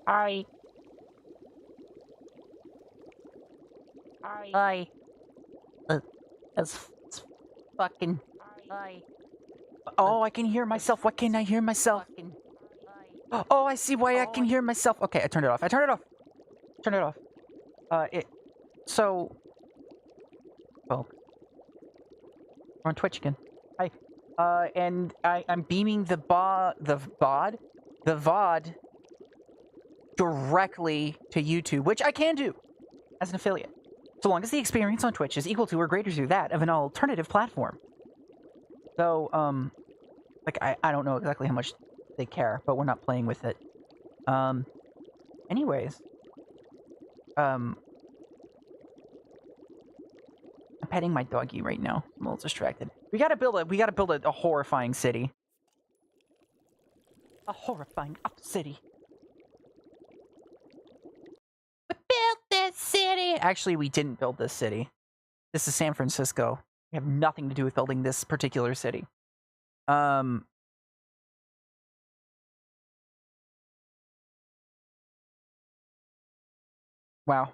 Hi. Hi. It's fucking. Hi. Oh, I can hear myself. Why can't I hear myself? Oh, I see why I can hear myself. Okay, I turned it off. I turned it off. Turn it off. So, well, we're on Twitch again. Hi. And I'm beaming the VOD directly to YouTube, which I can do as an affiliate, so long as the experience on Twitch is equal to or greater to that of an alternative platform. So, like, I don't know exactly how much they care, but we're not playing with it. Anyways, I'm petting my doggy right now. I'm a little distracted. We gotta build a horrifying city. A horrifying city. We built this city! Actually, we didn't build this city. This is San Francisco. We have nothing to do with building this particular city. Wow,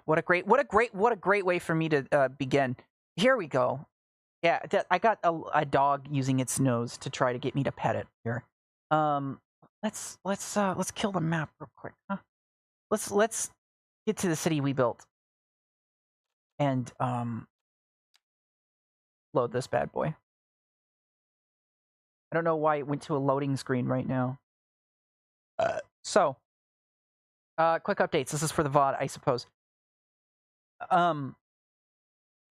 what a great way for me to begin. Here we go. Yeah, I got a dog using its nose to try to get me to pet it here. Let's kill the map real quick, huh? Let's get to the city we built. And load this bad boy. I don't know why it went to a loading screen right now. So, quick updates. This is for the VOD, I suppose.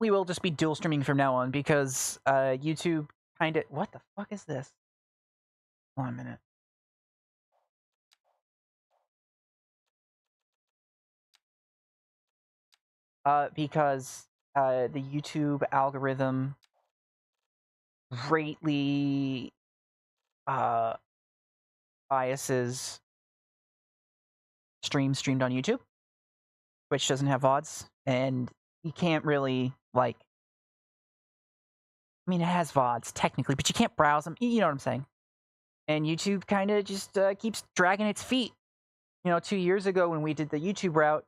We will just be dual streaming from now on because YouTube kind of... What the fuck is this? 1 minute. Because the YouTube algorithm greatly biases streamed on YouTube, which doesn't have VODs, and you can't really, like... I mean, it has VODs, technically, but you can't browse them. You know what I'm saying? And YouTube kind of just keeps dragging its feet. You know, 2 years ago when we did the YouTube route,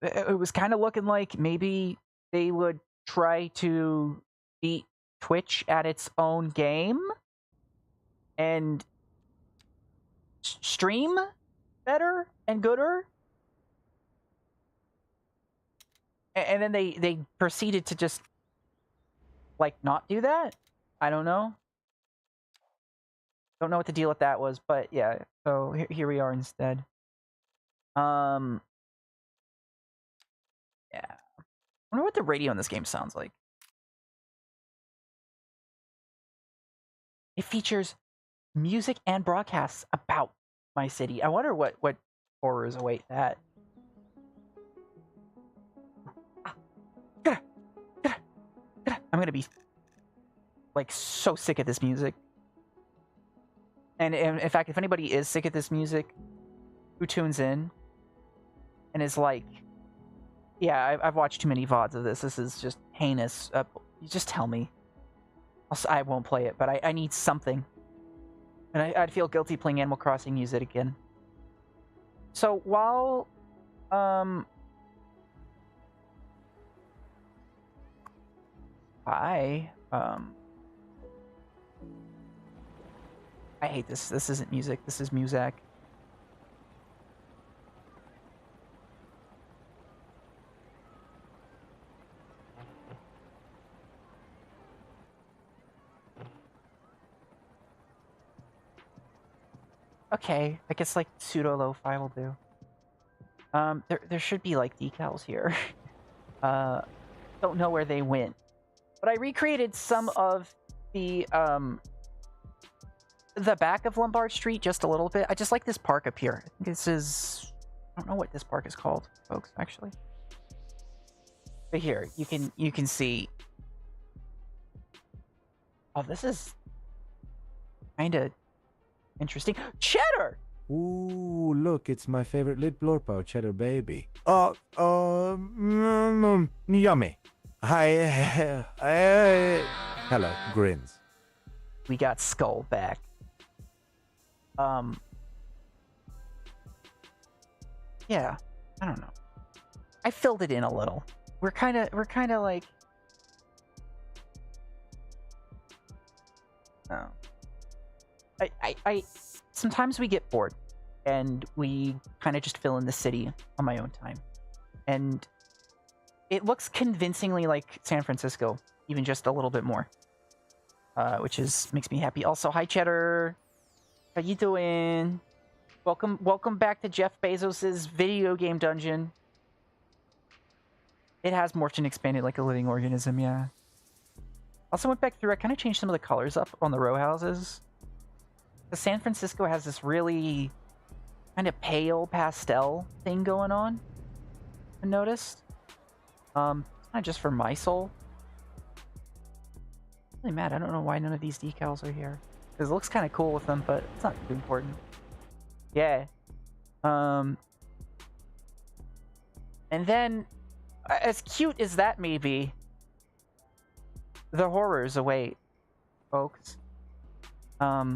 it was kind of looking like maybe they would try to beat Twitch at its own game and stream better and gooder. And then they proceeded to just, like, not do that. I don't know. Don't know what the deal with that was, but yeah. So here we are instead. Yeah. I wonder what the radio in this game sounds like. It features music and broadcasts about my city. I wonder what horrors await that. I'm gonna be, like, so sick of this music. And in fact, if anybody is sick of this music, who tunes in and is like, yeah, I've watched too many VODs of this. This is just heinous. You just tell me. I won't play it, but I need something. And I'd feel guilty playing Animal Crossing music again. So while I hate this. This isn't music. This is Muzak. Okay, I guess, like, pseudo lo-fi will do. There should be, like, decals here. Don't know where they went, but I recreated some of the back of Lombard Street just a little bit. I just like this park up here. This is... I don't know what this park is called, folks, actually. But here, you can see... Oh, this is kind of interesting. Cheddar! Ooh, look, it's my favorite lit blorpo, cheddar baby. Yummy. Hi, hello, grins. We got Skull back. yeah, I don't know. I filled it in a little. We're kind of like, oh, I sometimes we get bored, and we kind of just fill in the city on my own time, and it looks convincingly like San Francisco, even just a little bit more, which makes me happy. Also, hi Cheddar, how you doing? Welcome back to Jeff Bezos's video game dungeon. It has morphed and expanded like a living organism, yeah. Also went back through, I kind of changed some of the colors up on the row houses. The San Francisco has this really kind of pale pastel thing going on, I noticed. Not just for my soul. I'm really mad, I don't know why none of these decals are here. Because it looks kind of cool with them, but it's not too important. Yeah. And then, as cute as that may be, the horrors await, folks. I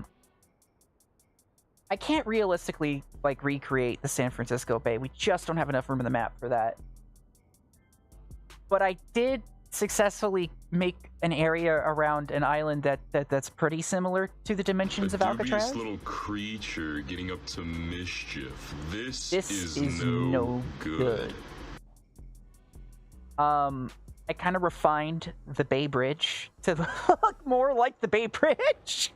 can't realistically, like, recreate the San Francisco Bay. We just don't have enough room in the map for that. But I did successfully make an area around an island that's pretty similar to the dimensions of Alcatraz. Little creature getting up to mischief. This is no good. I kind of refined the Bay Bridge to look more like the Bay Bridge.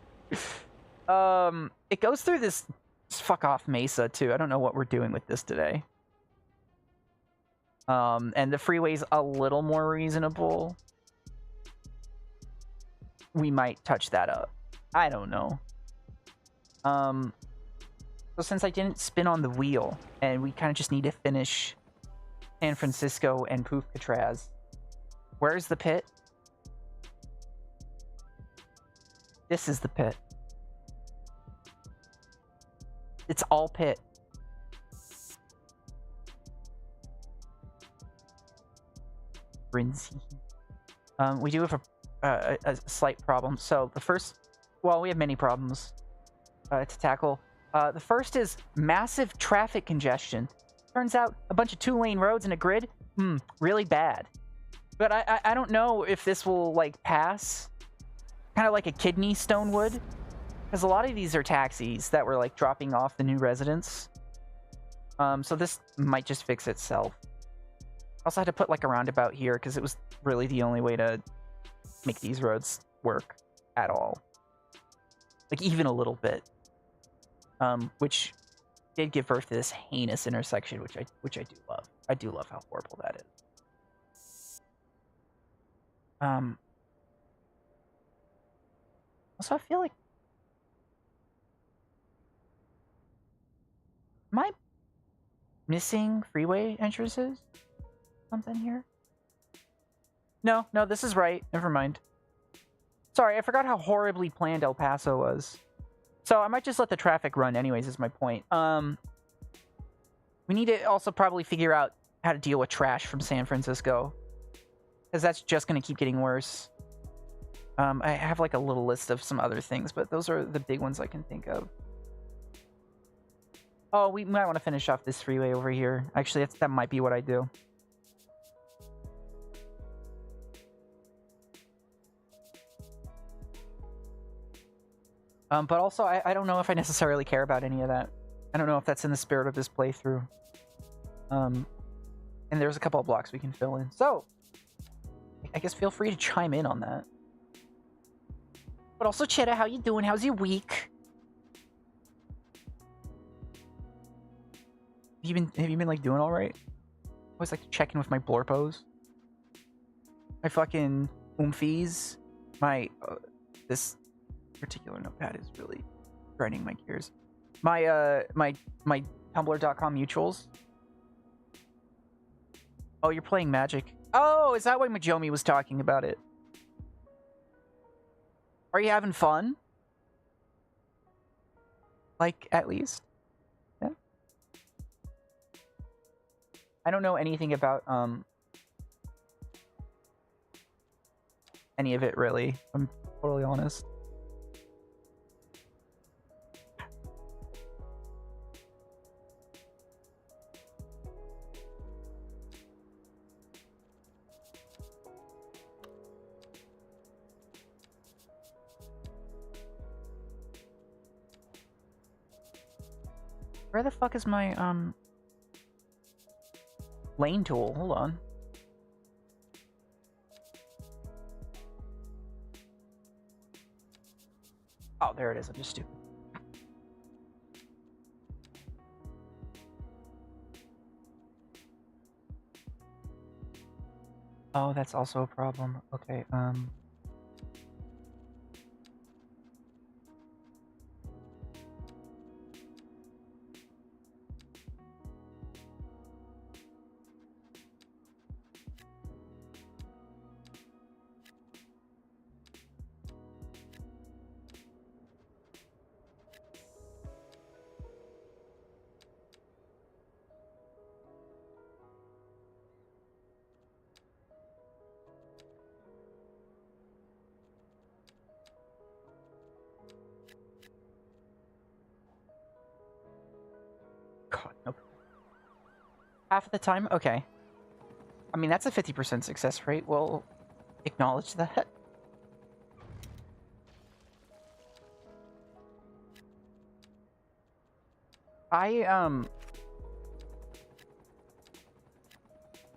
It goes through this fuck off mesa too. I don't know what we're doing with this today. And the freeway's a little more reasonable. We might touch that up. I don't know. So since I didn't spin on the wheel, and we kind of just need to finish San Francisco and Alcatraz. Where's the pit? This is the pit. It's all pit. Rinzy. We do have a slight problem. So the first, well, we have many problems to tackle. The first is massive traffic congestion. Turns out a bunch of 2-lane roads and a grid, really bad. But I don't know if this will like pass, kind of like a kidney stone would, because a lot of these are taxis that were like dropping off the new residents. So this might just fix itself. Also had to put like a roundabout here because it was really the only way to make these roads work at all. Like even a little bit. Which did give birth to this heinous intersection, which I do love. I do love how horrible that is. Also I feel like, am I missing freeway entrances? Something here? No, this is right. Never mind. Sorry, I forgot how horribly planned El Paso was. So I might just let the traffic run anyways, is my point. We need to also probably figure out how to deal with trash from San Francisco, because that's just going to keep getting worse. I have like a little list of some other things, but those are the big ones I can think of. Oh, we might want to finish off this freeway over here. Actually, that might be what I do. But also, I don't know if I necessarily care about any of that. I don't know if that's in the spirit of this playthrough. And there's a couple of blocks we can fill in. So, I guess feel free to chime in on that. But also, Cheddar, how you doing? How's your week? Have you been like doing all right? I always like to check in with my blorpos. My fucking oomfies. My this particular notepad is really grinding my gears. My my Tumblr.com mutuals. Oh, you're playing Magic. Oh, is that why Majomi was talking about it? Are you having fun? Like, at least? Yeah. I don't know anything about any of it really. I'm totally honest. Where the fuck is my, lane tool? Hold on. Oh, there it is. I'm just stupid. Oh, that's also a problem. Okay, God, nope. Half of the time? Okay. I mean, that's a 50% success rate. We'll acknowledge that.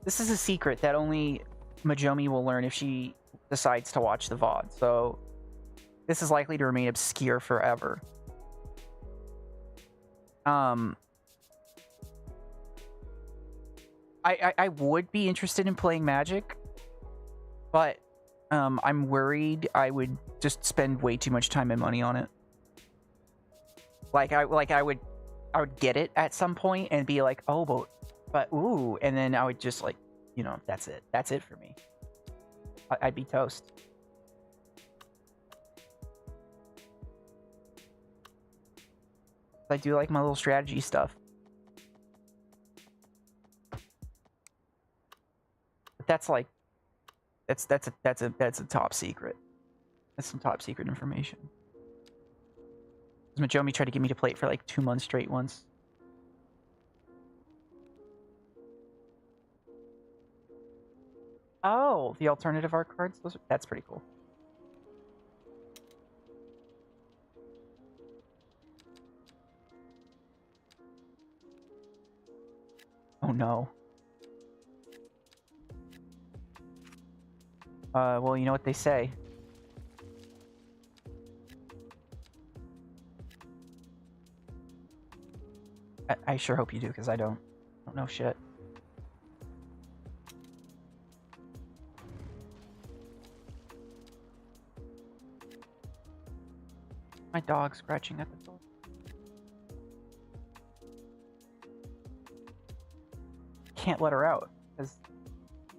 This is a secret that only Majomi will learn if she decides to watch the VOD, so this is likely to remain obscure forever. I would be interested in playing Magic, but I'm worried I would just spend way too much time and money on it. I would get it at some point and be like, oh, but ooh, and then I would just like, you know, that's it for me. I'd be toast. I do like my little strategy stuff. But that's like, that's a top secret. That's some top secret information. Majomi tried to get me to play it for like 2 months straight once. Oh, the alternative art cards? That's pretty cool. Oh no. Well, you know what they say. I sure hope you do, because I don't know shit. My dog scratching at the door. Can't let her out, because...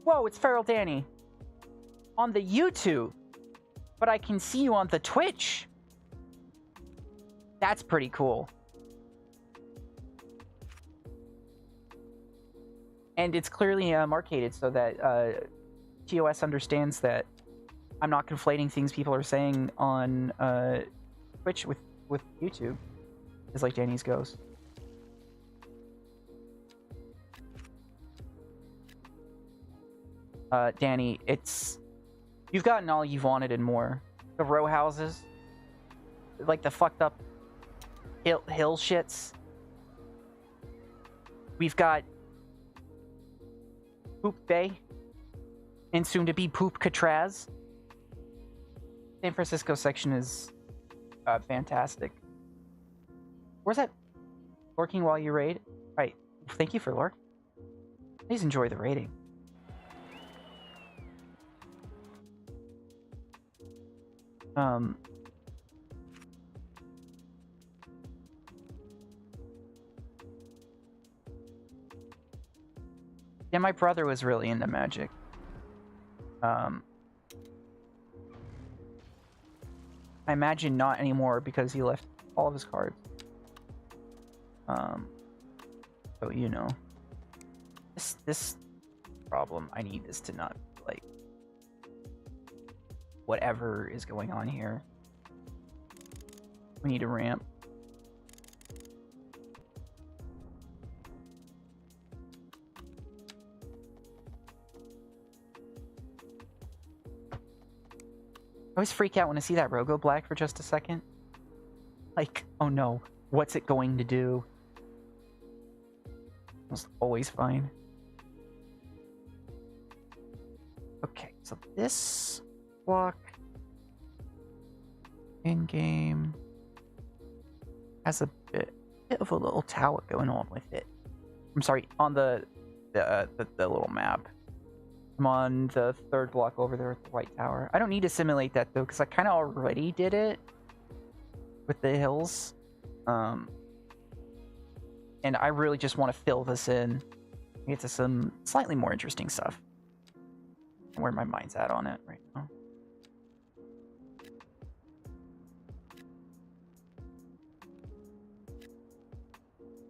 Whoa, it's Feral Danny! On the YouTube! But I can see you on the Twitch! That's pretty cool. And it's clearly marketed so that TOS understands that I'm not conflating things people are saying on Twitch with YouTube. It's like Danny's goes. Danny, you've gotten all you've wanted and more. The row houses, like the fucked up hill shits. We've got Poop Bay, and soon to be Poop Alcatraz. San Francisco section is fantastic. Where's that? Lurking while you raid? Right. Thank you for lurking. Please enjoy the raiding. Yeah, my brother was really into Magic. I imagine not anymore because he left all of his cards. So you know, this problem, I need this to not like whatever is going on here. We need a ramp. I always freak out when I see that row go black for just a second. Like, oh no, what's it going to do? Almost always fine. Okay, so this block in game has a bit of a little tower going on with it. I'm sorry, on the little map. I'm on the third block over there with the white tower. I don't need to simulate that though, because I kind of already did it with the hills. And I really just want to fill this in, get to some slightly more interesting stuff. Where my mind's at on it right now.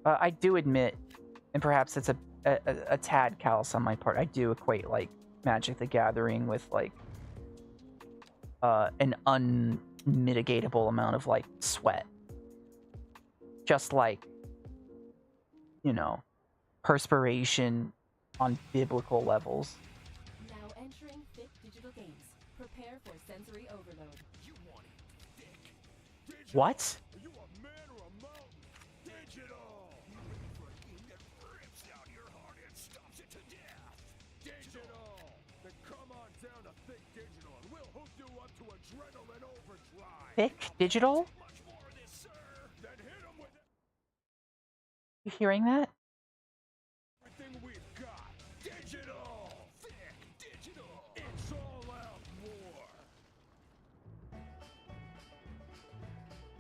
I do admit, and perhaps it's a tad callous on my part, I do equate like Magic the Gathering with like an unmitigatable amount of like sweat. Just like, you know, perspiration on biblical levels. Now entering thick digital games. Prepare for sensory overload. You want it thick. Digital. What? Are you a man or a mountain? Digital. You ready for a game that rips out your heart and stops it to death? Digital. Then come on down to thick digital and we'll hook you up to adrenaline overdrive. Thick digital? Much more of this, sir. Then hit 'em with You hearing that? everything we've got. Digital. Thick digital. It's all out war.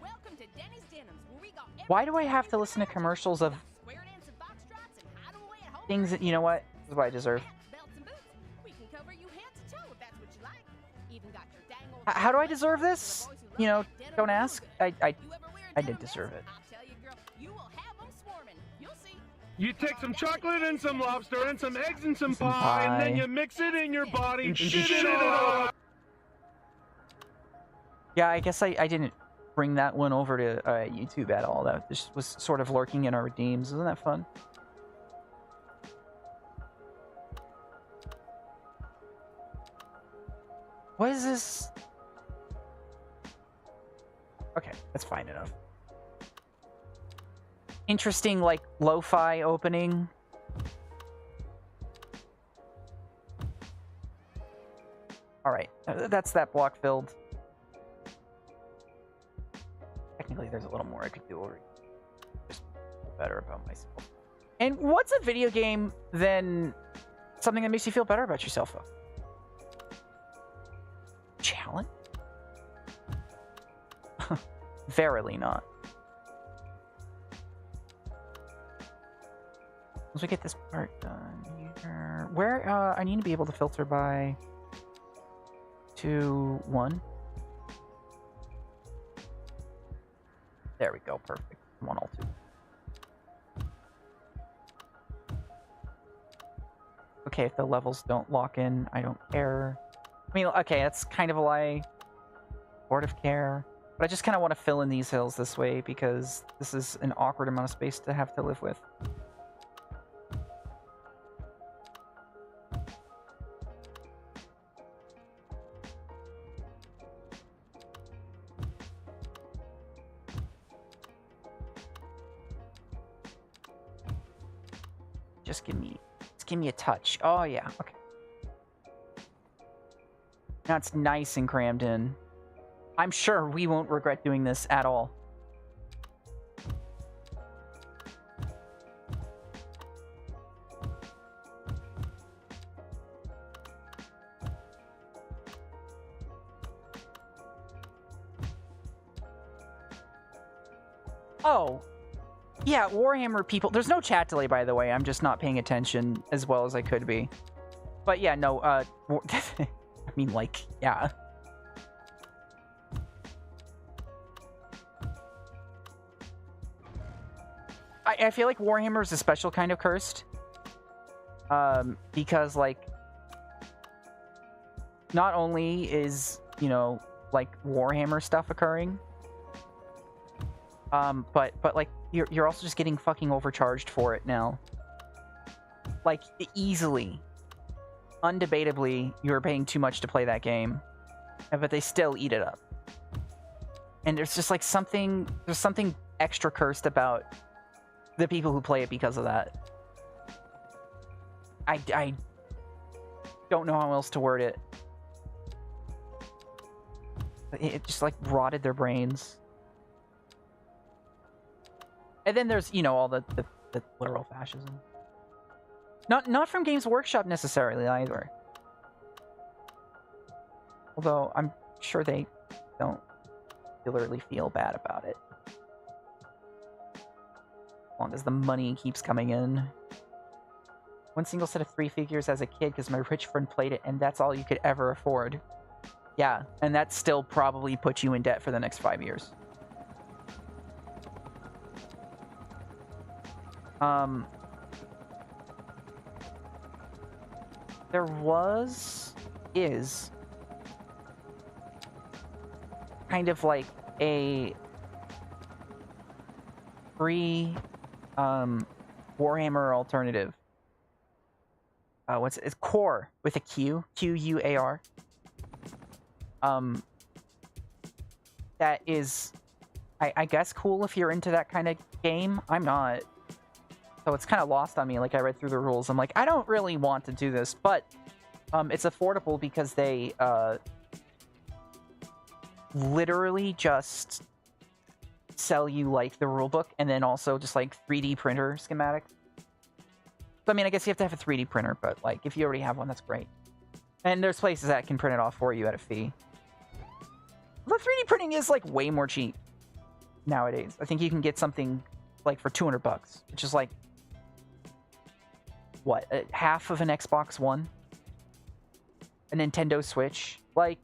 Welcome to Denny's Denims, where we got Why do I have to listen to commercials of square dance and foxtrots and hide away at home. things that, you know what? This is what I deserve. Belts and boots. We can cover you head to toe if that's what you like. Even got your dang old How do I deserve this? You know, don't ask. I did deserve it. I'll tell you, girl, you will have them swarming. You'll see. You take some chocolate and some lobster and some eggs and some Some pie, and then pie. you mix it in your body. And Shit it up. Yeah, I guess I didn't bring that one over to YouTube at all. That just was sort of lurking in our redeems. Isn't that fun? What is this? Okay, that's fine enough. Interesting, like, lo-fi opening. Alright, that's that block filled. Technically, there's a little more I could do over here. Just feel better about myself. And what's a video game than something that makes you feel better about yourself, though? Challenge? Verily not. Once we get this part done here, where I need to be able to filter by 2, 1. There we go, perfect. 1, all 2. Okay, if the levels don't lock in, I don't care. I mean, okay, that's kind of a lie. Sort of care. But I just kind of want to fill in these hills this way because this is an awkward amount of space to have to live with. Just give me a touch. Oh yeah, okay. Now it's nice and crammed in. I'm sure we won't regret doing this at all. Oh, yeah, Warhammer people. There's no chat delay, by the way. I'm just not paying attention as well as I could be. But yeah, no, I mean, like, yeah. I feel like Warhammer is a special kind of cursed. Because, like, not only is, you know, like, Warhammer stuff occurring, but like, you're also just getting fucking overcharged for it now. Like, easily. Undebatably, you're paying too much to play that game. But they still eat it up. And there's just, like, there's something extra cursed about the people who play it because of that. I don't know how else to word it. It just like rotted their brains. And then there's, you know, all the literal fascism. Not from Games Workshop necessarily either. Although I'm sure they don't particularly feel bad about it. As long as the money keeps coming in. One single set of 3 figures as a kid because my rich friend played it and that's all you could ever afford. Yeah, and that still probably puts you in debt for the next 5 years. There is kind of like a free Warhammer alternative. It's Core with a Q, Q-U-A-R. That is, I guess, cool if you're into that kind of game. I'm not. So it's kind of lost on me. Like, I read through the rules. I'm like, I don't really want to do this. But it's affordable because they literally just sell you, like, the rulebook and then also just, like, 3D printer schematic. So, I mean, I guess you have to have a 3D printer, but, like, if you already have one, that's great. And there's places that can print it off for you at a fee. The 3D printing is, like, way more cheap nowadays. I think you can get something, like, for $200, which is, like, what, half of an Xbox One? A Nintendo Switch? Like,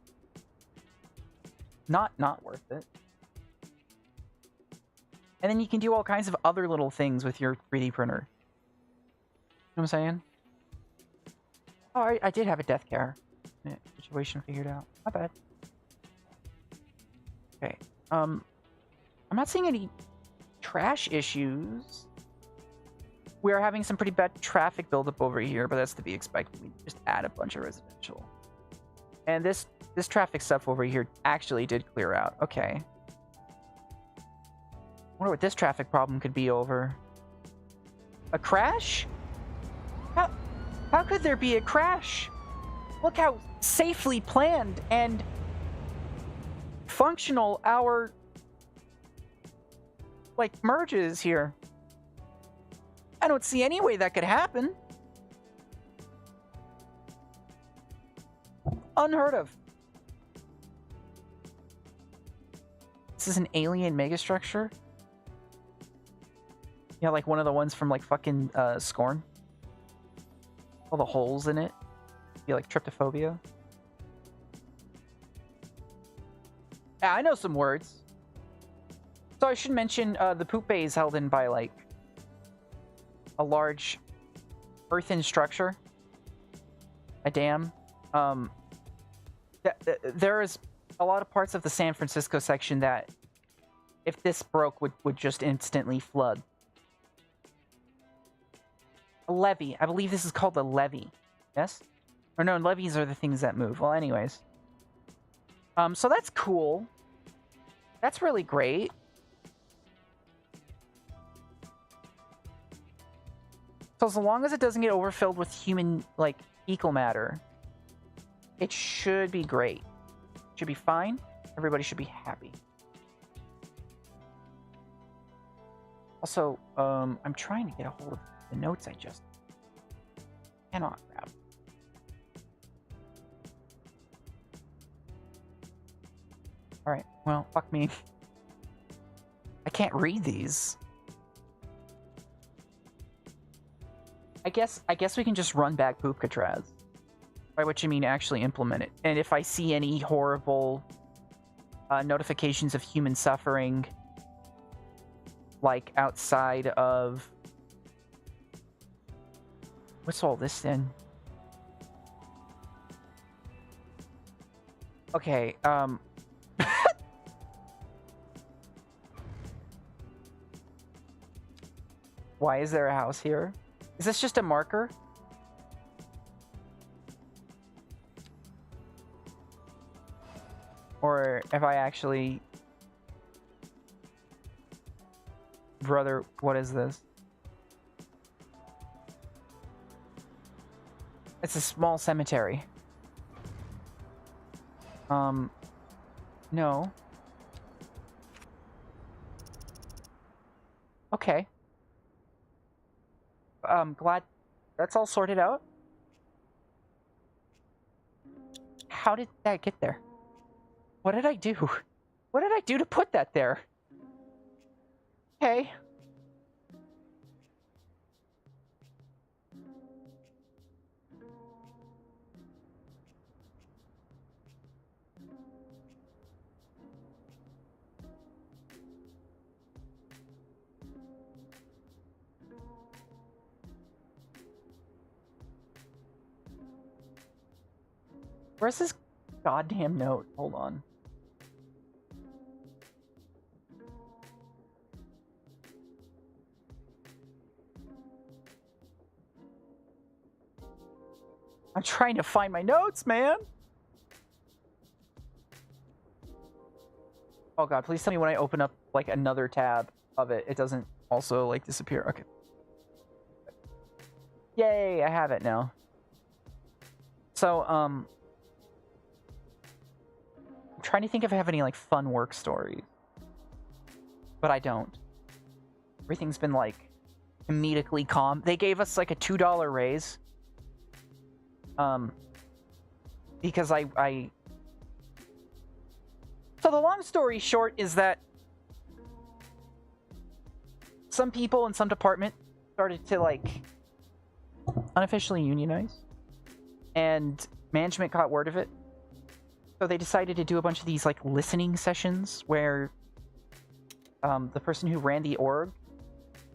not worth it. And then you can do all kinds of other little things with your 3D printer. You know what I'm saying? Oh, I did have a death care situation figured out. Not bad. Okay. I'm not seeing any trash issues. We are having some pretty bad traffic buildup over here, but that's to be expected. We just add a bunch of residential. And this traffic stuff over here actually did clear out. Okay. I wonder what this traffic problem could be over. A crash? How could there be a crash? Look how safely planned and functional our, like, merge is here. I don't see any way that could happen. Unheard of. This is an alien megastructure? Yeah, like one of the ones from, like, fucking Scorn. All the holes in it. Be like tryptophobia. Yeah, I know some words. So I should mention the poop bay is held in by, like, a large earthen structure. A dam. There is a lot of parts of the San Francisco section that, if this broke, would just instantly flood. A levee. I believe this is called a levee. Yes? Or no, levees are the things that move. Well, anyways. So that's cool. That's really great. So as long as it doesn't get overfilled with human, like, fecal matter, it should be great. Should be fine. Everybody should be happy. Also, I'm trying to get a hold of the notes I just cannot grab. Alright, well, fuck me. I can't read these. I guess we can just run back Alcatraz. By which I mean actually implement it. And if I see any horrible notifications of human suffering, like outside of... What's all this then? Okay, why is there a house here? Is this just a marker? Or if I actually... Brother, what is this? It's a small cemetery. No. Okay. Glad that's all sorted out. How did that get there? What did I do? What did I do to put that there? Okay. Where's this goddamn note? Hold on. I'm trying to find my notes, man. Oh god, please tell me when I open up like another tab of it, it doesn't also like disappear. Okay. Yay, I have it now. So, I'm trying to think if I have any like fun work stories. But I don't. Everything's been like comedically calm. They gave us like a $2 raise. Because so the long story short is that some people in some department started to like unofficially unionize, and management caught word of it. So they decided to do a bunch of these like listening sessions where the person who ran the org,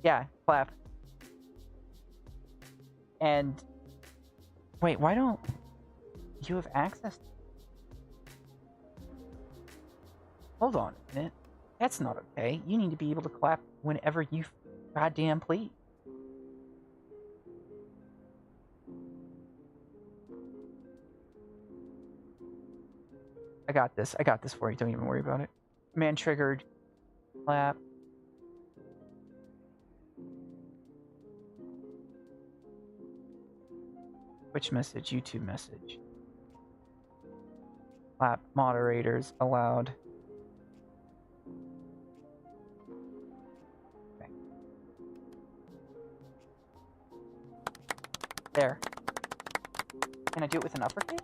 yeah, clap. And wait, why don't you have access? Hold on a minute. That's not okay. You need to be able to clap whenever you goddamn please. I got this. I got this for you. Don't even worry about it. Command triggered. Clap. Twitch message, YouTube message. Clap. Moderators allowed. Okay. There. Can I do it with an uppercase?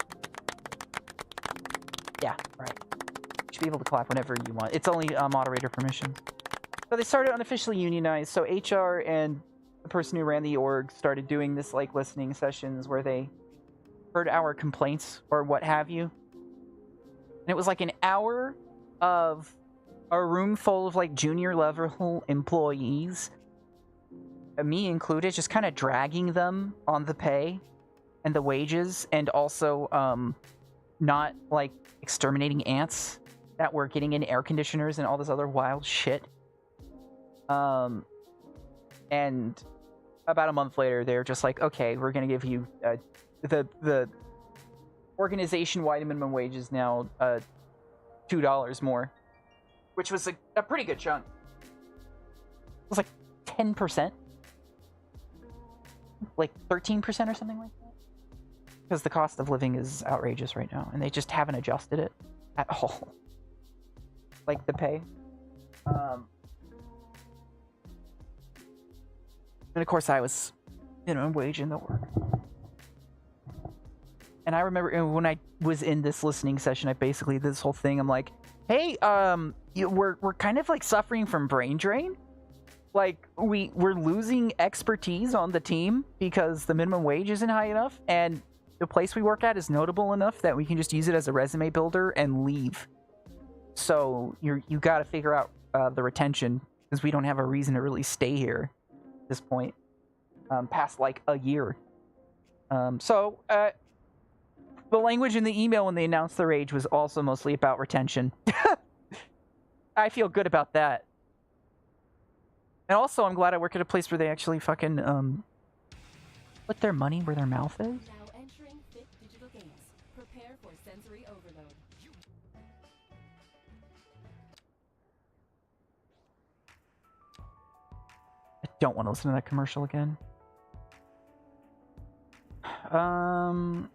Yeah, right. You should be able to clap whenever you want. It's only moderator permission. So they started unofficially unionized. So HR and the person who ran the org started doing this like listening sessions where they heard our complaints or what have you. And it was like an hour of a room full of like junior level employees, me included, just kind of dragging them on the pay and the wages, and also not like exterminating ants that were getting in air conditioners and all this other wild shit. And about a month later, they're just like, okay, we're gonna give you the organization-wide minimum wage is now $2 more, which was a pretty good chunk. It was like 10%, like 13% or something like that. Because the cost of living is outrageous right now, and they just haven't adjusted it at all. Like the pay. And of course I was minimum wage in the work. And I remember when I was in this listening session, I basically did this whole thing. I'm like, hey, we're kind of like suffering from brain drain. Like we're losing expertise on the team because the minimum wage isn't high enough, and the place we work at is notable enough that we can just use it as a resume builder and leave. So you got to figure out the retention, because we don't have a reason to really stay here at this point, past like a year. So the language in the email when they announced the rage was also mostly about retention. I feel good about that. And also, I'm glad I work at a place where they actually fucking put their money where their mouth is. Now entering Fit Digital Games. Prepare for sensory overload. I don't want to listen to that commercial again. Oh,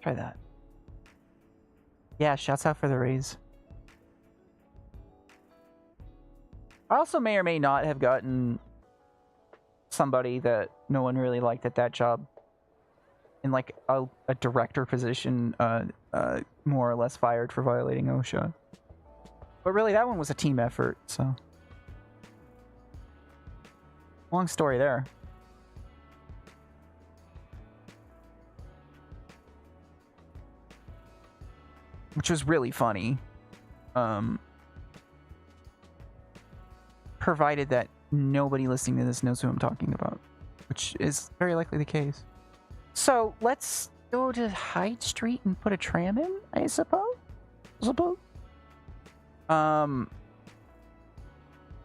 try that. Yeah, shouts out for the raise. I also may or may not have gotten somebody that no one really liked at that job in like a director position, more or less fired for violating OSHA. But really, that one was a team effort, so. Long story there. Which was really funny. Provided that nobody listening to this knows who I'm talking about, which is very likely the case. So let's go to Hyde Street and put a tram in, I suppose.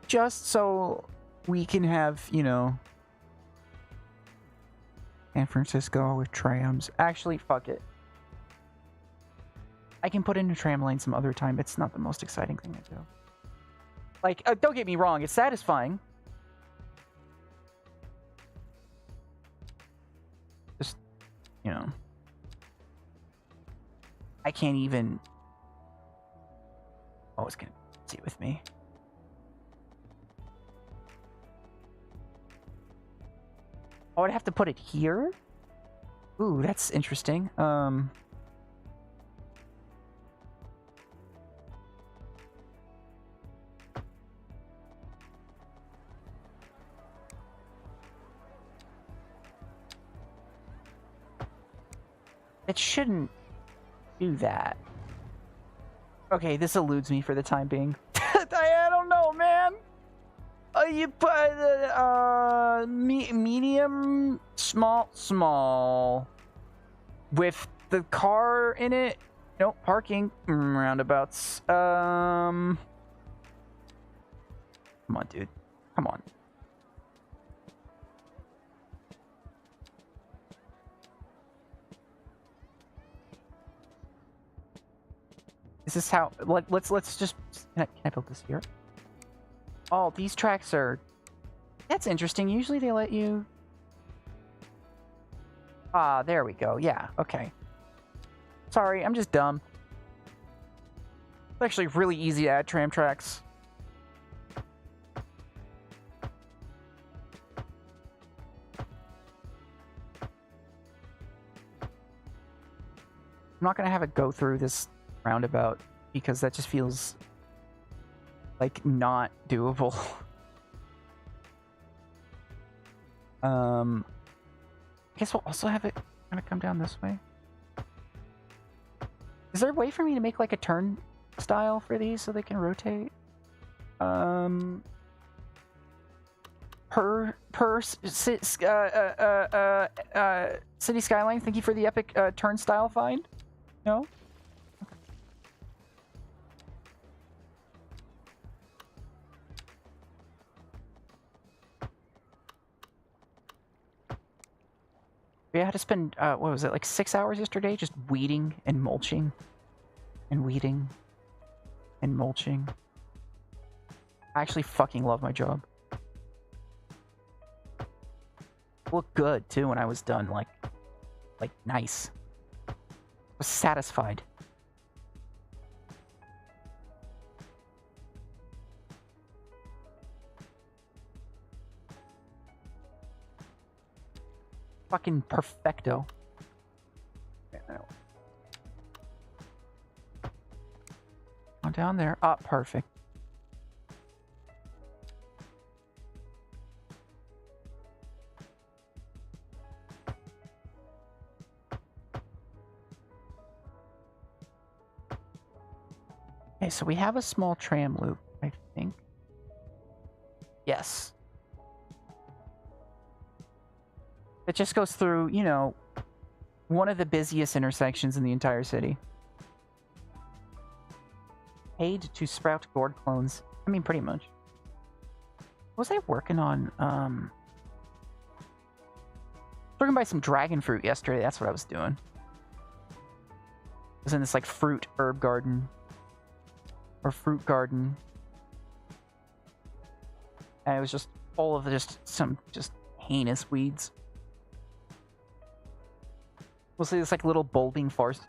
Just so we can have, you know, San Francisco with trams. Actually, fuck it. I can put in a tram lane some other time. It's not the most exciting thing to do. Like, don't get me wrong, it's satisfying. Just, you know. I can't even... Oh, it's gonna sit with me. Oh, I'd have to put it here? Ooh, that's interesting. It shouldn't do that. Okay, this eludes me for the time being. I don't know, man. You put medium, small, with the car in it. Nope, parking roundabouts. Come on, dude. Come on. Is this how? Let's just. Can I build this here? Oh, these tracks are. That's interesting. Usually they let you. Ah, there we go. Yeah. Okay. Sorry, I'm just dumb. It's actually really easy to add tram tracks. I'm not gonna have it go through this roundabout because that just feels like not doable. I guess we'll also have it kind of come down this way. Is there a way for me to make like a turn style for these so they can rotate? City Skyline, thank you for the epic turn style find. No? We had to spend, what was it, like 6 hours yesterday just weeding and mulching. And weeding. And mulching. I actually fucking love my job. Looked good, too, when I was done. Like nice. I was satisfied. Fucking perfecto. On down there. Ah, perfect. Okay, so we have a small tram loop, I think. Yes. It just goes through, you know, one of the busiest intersections in the entire city. Paid to sprout gourd clones. I mean, pretty much. What was I working on? Looking by some dragon fruit yesterday. That's what I was doing. was in this like fruit herb garden or fruit garden, and it was just full of some heinous weeds. We'll see this like little bulbing false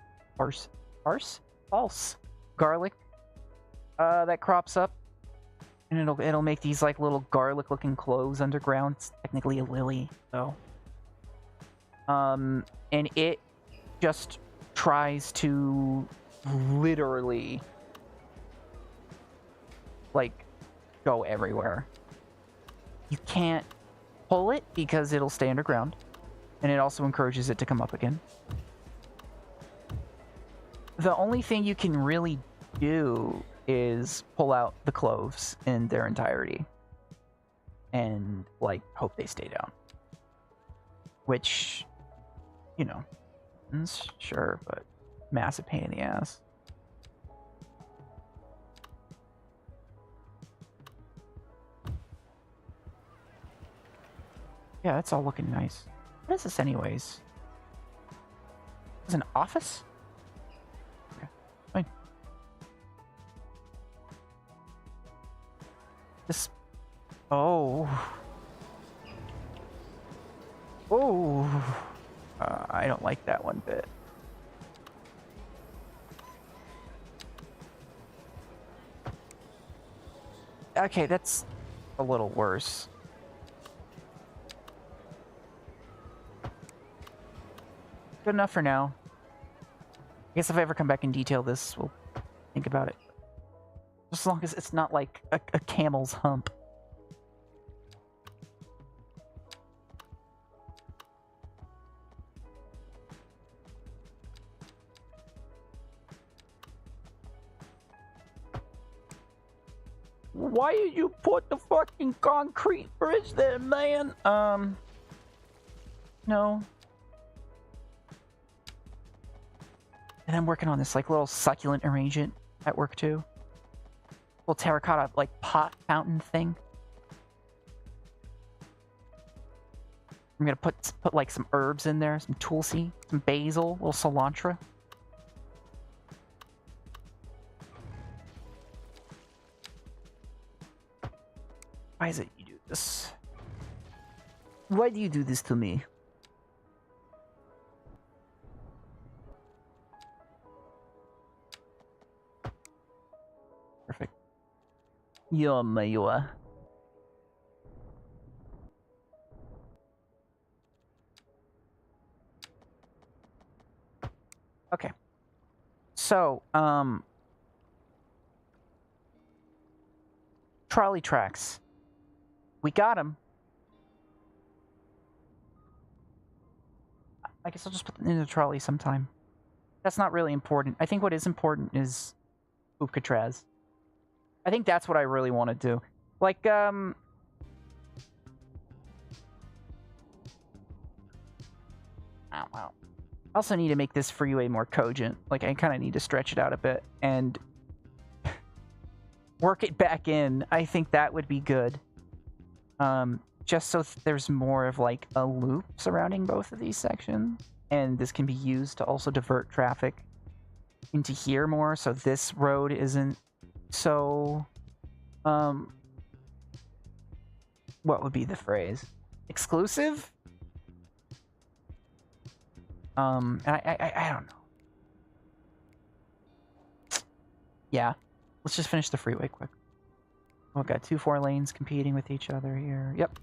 garlic that crops up, and it'll make these like little garlic looking cloves underground. It's technically a lily though. And it just tries to literally like go everywhere. You can't pull it because it'll stay underground, and it also encourages it to come up again. The only thing you can really do is pull out the cloves in their entirety and like hope they stay down, which, you know, sure, but massive pain in the ass. Yeah, that's all looking nice. What is this anyways? Is it an office? Okay, fine. This... Oh. Oh. I don't like that one bit. Okay, that's a little worse. Good enough for now. I guess if I ever come back and detail this, we'll think about it. Just as long as it's not like a camel's hump. Why did you put the fucking concrete bridge there, man? No. And I'm working on this like little succulent arrangement at work too. Little terracotta like pot fountain thing. I'm gonna put like some herbs in there, some tulsi, some basil, a little cilantro. Why is it you do this? Why do you do this to me? Perfect. Yoma. Okay. So, trolley tracks. We got them. I guess I'll just put them in the trolley sometime. That's not really important. I think what is important is Alcatraz. I think that's what I really want to do. Like, oh, wow. I also need to make this freeway more cogent. Like, I kind of need to stretch it out a bit and work it back in. I think that would be good. Just so there's more of like a loop surrounding both of these sections, and this can be used to also divert traffic into here more, so this road isn't so what would be the phrase? Exclusive? And I don't know. Yeah, let's just finish the freeway quick. We've got 2 4 lanes competing with each other here. Yep.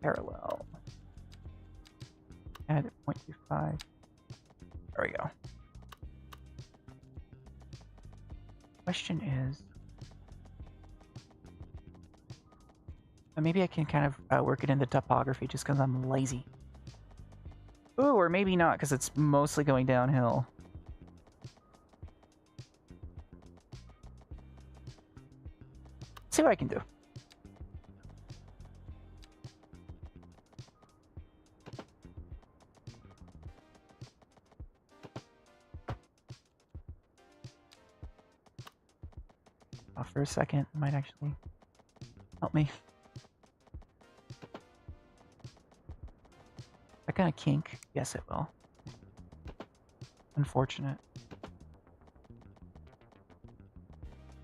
Parallel. Add 0.25. There we go. Question is... maybe I can kind of work it in the topography just because I'm lazy. Ooh, or maybe not because it's mostly going downhill. See what I can do. Off for a second, it might actually help me. That gonna kink? Yes, it will. unfortunate.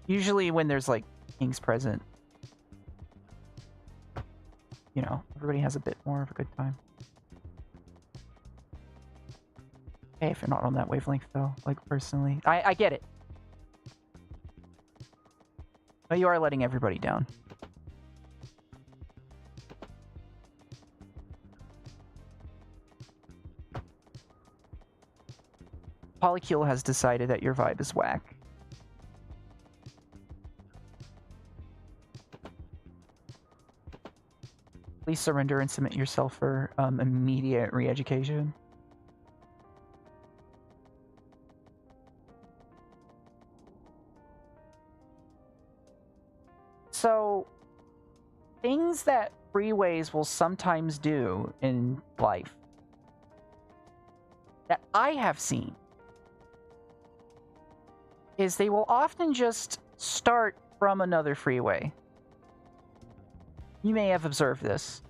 Usually when there's like kings present, you know, everybody has a bit more of a good time. Hey, if you're not on that wavelength though, like personally. I get it. But you are letting everybody down. Polycule has decided that your vibe is whack. Please surrender and submit yourself for immediate re-education. So, things that freeways will sometimes do in life that I have seen is they will often just start from another freeway. You may have observed this.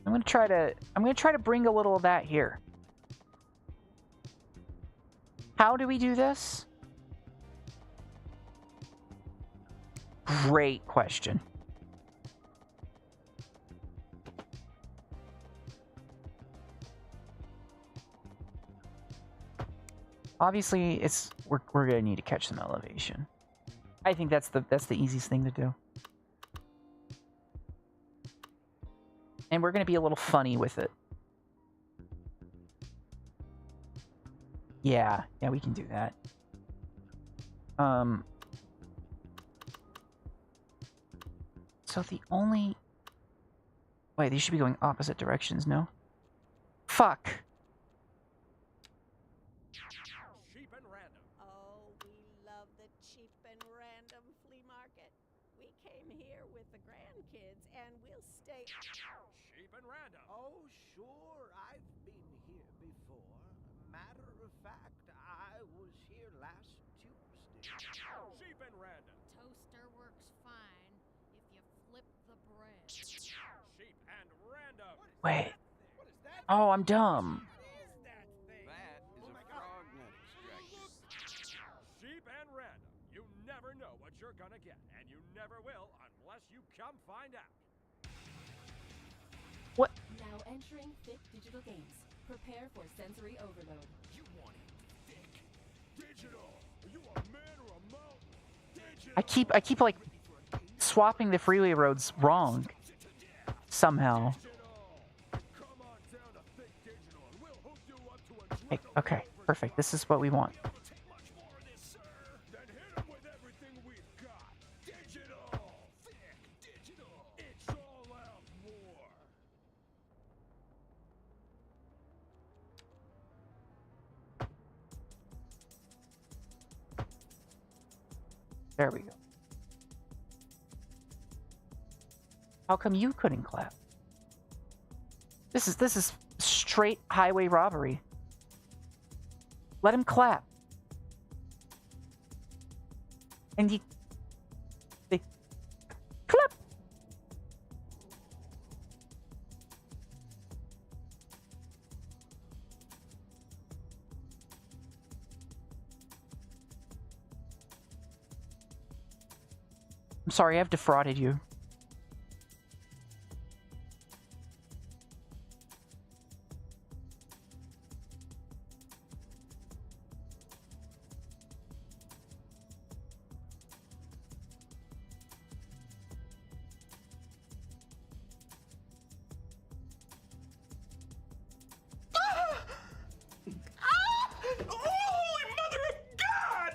I'm gonna try to bring a little of that here. How do we do this? Great question. Obviously, we're gonna need to catch some elevation. I think that's the easiest thing to do. And we're gonna be a little funny with it. Yeah, we can do that. So the only... Wait, these should be going opposite directions, no? Fuck! Cheap and random. Oh, we love the cheap and random flea market. We came here with the grandkids and we'll stay. Cheap and random. Oh, sure, I've been here before. Matter of fact, I was here last Tuesday. Cheap and random. Toaster works fine if you flip the bread. Cheap and random. Wait. What is that? Oh, I'm dumb. What is that thing? That is Oh a my God. frog net extractor. Cheap and random. You never know what you're gonna get, and you never will unless you come find out. What? Now entering thick digital games. Prepare for sensory overload. You want it thick. Digital. Are you a man or a mountain? Digital. I keep like swapping the freeway roads wrong somehow. Come on down to thick digital, and we'll hook you up to a Hey, drug okay, perfect. This is what we want. You'll take much more of this, sir. Then hit 'em with everything we've got. Digital. Thick digital. It's all out more. There we go. How come you couldn't clap? This is straight highway robbery. Let him clap. And they clap. I'm sorry, I've defrauded you. Holy mother of God!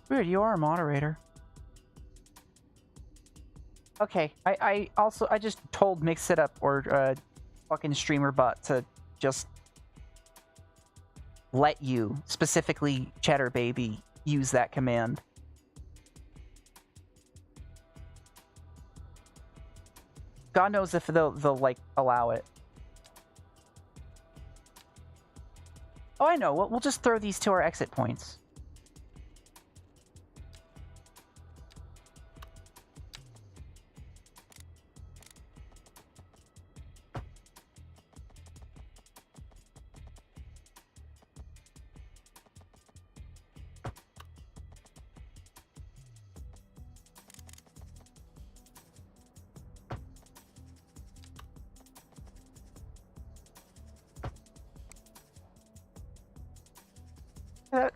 Weird, you are a moderator. Okay, I just told Mix It Up or fucking streamer bot to just let you, specifically Cheddar Baby, use that command. God knows if they'll like allow it. Oh, I know. We'll just throw these to our exit points.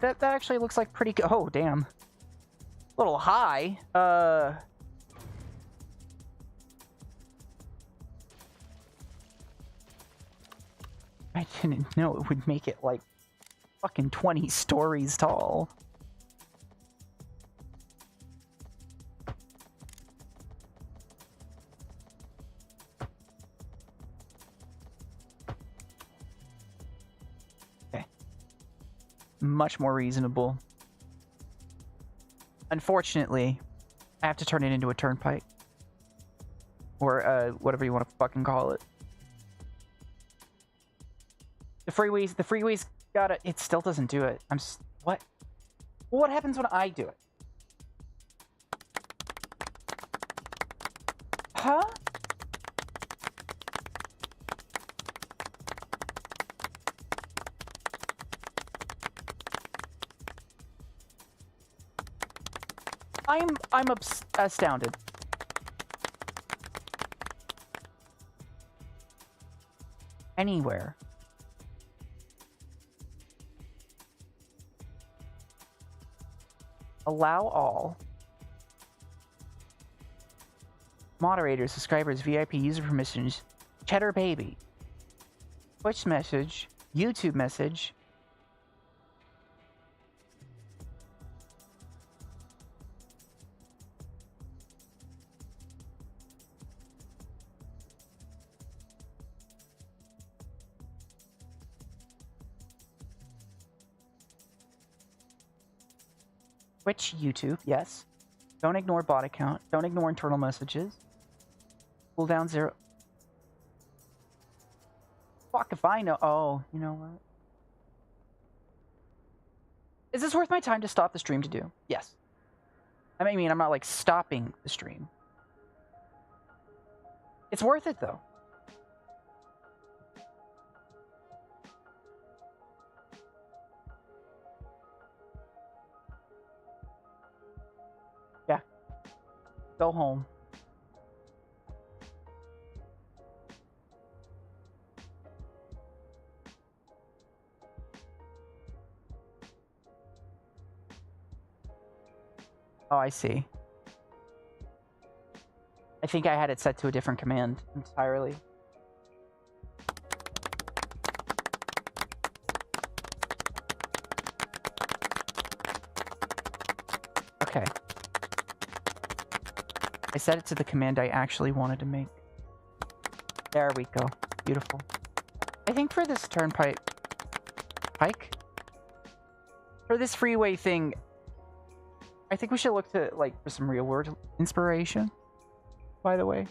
That actually looks like pretty good. Oh, damn. A little high. I didn't know it would make it like fucking 20 stories tall. Much more reasonable. Unfortunately, I have to turn it into a turnpike. Or, whatever you want to fucking call it. The freeways gotta... It still doesn't do it. What? What happens when I do it? Huh? I'm astounded. Anywhere. Allow all. Moderators, subscribers, VIP user permissions. Cheddar baby. Twitch message. YouTube message. Twitch, YouTube, yes. Don't ignore bot account. Don't ignore internal messages. Cooldown 0. Fuck if I know. Oh, you know what? Is this worth my time to stop the stream to do? Yes. I mean, I'm not like stopping the stream. It's worth it though. Yeah. Go home. Oh, I see. I think I had it set to a different command entirely. Okay. I set it to the command I actually wanted to make. There we go. Beautiful. I think for this turnpike... For this freeway thing... I think we should look to, like, for some real-world inspiration, by the way.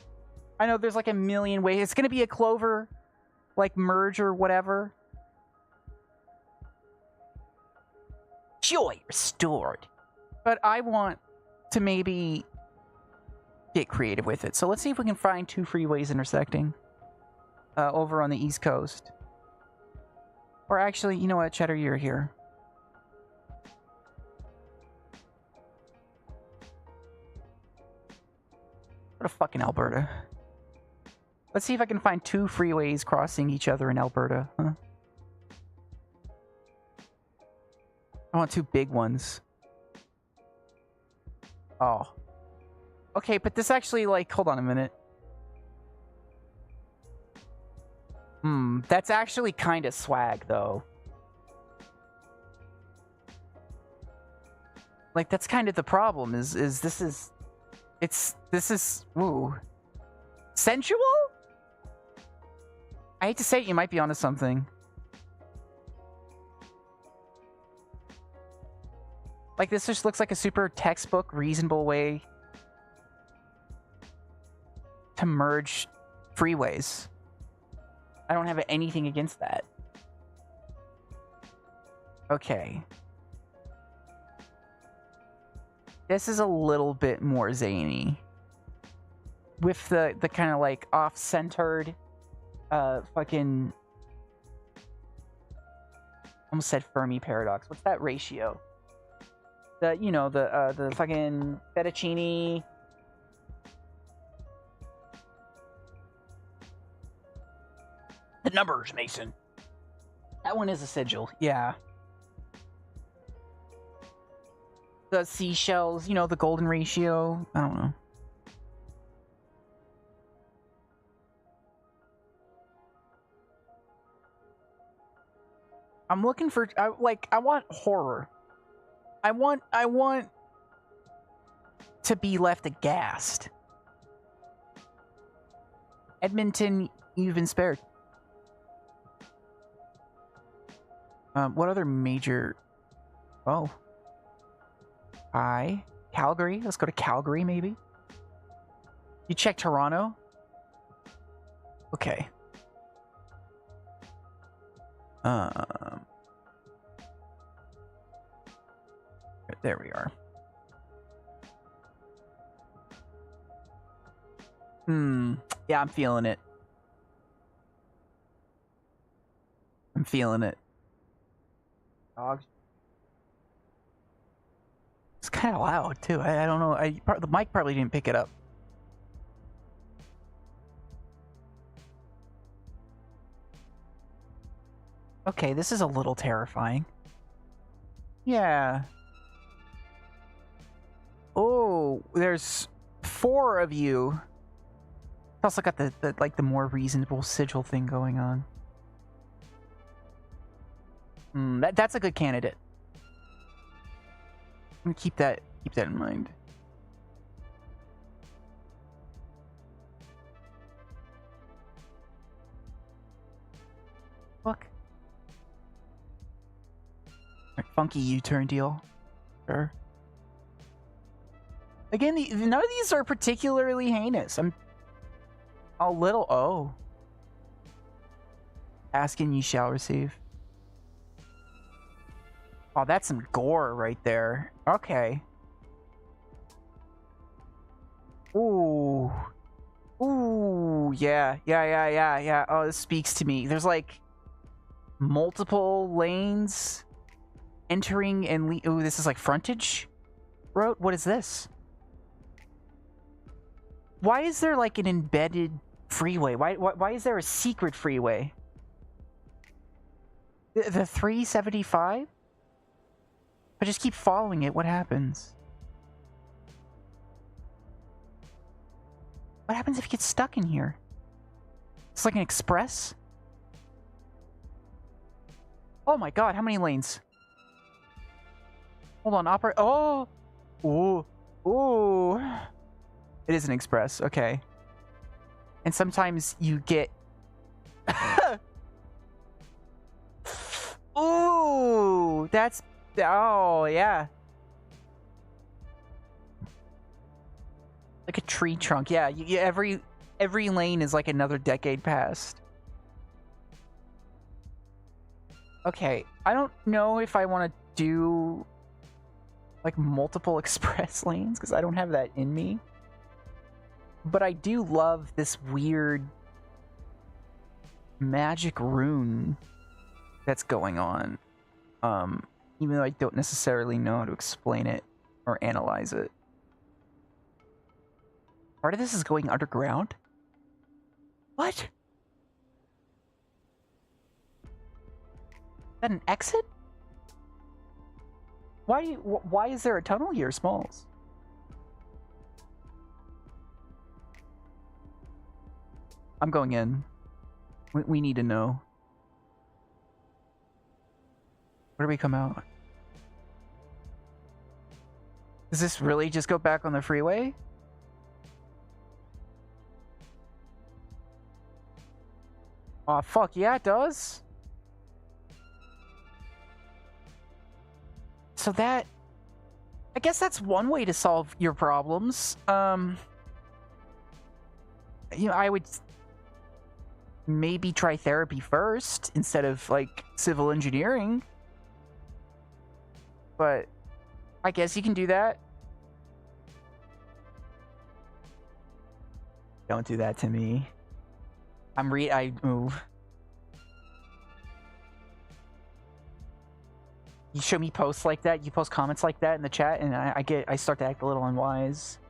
I know there's, like, a million ways. It's gonna be a Clover, like, merge or whatever. Joy restored. But I want to maybe get creative with it. So let's see if we can find two freeways intersecting over on the East Coast. Or actually, you know what, Cheddar, you're here. Go to fucking Alberta. Let's see if I can find two freeways crossing each other in Alberta, huh? I want two big ones. Oh. Okay, but this actually, like, hold on a minute. That's actually kind of swag, though. Like, that's kind of the problem, is this is... This is... Ooh. Sensual? I hate to say it, you might be onto something. Like, this just looks like a super textbook, reasonable way to merge freeways. I don't have anything against that. Okay. This is a little bit more zany. With the kind of like off-centered fucking almost said Fermi paradox. What's that ratio? The fucking fettuccine. The numbers, Mason. That one is a sigil, yeah. The seashells, the golden ratio. I don't know. I'm looking for, I want horror. I want to be left aghast. Edmonton, you've been spared. What other major... Oh. Calgary. Let's go to Calgary, maybe. You check Toronto? Okay. There we are. Yeah, I'm feeling it. I'm feeling it. Dogs. It's kind of loud too. I don't know. The mic probably didn't pick it up. Okay, this is a little terrifying. Yeah. Oh, there's 4 of you. Also got the more reasonable sigil thing going on. That's a good candidate. I'm gonna keep that in mind. Look. Funky U-turn deal. Sure. Again, none of these are particularly heinous. I'm a little... Oh. Ask and ye shall receive. Oh, that's some gore right there. Okay. Ooh. Ooh, yeah. Oh, this speaks to me. There's like multiple lanes entering and ooh, this is like frontage road. What is this? Why is there like an embedded freeway? Why is there a secret freeway? The 375? If I just keep following it, what happens? What happens if you get stuck in here? It's like an express? Oh my god, how many lanes? Hold on, oh! Ooh. Ooh. It is an express, okay. And sometimes you get... Ooh! That's... Oh, yeah. Like a tree trunk, yeah. Every lane is like another decade past. Okay, I don't know if I want to do like multiple express lanes because I don't have that in me. But I do love this weird magic rune that's going on. Even though I don't necessarily know how to explain it or analyze it. Part of this is going underground? What? Is that an exit? Why is there a tunnel here, Smalls? I'm going in. We need to know. Where do we come out? Does this really just go back on the freeway? Aw, fuck, yeah, it does. So that... I guess that's one way to solve your problems. You know, I would maybe try therapy first instead of, like, civil engineering. But I guess you can do that. Don't do that to me. I move. You show me posts like that, you post comments like that in the chat, and I start to act a little unwise.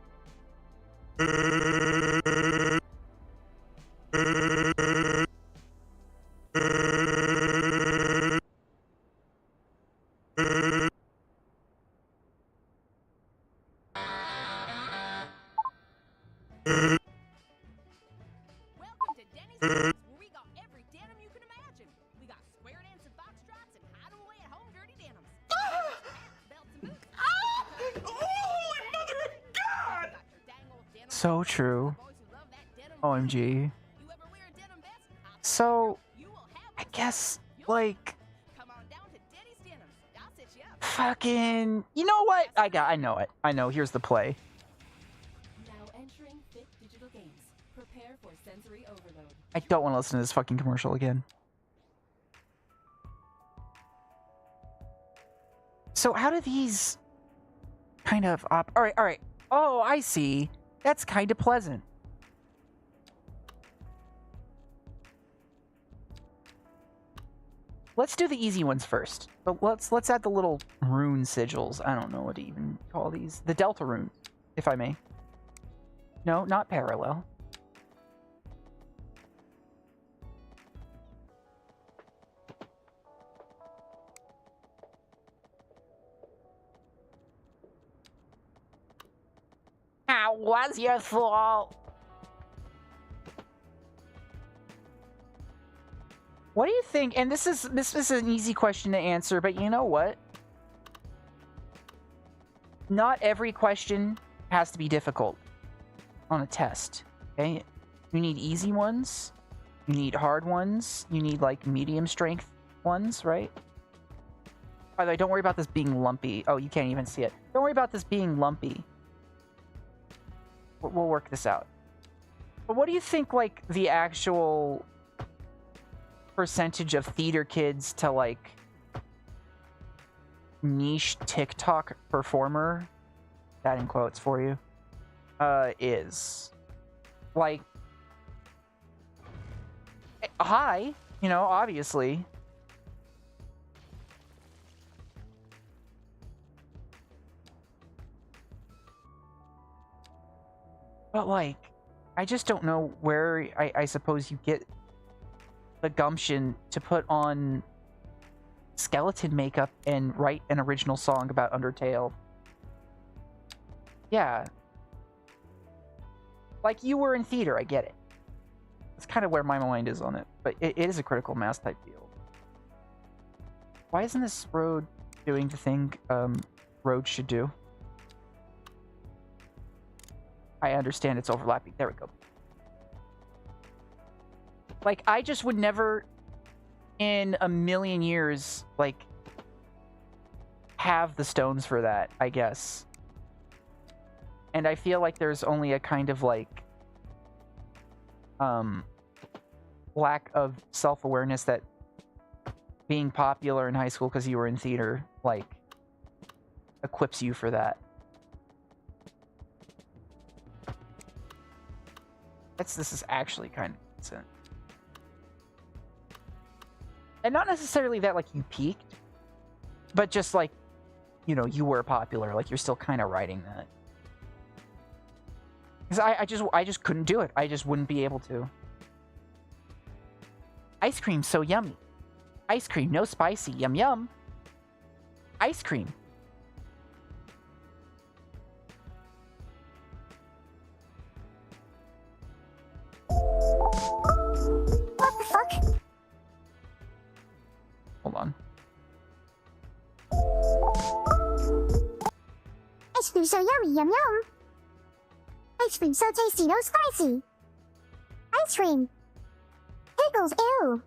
Welcome to Denny's Denim, where we got every denim you can imagine. We got square dance and foxtrots and hide away at home dirty denims. Belts and boots. Holy mother of God! Got your dang old denim So true. boys who love that denim. OMG. You ever wear a denim vest? So, You will have I one. guess, like, Come on down to Denny's Denim. I'll set you up. fucking... You know what? I know it. I know. Here's the play. Now entering Fit Digital Games. Prepare for sensory overload. I don't want to listen to this fucking commercial again. So how do these kind of Alright. Oh, I see. That's kind of pleasant. Let's do the easy ones first. But let's add the little rune sigils. I don't know what to even call these. The delta runes, if I may. No, not parallel. How was your fault? What do you think? And this is an easy question to answer, but you know what? Not every question has to be difficult on a test. Okay? You need easy ones, you need hard ones, you need like medium strength ones, right? By the way, don't worry about this being lumpy. Oh, you can't even see it. Don't worry about this being lumpy. We'll work this out. But what do you think, like, the actual percentage of theater kids to, like, niche TikTok performer, that in quotes for you, is? Like, high, you know, obviously. But, like, I just don't know where I suppose you get the gumption to put on skeleton makeup and write an original song about Undertale. Yeah. Like, you were in theater, I get it. That's kind of where my mind is on it. But it is a critical mass type field. Why isn't this road doing the thing roads should do? I understand it's overlapping. There we go. Like, I just would never in a million years, like, have the stones for that, I guess. And I feel like there's only a kind of, like, lack of self-awareness that being popular in high school because you were in theater, like, equips you for that. This is actually kind of decent. And not necessarily that, like, you peaked, but just, like, you know, you were popular. Like, you're still kind of writing that. Because I just couldn't do it. I just wouldn't be able to. Ice cream so yummy. Ice cream, no spicy. Yum yum. Ice cream. What the fuck? Hold on. Ice cream so yummy, yum yum. Ice cream so tasty, no spicy. Ice cream. Pickles, ew.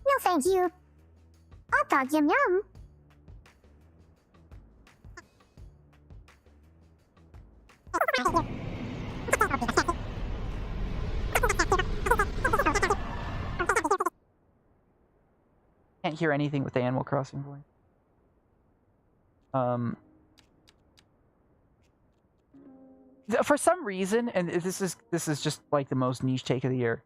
No thank you. Hot dog, yum yum. Can't hear anything with the Animal Crossing voice. For some reason, and this is just like the most niche take of the year,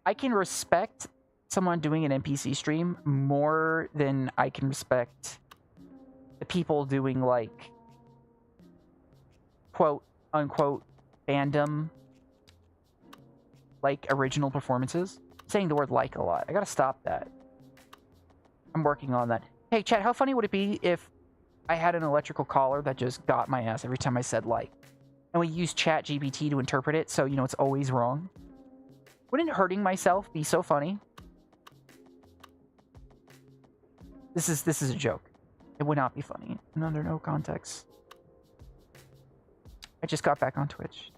I can respect someone doing an NPC stream more than I can respect the people doing like quote unquote fandom like original performances. I'm saying the word like a lot. I gotta stop that. I'm working on that. Hey chat, how funny would it be if I had an electrical collar that just got my ass every time I said like, and we use ChatGPT to interpret it, so you know it's always wrong? Wouldn't hurting myself be so funny? This is a joke. It would not be funny, and under no context. I just got back on Twitch.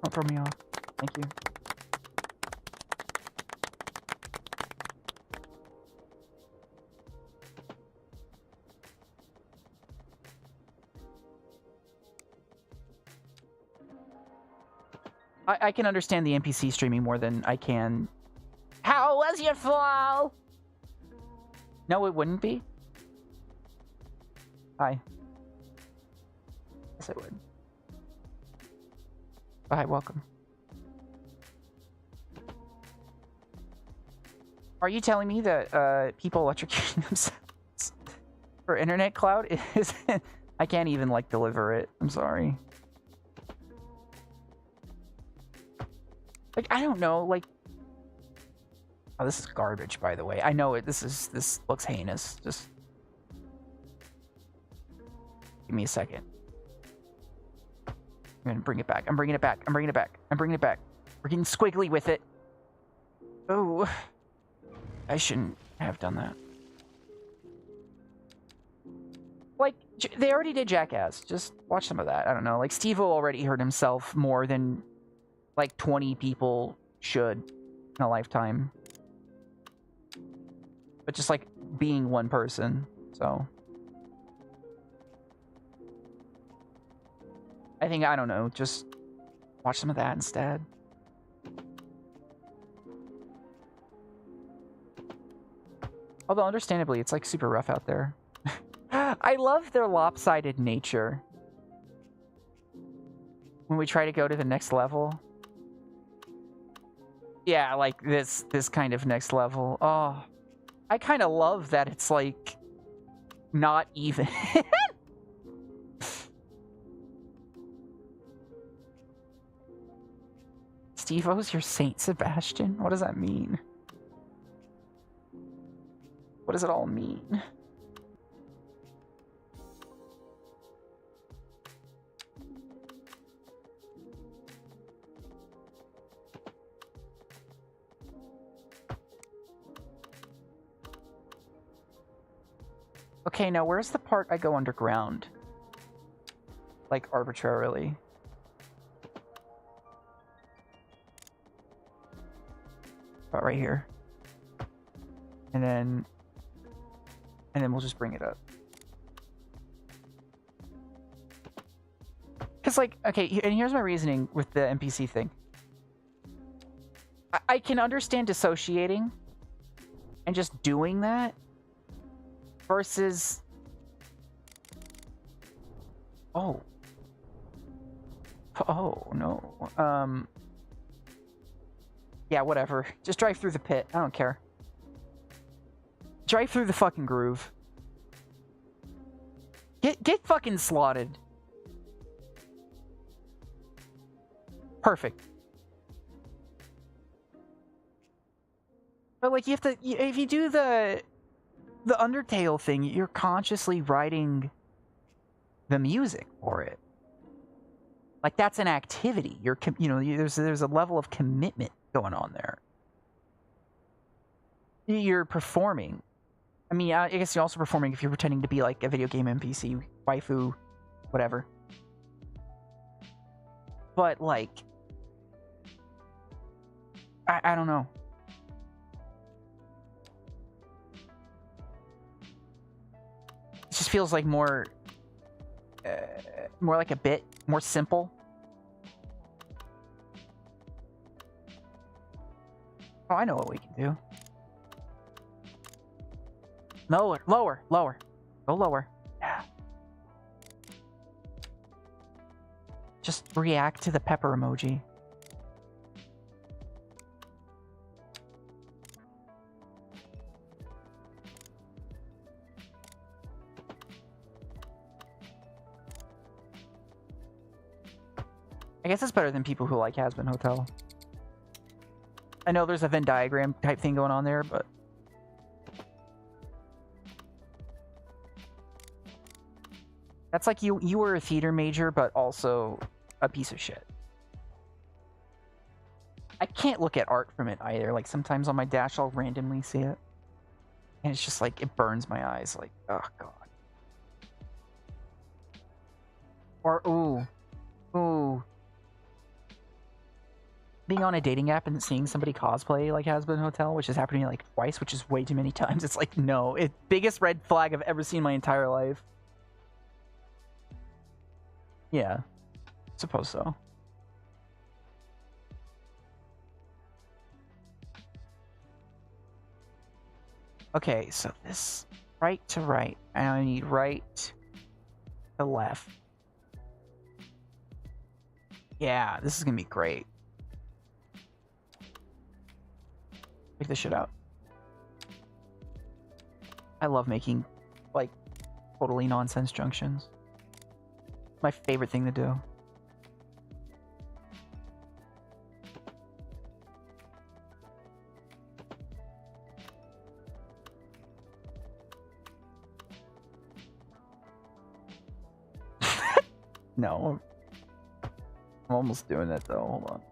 Don't throw me off. Thank you. I can understand the NPC streaming more than I can. How was your fall? No, it wouldn't be. Hi. Yes, it would. Hi, welcome. Are you telling me that people electrocuting themselves for internet cloud is... I can't even, like, deliver it. I'm sorry. Like, I don't know, like... Oh, this is garbage, by the way. I know it. This looks heinous. Just... Give me a second. I'm gonna bring it back. I'm bringing it back. I'm bringing it back. I'm bringing it back. We're getting squiggly with it. Oh. I shouldn't have done that. Like, they already did Jackass. Just watch some of that. I don't know. Like, Steve-O already hurt himself more than, like, 20 people should in a lifetime. But just, like, being one person. So... I think, I don't know, just watch some of that instead. Although, understandably, it's, like, super rough out there. I love their lopsided nature. When we try to go to the next level. Yeah, like, this kind of next level. Oh, I kind of love that it's, like, not even. Steve-O's your Saint Sebastian? What does that mean? What does it all mean? Okay, now where's the part I go underground? Like, arbitrarily. About right here. And then we'll just bring it up. Because, like, okay, and here's my reasoning with the NPC thing. I can understand dissociating and just doing that versus... Oh, no. Yeah, whatever. Just drive through the pit. I don't care. Drive through the fucking groove. Get fucking slotted. Perfect. But, like, you have to... If you do the Undertale thing, you're consciously writing the music for it. Like, that's an activity. You're, you know, there's a level of commitment going on there. You're performing. I mean, I guess you're also performing if you're pretending to be, like, a video game NPC, waifu, whatever. But, like... I don't know. It just feels like more like a bit more simple. Oh, I know what we can do. Lower. Go lower. Yeah. Just react to the pepper emoji. I guess it's better than people who like Has-Been Hotel. I know there's a Venn diagram type thing going on there, but... That's like you were a theater major, but also a piece of shit. I can't look at art from it either. Like, sometimes on my dash, I'll randomly see it. And it's just like, it burns my eyes. Like, oh, God. Or, ooh. Being on a dating app and seeing somebody cosplay like Has-Been Hotel, which has happened to me like twice, which is way too many times. It's like, no. Biggest red flag I've ever seen in my entire life. Yeah. Suppose so. Okay, so this right to right. And I need right to left. Yeah, this is gonna be great. Check this shit out. I love making, like, totally nonsense junctions. My favorite thing to do. No. I'm almost doing it though. Hold on.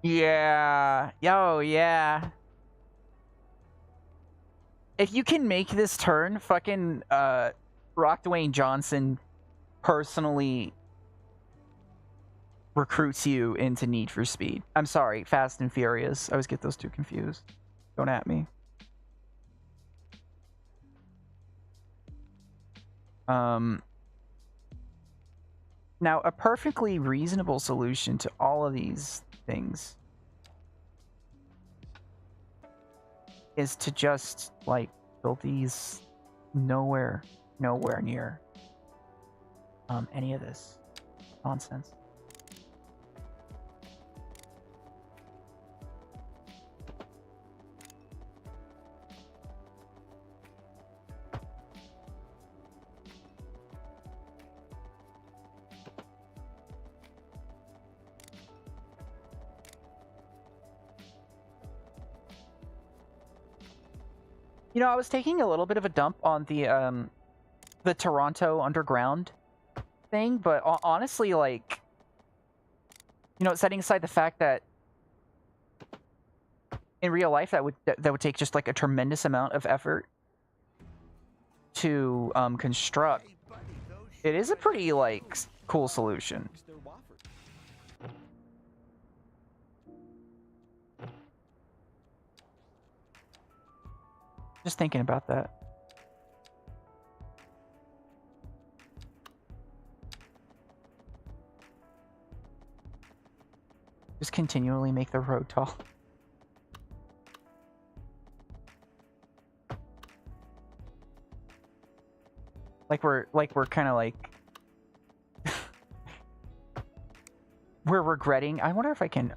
Yeah. Yo, yeah. If you can make this turn, fucking Rock Dwayne Johnson personally recruits you into Need for Speed. I'm sorry, Fast and Furious. I always get those two confused. Don't at me. Now, a perfectly reasonable solution to all of these things is to just, like, build these nowhere near any of this nonsense. You know, I was taking a little bit of a dump on the Toronto Underground thing, but honestly, like, you know, setting aside the fact that in real life that would take just like a tremendous amount of effort to construct, it is a pretty like cool solution. Just thinking about that. Just continually make the road tall. Like we're kind of like we're regretting. I wonder if I can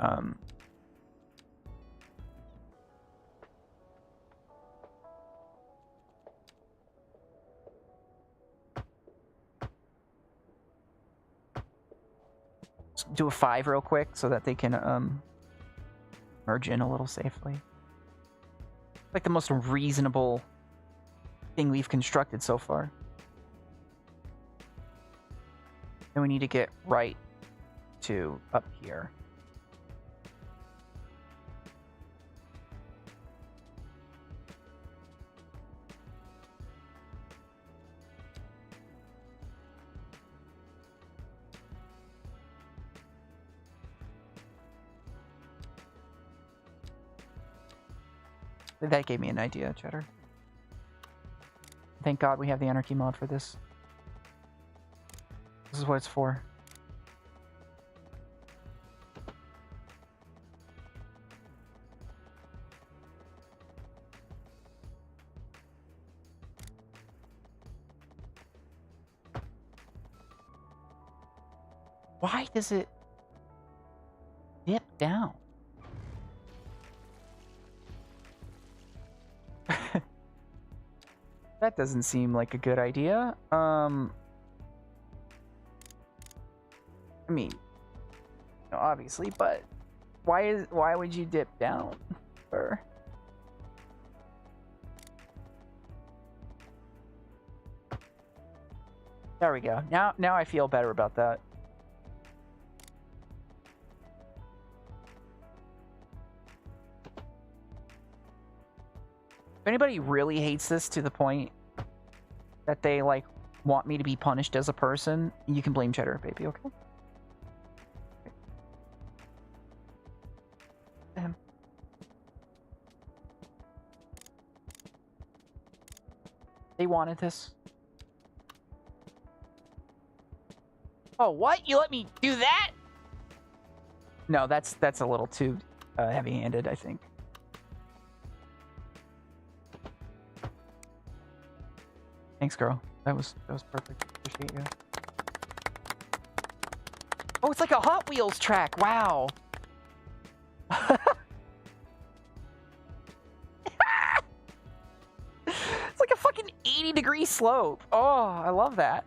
do a 5 real quick so that they can merge in a little safely. Like the most reasonable thing we've constructed so far. Then we need to get right to up here. That gave me an idea, Cheddar. Thank God we have the anarchy mod for this. This is what it's for. Why does it dip down? That doesn't seem like a good idea. I mean, obviously, but why would you dip down? Or there we go. Now I feel better about that. If anybody really hates this to the point that they like want me to be punished as a person, you can blame Cheddar, baby, okay? Damn. They wanted this. Oh, what? You let me do that? No, that's a little too heavy-handed, I think. Thanks, girl. That was perfect. Appreciate you. Oh, it's like a Hot Wheels track. Wow. It's like a fucking 80-degree slope. Oh, I love that.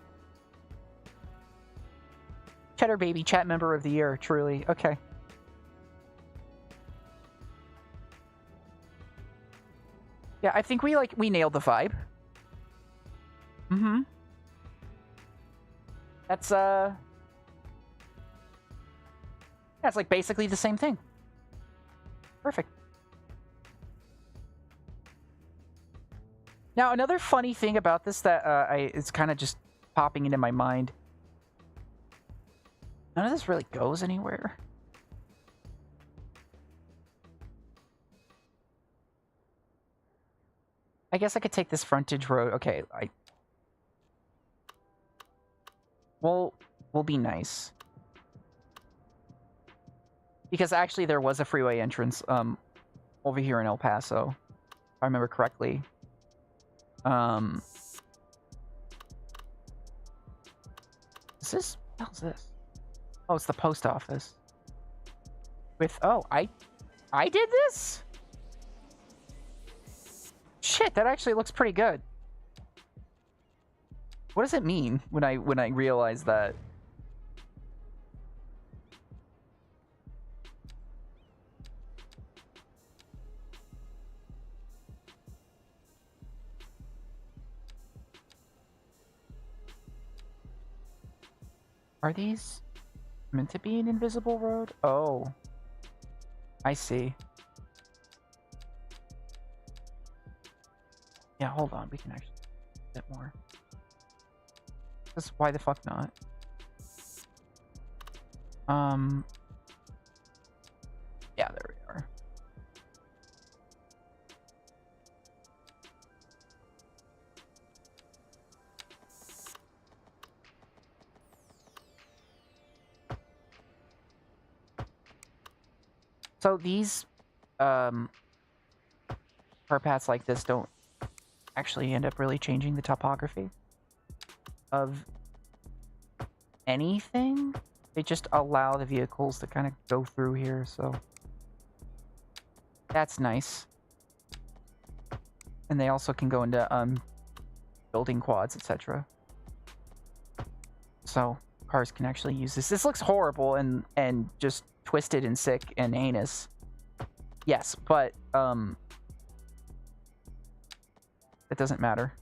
Cheddar baby, chat member of the year, truly. Okay. Yeah, I think we nailed the vibe. Mm-hmm. That's that's like basically the same thing. Perfect. Now, another funny thing about this that it's kind of just popping into my mind. None of this really goes anywhere. I guess I could take this frontage road. Okay, we'll be nice. Because actually there was a freeway entrance over here in El Paso, if I remember correctly. Is this? What the hell's this? Oh, it's the post office. With I did this? Shit, that actually looks pretty good. What does it mean when I realize that? Are these meant to be an invisible road? Oh. I see. Yeah, hold on. We can actually do a bit more. Just why the fuck not? Yeah, there we are. So these car paths like this don't actually end up really changing the topography of anything. They just allow the vehicles to kind of go through here, so that's nice. And they also can go into building quads, etc. So cars can actually use this. This looks horrible and just twisted and sick and heinous. Yes, but it doesn't matter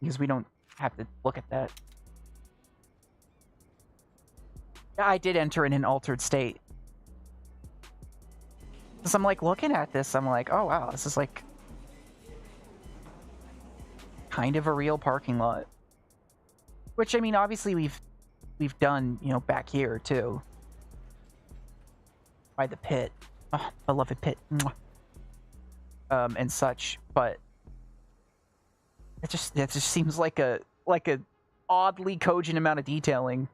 because we don't have to look at that. I did enter in an altered state. Because I'm like looking at this, I'm like, oh wow, this is like kind of a real parking lot. Which, I mean, obviously we've done, you know, back here too. By the pit. Oh, beloved pit. Mwah. and such, but it just seems like a oddly cogent amount of detailing.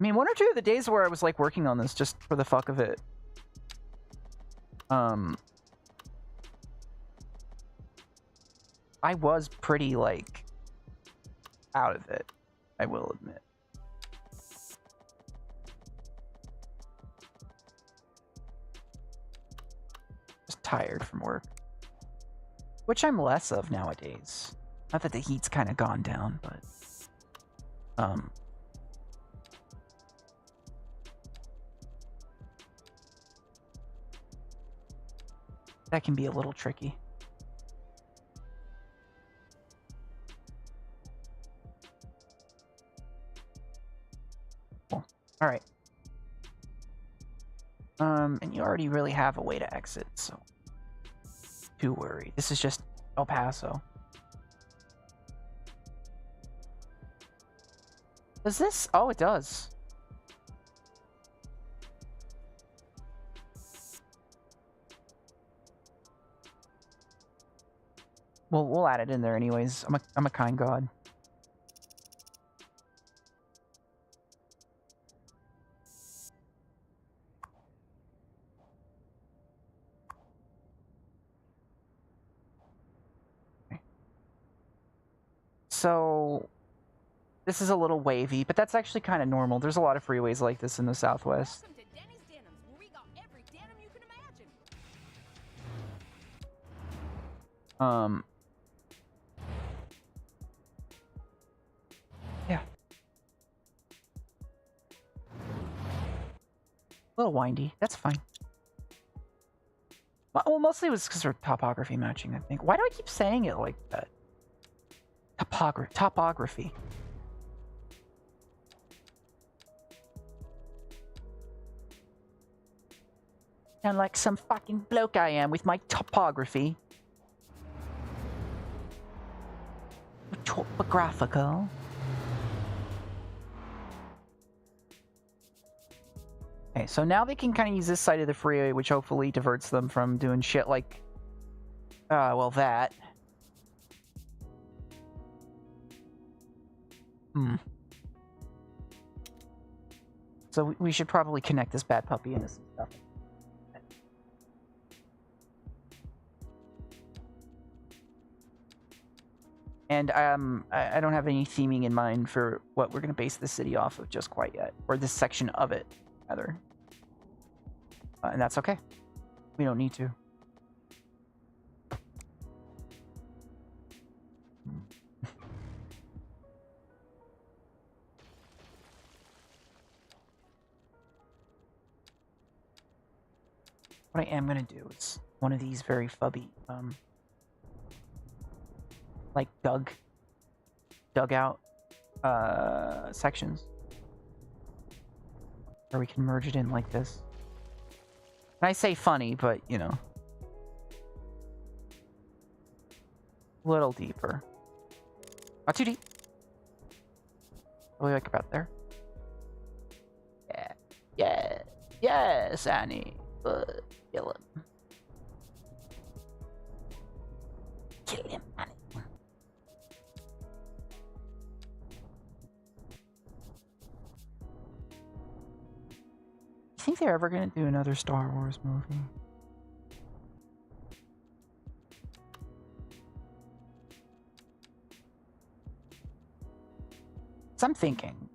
I mean, one or two of the days where I was like working on this just for the fuck of it. I was pretty like out of it, I will admit. Just tired from work. Which I'm less of nowadays. Not that the heat's kind of gone down, but that can be a little tricky. Cool. All right. And you already really have a way to exit, so too worried. This is just El Paso. Does this? Oh, it does. Well, we'll add it in there anyways. I'm a kind god. Okay. So this is a little wavy, but that's actually kind of normal. There's a lot of freeways like this in the Southwest. Welcome to Denny's Denims, where we got every denim you can imagine. Yeah. A little windy. That's fine. Well, mostly it was because of topography matching, I think. Why do I keep saying it like that? Topography. Sound like some fucking bloke I am with my topography. Topographical. Okay, so now they can kind of use this side of the freeway, which hopefully diverts them from doing shit like, well, that. So we should probably connect this bad puppy into some stuff. And I don't have any theming in mind for what we're going to base the city off of just quite yet. Or this section of it, rather. And that's okay. We don't need to. What I am going to do is one of these very fubby, like dugout sections where we can merge it in like this. And I say funny, but you know, a little deeper, not too deep. Really like about there. Yes, Annie. Kill him. Kill him, Annie. You think they're ever going to do another Star Wars movie? So I'm thinking,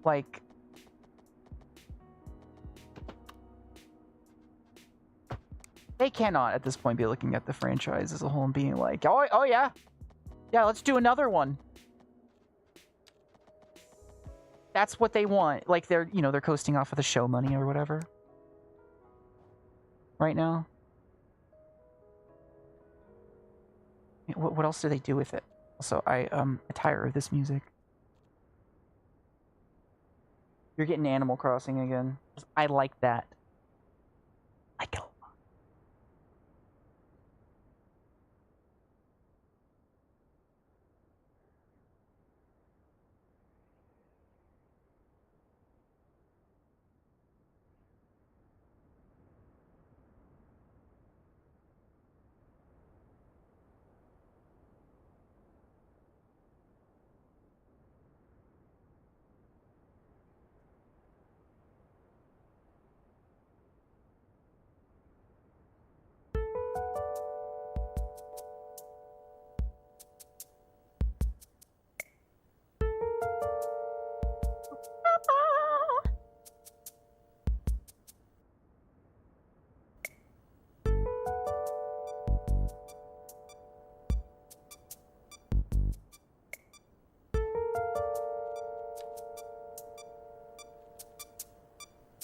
like, they cannot at this point be looking at the franchise as a whole and being like, oh yeah, let's do another one. That's what they want. Like they're coasting off of the show money or whatever right now. What else do they do with it? Also, I'm tired of this music. You're getting Animal Crossing again. I like that. I like it a lot.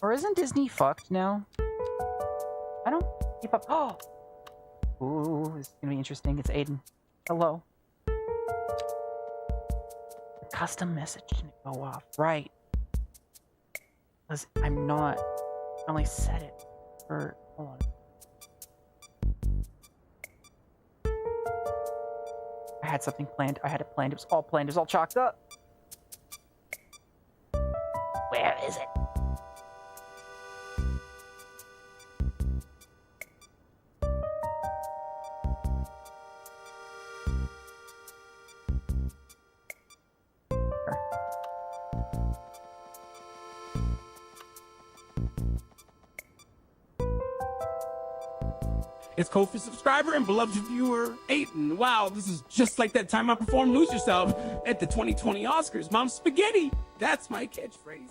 Or isn't Disney fucked now? I don't keep up. Oh! Ooh, this is gonna be interesting. It's Aiden. Hello. The custom message didn't go off. Right. Because I'm not... I only set it for... Hold on. I had something planned. I had it planned. It was all planned. It was all chalked up. Where is it? It's Ko-fi subscriber and beloved viewer, Aiden. Wow, this is just like that time I performed Lose Yourself at the 2020 Oscars. Mom Spaghetti. That's my catchphrase.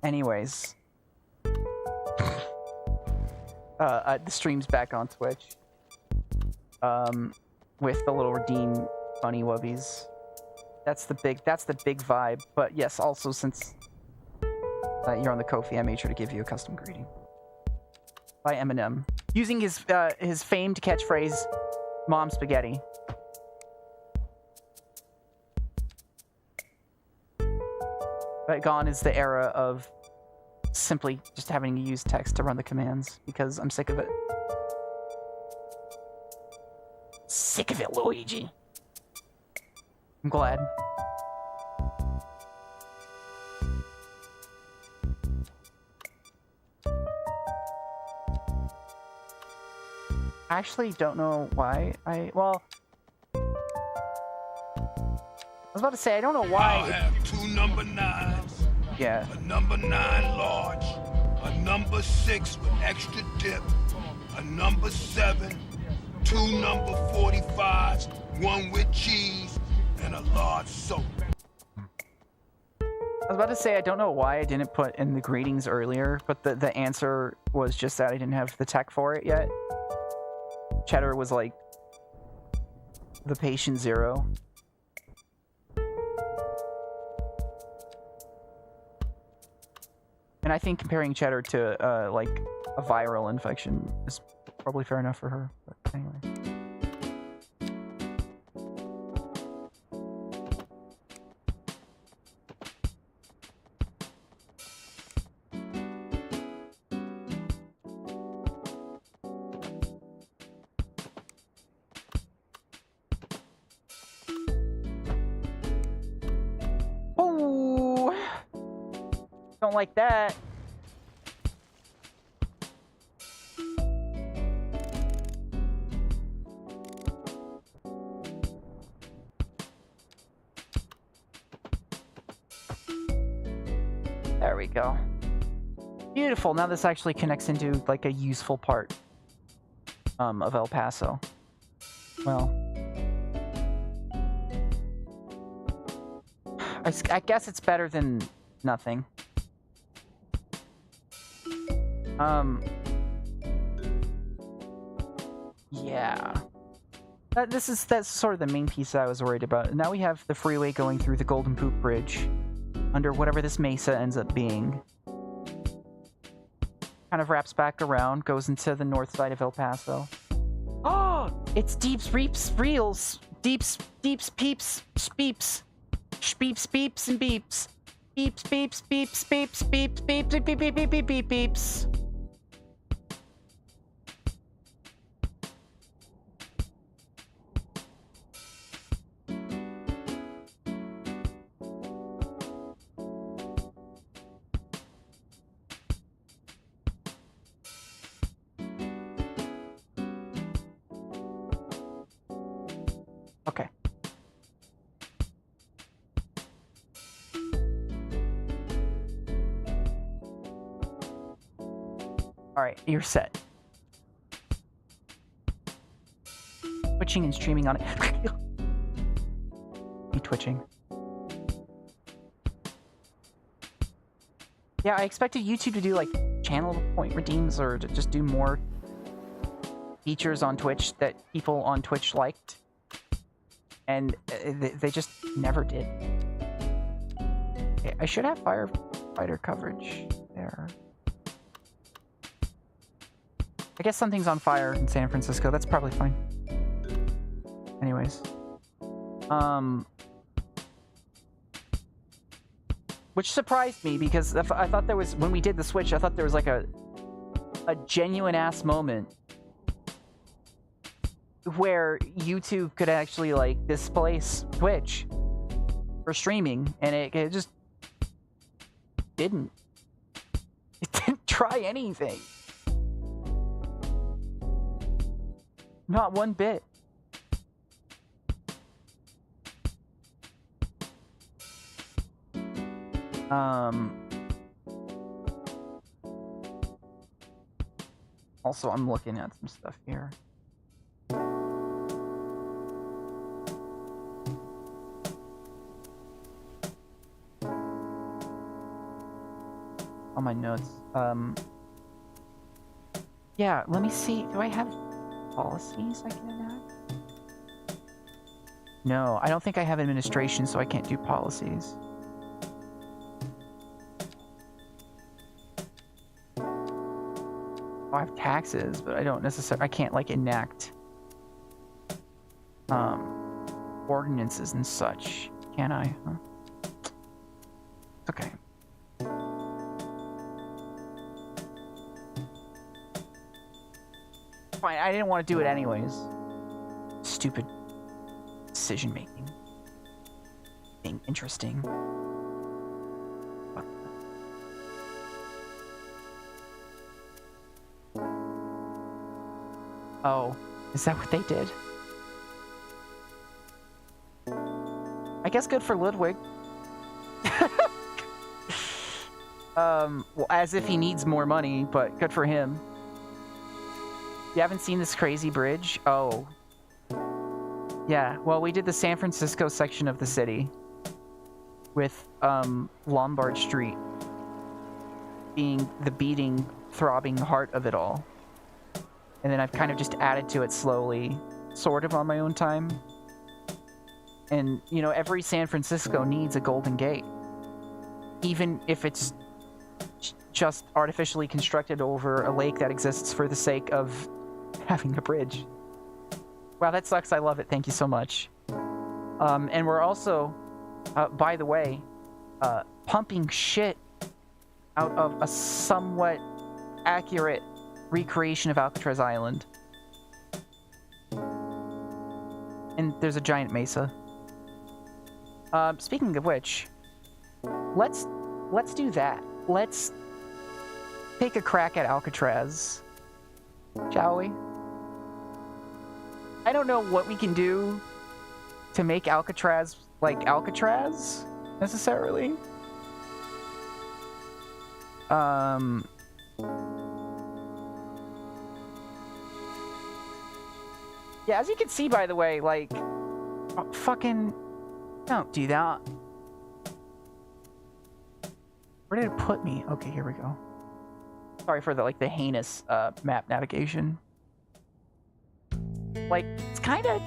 Anyways. The stream's back on Twitch. With the little redeem funny wubbies. That's the big vibe. But yes, also since you're on the Ko-fi, I made sure to give you a custom greeting. By Eminem. Using his famed catchphrase, Mom Spaghetti. But gone is the era of simply just having to use text to run the commands, because I'm sick of it. Sick of it, Luigi. I'm glad. I actually don't know why I was about to say, I don't know why. I'll have 2 number 9s. Yeah. A number 9 large. A number 6 with extra dip. A number 7. 2 number 45s. 1 with cheese. And a large soda. I was about to say, I don't know why I didn't put in the greetings earlier, but the answer was just that I didn't have the tech for it yet. Cheddar was like the patient zero. And I think comparing Cheddar to like a viral infection is probably fair enough for her. But anyway. Oh, don't like that. There we go. Beautiful. Now this actually connects into like a useful part of El Paso. Well, I guess it's better than nothing. Yeah. That's sort of the main piece that I was worried about. Now we have the freeway going through the Golden Poop Bridge under whatever this mesa ends up being. Kind of wraps back around, goes into the north side of El Paso. Oh, it's Deeps, Reeps, Reels, Deeps, Deeps, Peeps, Speeps, Speeps, Beeps, and Beeps. Beeps, beeps, beeps, beeps, beeps, beeps, beep, beep, beep, beep, beep, beep, beeps. Okay. Alright, you're set. Twitching and streaming on it. You twitching. Yeah, I expected YouTube to do like channel point redeems or to just do more features on Twitch that people on Twitch liked. And they just never did. Okay, I should have firefighter coverage there. I guess something's on fire in San Francisco. That's probably fine. Anyways. Which surprised me because I thought there was, when we did the switch, I thought there was like a genuine ass moment where YouTube could actually like displace Twitch for streaming, and it just didn't. It didn't try anything. Not one bit. Also, I'm looking at some stuff here. On my notes. Yeah, let me see. Do I have policies I can enact? No, I don't think I have administration, so I can't do policies. Oh, I have taxes, but I don't necessarily, I can't like enact ordinances and such, can I? Huh? It's okay. Fine, I didn't want to do it anyways. Stupid decision making. Being interesting. What the... Oh, is that what they did? I guess good for Ludwig. Well, as if he needs more money, but good for him. You haven't seen this crazy bridge? Oh. Yeah, well, we did the San Francisco section of the city with Lombard Street being the beating, throbbing heart of it all. And then I've kind of just added to it slowly, sort of on my own time. And, you know, every San Francisco needs a Golden Gate. Even if it's just artificially constructed over a lake that exists for the sake of having a bridge. Wow, that sucks. I love it. Thank you so much. And we're also, by the way, pumping shit out of a somewhat accurate recreation of Alcatraz Island. And there's a giant mesa. Speaking of which, let's do that. Let's take a crack at Alcatraz, shall we? I don't know what we can do to make Alcatraz like Alcatraz, necessarily. Yeah, as you can see, by the way, like, fucking, don't do that. Where did it put me? Okay, here we go. Sorry for the, like, the heinous, map navigation. Like, it's kind of,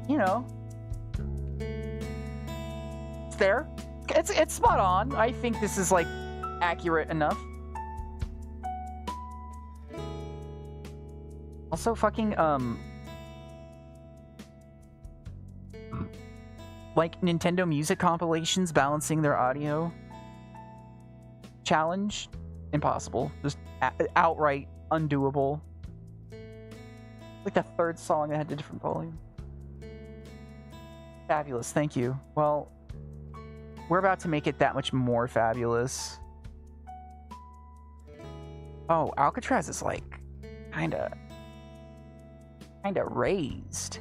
you know, it's there. It's spot on. I think this is, like, accurate enough. Also, fucking, like, Nintendo Music compilations balancing their audio. Challenge? Impossible. Just outright undoable. Like the third song that had a different volume. Fabulous, thank you. Well, we're about to make it that much more fabulous. Oh, Alcatraz is like kinda raised.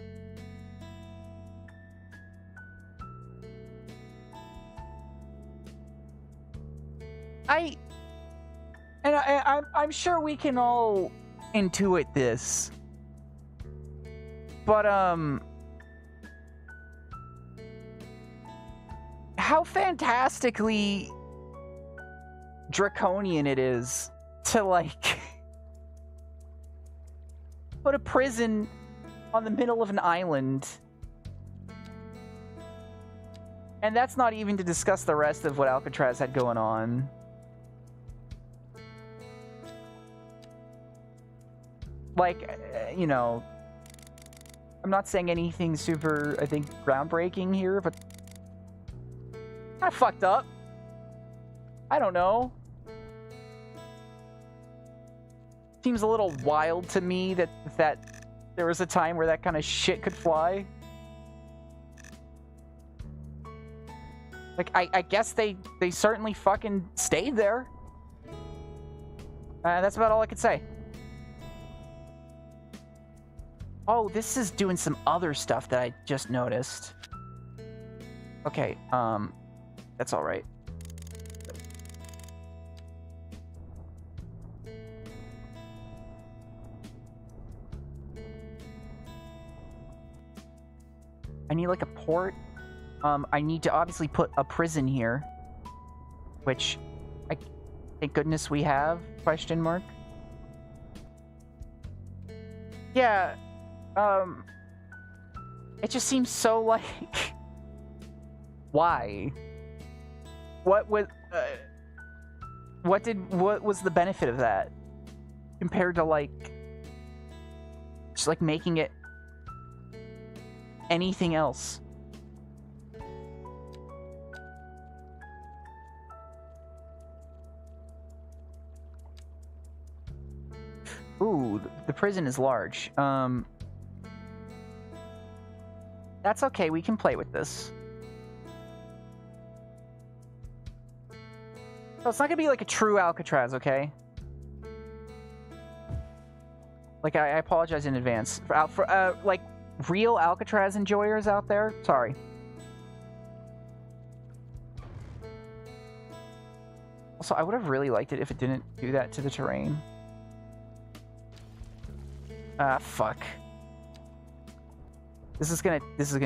I'm sure we can all intuit this. But, how fantastically draconian it is to, like, put a prison on the middle of an island. And that's not even to discuss the rest of what Alcatraz had going on. Like, you know, I'm not saying anything super, I think, groundbreaking here, but I fucked up. I don't know. Seems a little wild to me that there was a time where that kind of shit could fly. Like, I guess they certainly fucking stayed there. That's about all I could say. Oh, this is doing some other stuff that I just noticed. Okay, that's all right. I need like a port. I need to obviously put a prison here, which I thank goodness we have, question mark. Yeah, it just seems so like, why? What was the benefit of that compared to like just like making it anything else? Ooh, the prison is large. That's okay, we can play with this. So it's not gonna be like a true Alcatraz, okay? Like, I apologize in advance. For like, real Alcatraz enjoyers out there, sorry. Also, I would have really liked it if it didn't do that to the terrain. Ah, fuck. This is gonna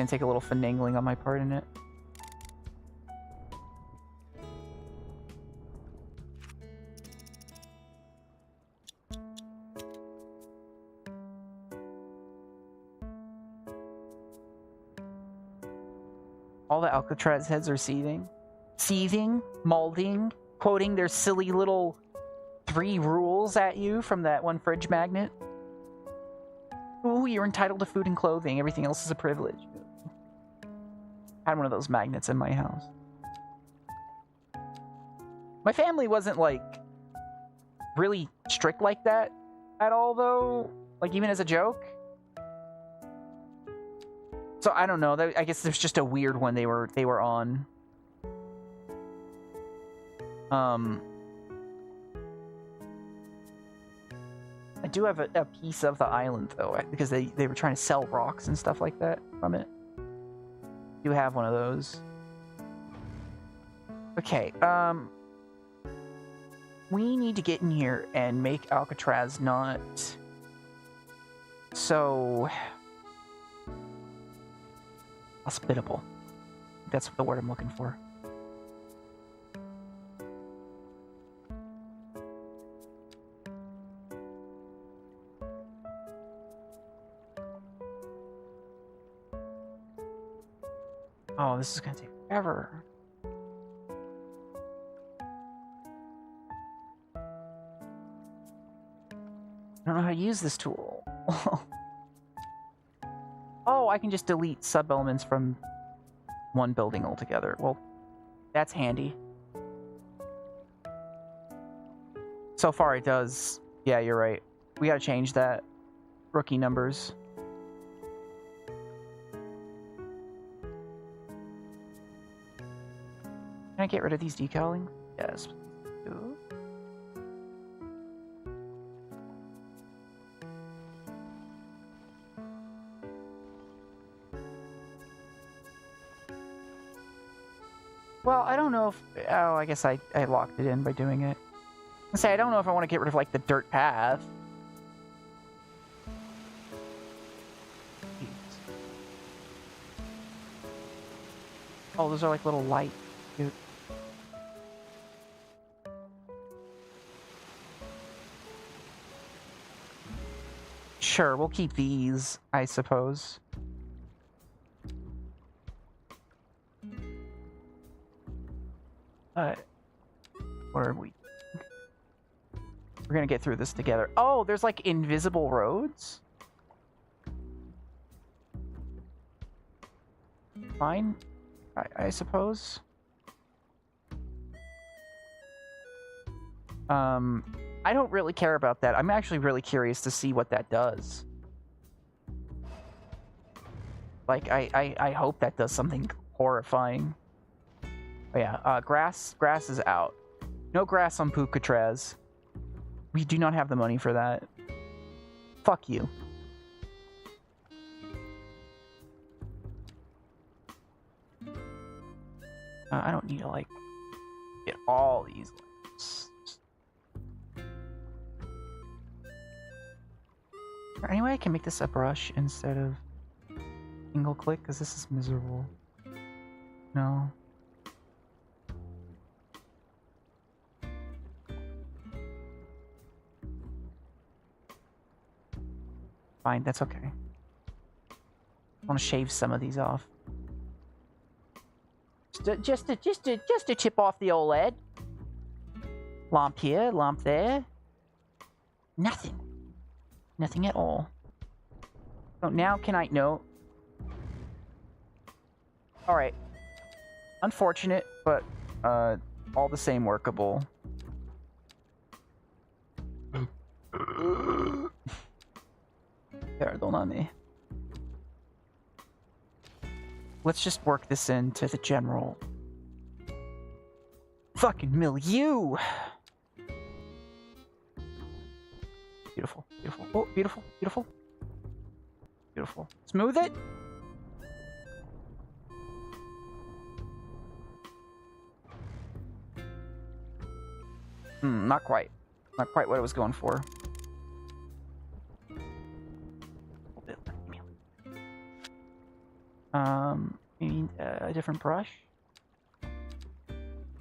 take a little finagling on my part in it. All the Alcatraz heads are seething, molding, quoting their silly little 3 rules at you from that one fridge magnet. Ooh, you're entitled to food and clothing. Everything else is a privilege. I had one of those magnets in my house. My family wasn't, like, really strict like that at all, though. Like, even as a joke. So, I don't know. I guess there's just a weird one they were on. I do have a piece of the island, though, because they were trying to sell rocks and stuff like that from it. Do have one of those. Okay, we need to get in here and make Alcatraz not so hospitable. That's the word I'm looking for. Oh, this is gonna take forever. I don't know how to use this tool. Oh, I can just delete sub-elements from one building altogether. Well, that's handy. So far it does. Yeah, you're right. We gotta change that. Rookie numbers. Can I get rid of these decaling? Yes. Ooh. Well, I don't know if... Oh, I guess I locked it in by doing it. I say, I don't know if I want to get rid of, like, the dirt path. Oh, those are, like, little light... Sure, we'll keep these, I suppose. What are we? We're gonna get through this together. Oh, there's like invisible roads? Fine, I suppose. I don't really care about that. I'm actually really curious to see what that does. Like, I hope that does something horrifying. Oh yeah, grass is out. No grass on Alcatraz. We do not have the money for that. Fuck you. I don't need to, like, get all these lights. Is there any way I can make this a brush instead of single click? Because this is miserable. No. Fine, that's okay. I want to shave some of these off. Just to chip off the OLED. Lamp here, lamp there. Nothing. Nothing at all. So now can I... No. Alright. Unfortunate, but all the same workable. Perdóname. Let's just work this into the general fucking milieu. Beautiful, beautiful. Oh, beautiful, beautiful. Beautiful. Smooth it. Not quite. Not quite what I was going for. Maybe a different brush?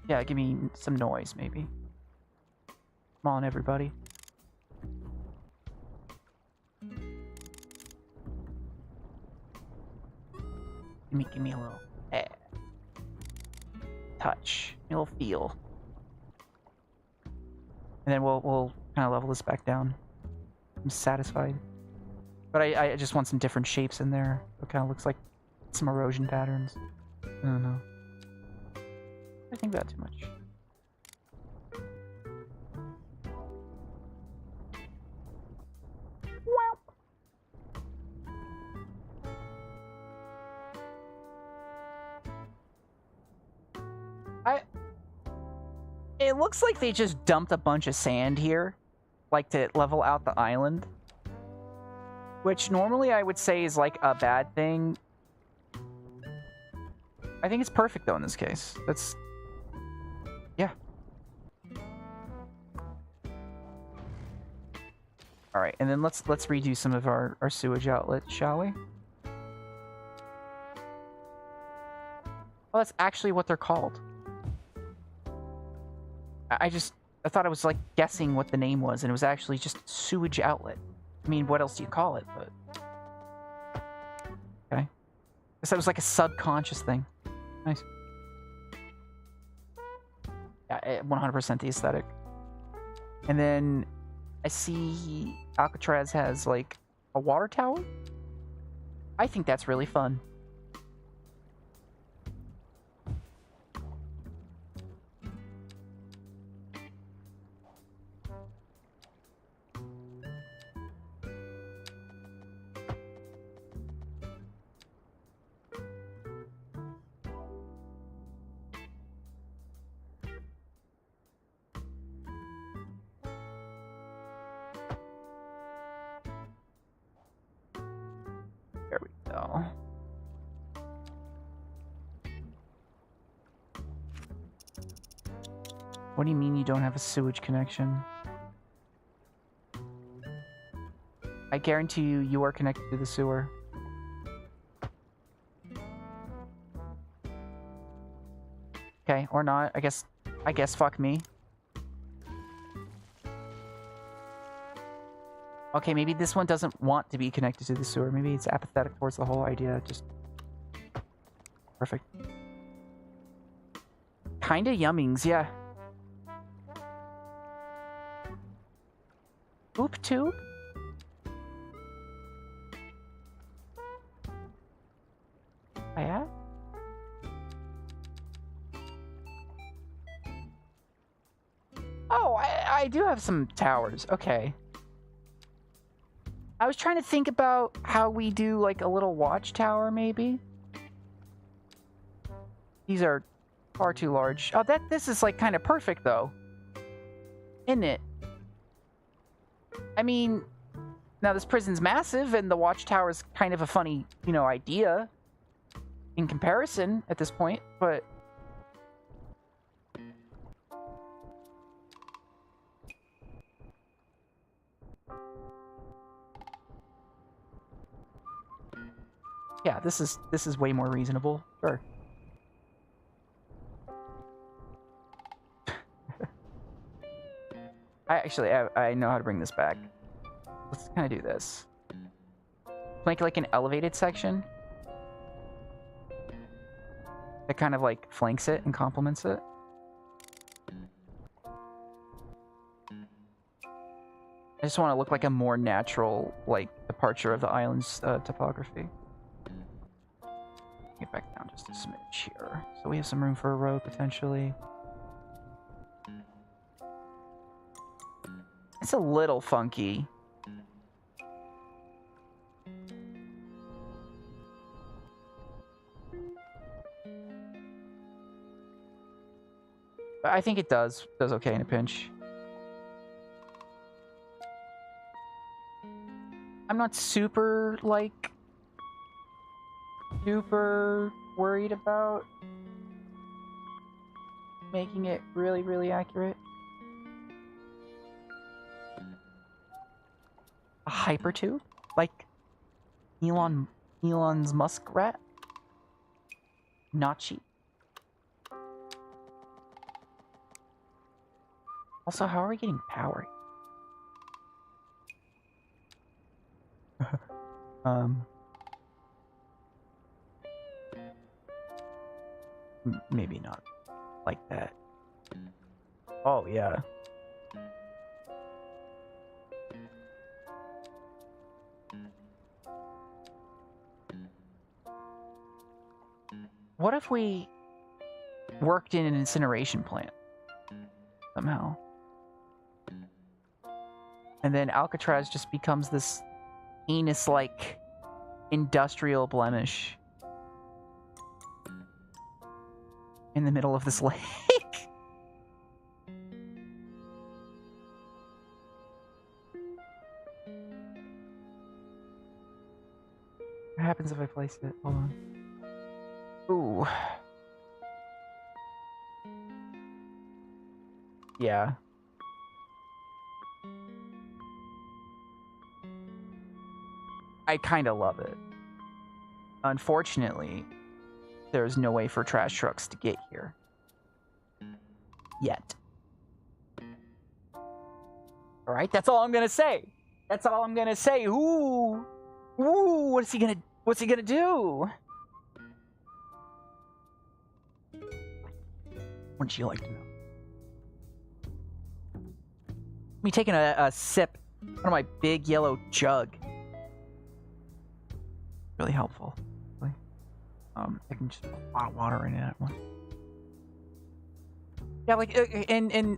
Yeah, give me some noise, maybe. Come on, everybody. Give me a little touch, a little feel. And then we'll kind of level this back down. I'm satisfied. But I just want some different shapes in there. It kind of looks like some erosion patterns. I don't know. I think about too much. It looks like they just dumped a bunch of sand here, like to level out the island. Which normally I would say is like a bad thing. I think it's perfect though in this case. That's... yeah. Alright, and then let's redo some of our sewage outlets, shall we? Oh, that's actually what they're called. I thought I was like guessing what the name was, and it was actually just sewage outlet. I mean, what else do you call it? But okay, guess that was like a subconscious thing. Nice. Yeah, 100% the aesthetic. And then I see Alcatraz has like a water tower. I think that's really fun. There we go. What do you mean you don't have a sewage connection? I guarantee you, you are connected to the sewer. Okay, or not. I guess fuck me. Okay, maybe this one doesn't want to be connected to the sewer. Maybe it's apathetic towards the whole idea. Just perfect. Kinda yummings, yeah. Oop tube? Yeah? Oh, I do have some towers. Okay. I was trying to think about how we do like a little watchtower, maybe. These are far too large. Oh, this is like kind of perfect though, isn't it? I mean, now this prison's massive, and the watchtower's kind of a funny, you know, idea in comparison at this point, but. Yeah, this is way more reasonable. Sure. I know how to bring this back. Let's kind of do this. Make like an elevated section that kind of like flanks it and complements it. I just want to look like a more natural, like, departure of the island's topography. Get back down just a smidge here. So we have some room for a road, potentially. It's a little funky. But I think it does okay in a pinch. I'm not super, like, super worried about making it really, really accurate. A hypertube? Like Elon's muskrat? Not cheap. Also, how are we getting power? Maybe not like that. Oh, yeah. What if we worked in an incineration plant somehow? And then Alcatraz just becomes this heinous-like industrial blemish in the middle of this lake. What happens if I place it? Hold on. Ooh. Yeah. I kind of love it. Unfortunately, there's no way for trash trucks to get here. Yet. Alright, that's all I'm gonna say. That's all I'm gonna say. Ooh. Ooh, what's he gonna do? Wouldn't you like to know? Me taking a sip out of my big yellow jug. Really helpful. Really. I can just put a lot of water in it at once. Yeah, like, and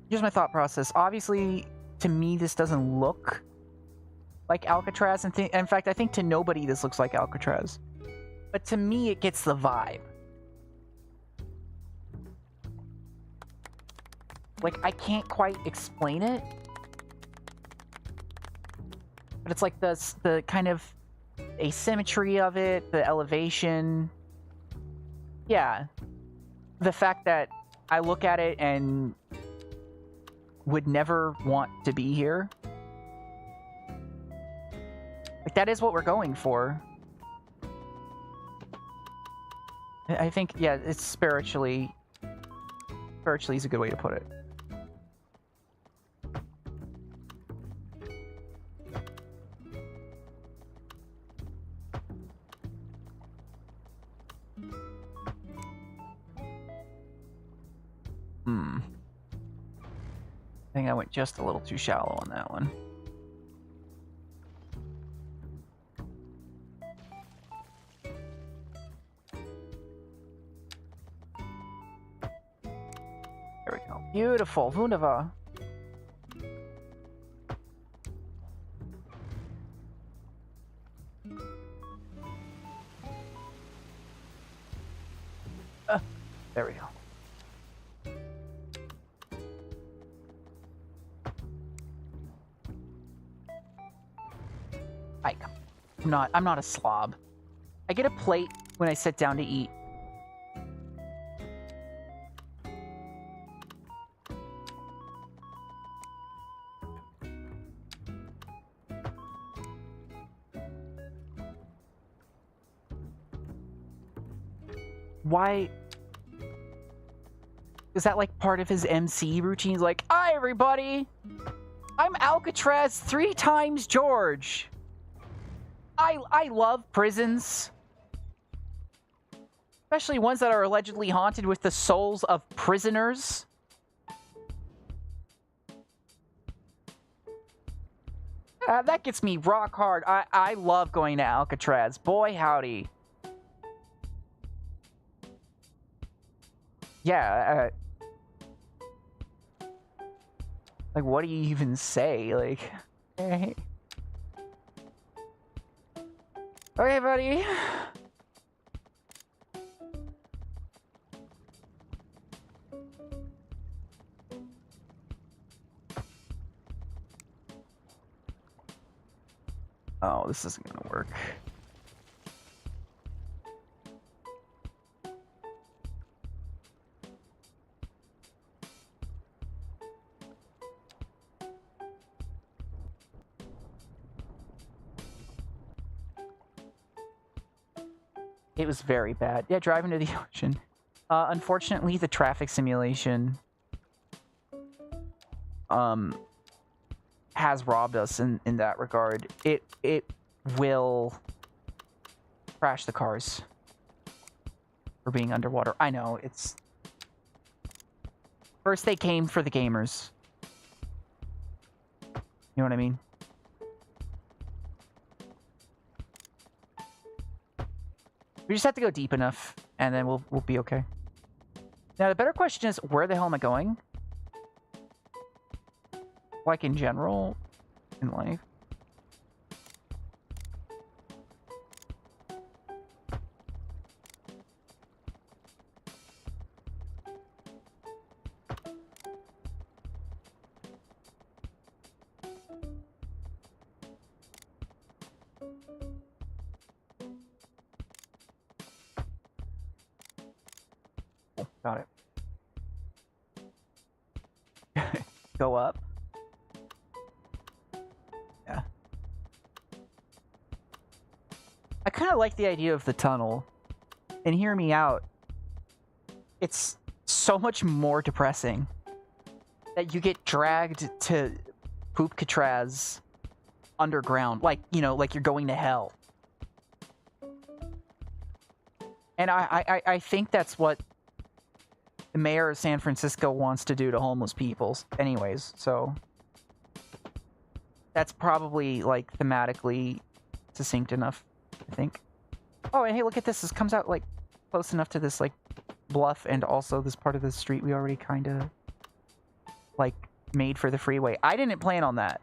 here's my thought process. Obviously, to me, this doesn't look like Alcatraz. In fact, I think to nobody this looks like Alcatraz. But to me, it gets the vibe. Like, I can't quite explain it. But it's like the kind of asymmetry of it, the elevation. Yeah. The fact that I look at it and would never want to be here. Like, that is what we're going for. I think, yeah, it's spiritually is a good way to put it. I think I went just a little too shallow on that one. There we go. Beautiful. Wunderbar. There we go. I'm not a slob. I get a plate when I sit down to eat. Why? Is that like part of his MC routine? He's like, hi everybody! I'm Alcatraz 3 times George! I love prisons. Especially ones that are allegedly haunted with the souls of prisoners. That gets me rock hard. I love going to Alcatraz. Boy, howdy. Yeah, like, what do you even say? Like, hey. Okay, buddy. Oh, this isn't gonna work. It was very bad. Yeah, driving to the ocean. Unfortunately, the traffic simulation has robbed us in that regard. It will crash the cars for being underwater. I know, it's... First they came for the gamers. You know what I mean? We just have to go deep enough, and then we'll be okay. Now, the better question is, where the hell am I going? Like, in general, in life? Got it. Go up. Yeah. I kind of like the idea of the tunnel. And hear me out. It's so much more depressing that you get dragged to Alcatraz underground. Like, you know, like you're going to hell. And I think that's what the mayor of San Francisco wants to do to homeless people anyways, so that's probably, like, thematically succinct enough, I think. Oh, and hey, look at this. This comes out, like, close enough to this, like, bluff and also this part of the street we already kind of, like, made for the freeway. I didn't plan on that.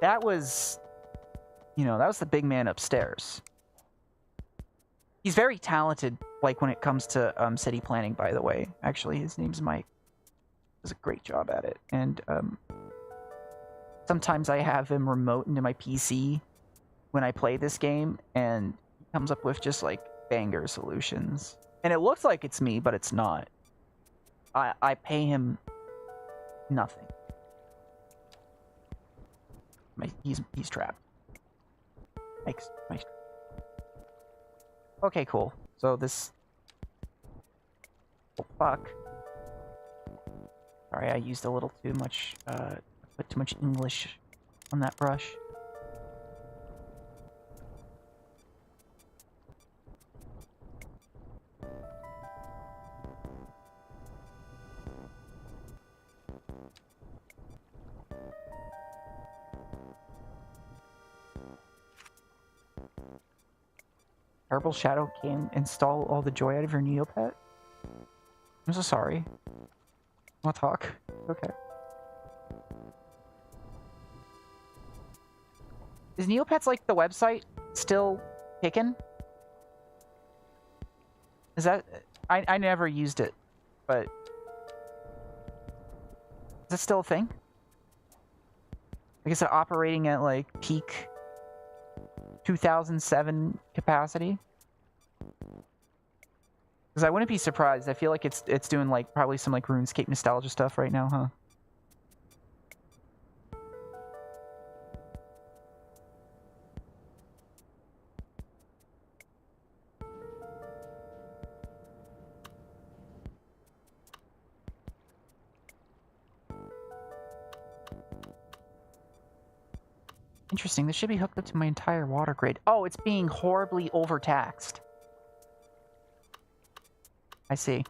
That was, you know, that was the big man upstairs. He's very talented, like, when it comes to city planning, by the way. Actually, his name's Mike. Does a great job at it. And sometimes I have him remote into my PC when I play this game, and he comes up with just, like, banger solutions. And it looks like it's me, but it's not. I pay him nothing. He's trapped. Mike's okay, cool. So this... Oh, fuck. Sorry, I used a little too much, put too much English on that brush. Terrible Shadow came install all the joy out of your Neopet? I'm so sorry. Want to talk? Okay. Is Neopets like the website still kicking? Is that... I never used it, but... Is it still a thing? Like, is it operating at, like, peak 2007 capacity? Because I wouldn't be surprised. I feel like it's doing, like, probably some, like, RuneScape nostalgia stuff right now, huh? Interesting. This should be hooked up to my entire water grid. Oh, it's being horribly overtaxed. I see.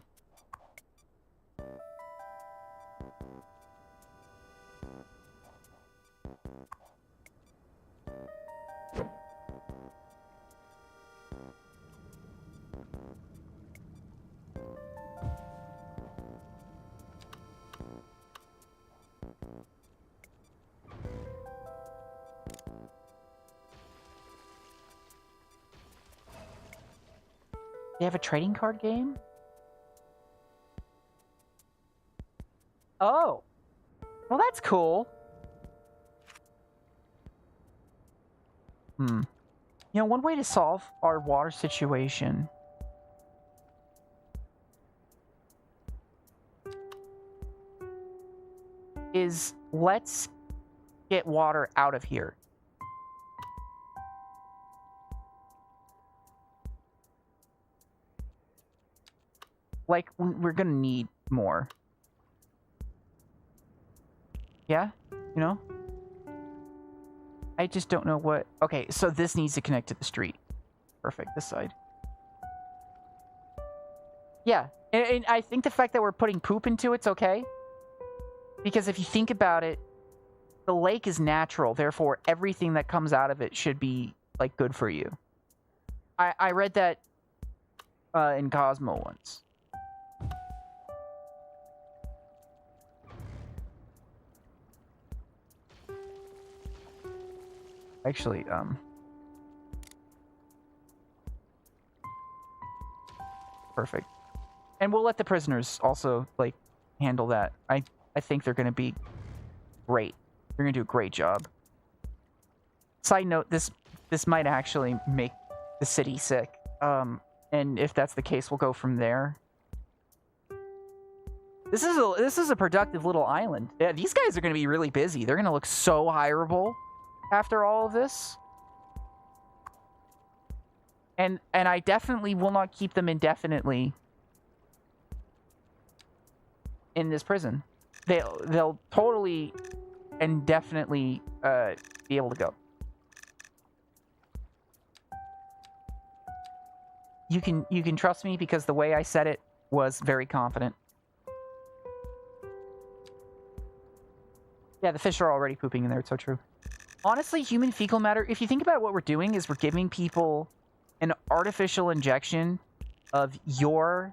They have a trading card game? Oh. Well, that's cool. You know, one way to solve our water situation is let's get water out of here. Like, we're gonna need more. Yeah? You know? I just don't know what... Okay, so this needs to connect to the street. Perfect, this side. Yeah, and I think the fact that we're putting poop into it's okay. Because if you think about it, the lake is natural, therefore everything that comes out of it should be, like, good for you. I read that in Cosmo once. Actually, perfect. And we'll let the prisoners also, like, handle that. I think they're going to be great. They're going to do a great job. Side note, this might actually make the city sick. And if that's the case, we'll go from there. This is a productive little island. Yeah, these guys are going to be really busy. They're going to look so hireable after all of this. And I definitely will not keep them indefinitely in this prison. They'll totally and definitely be able to go. You can trust me because the way I said it was very confident. Yeah, the fish are already pooping in there. It's so true. Honestly, human fecal matter, if you think about what we're doing is we're giving people an artificial injection of your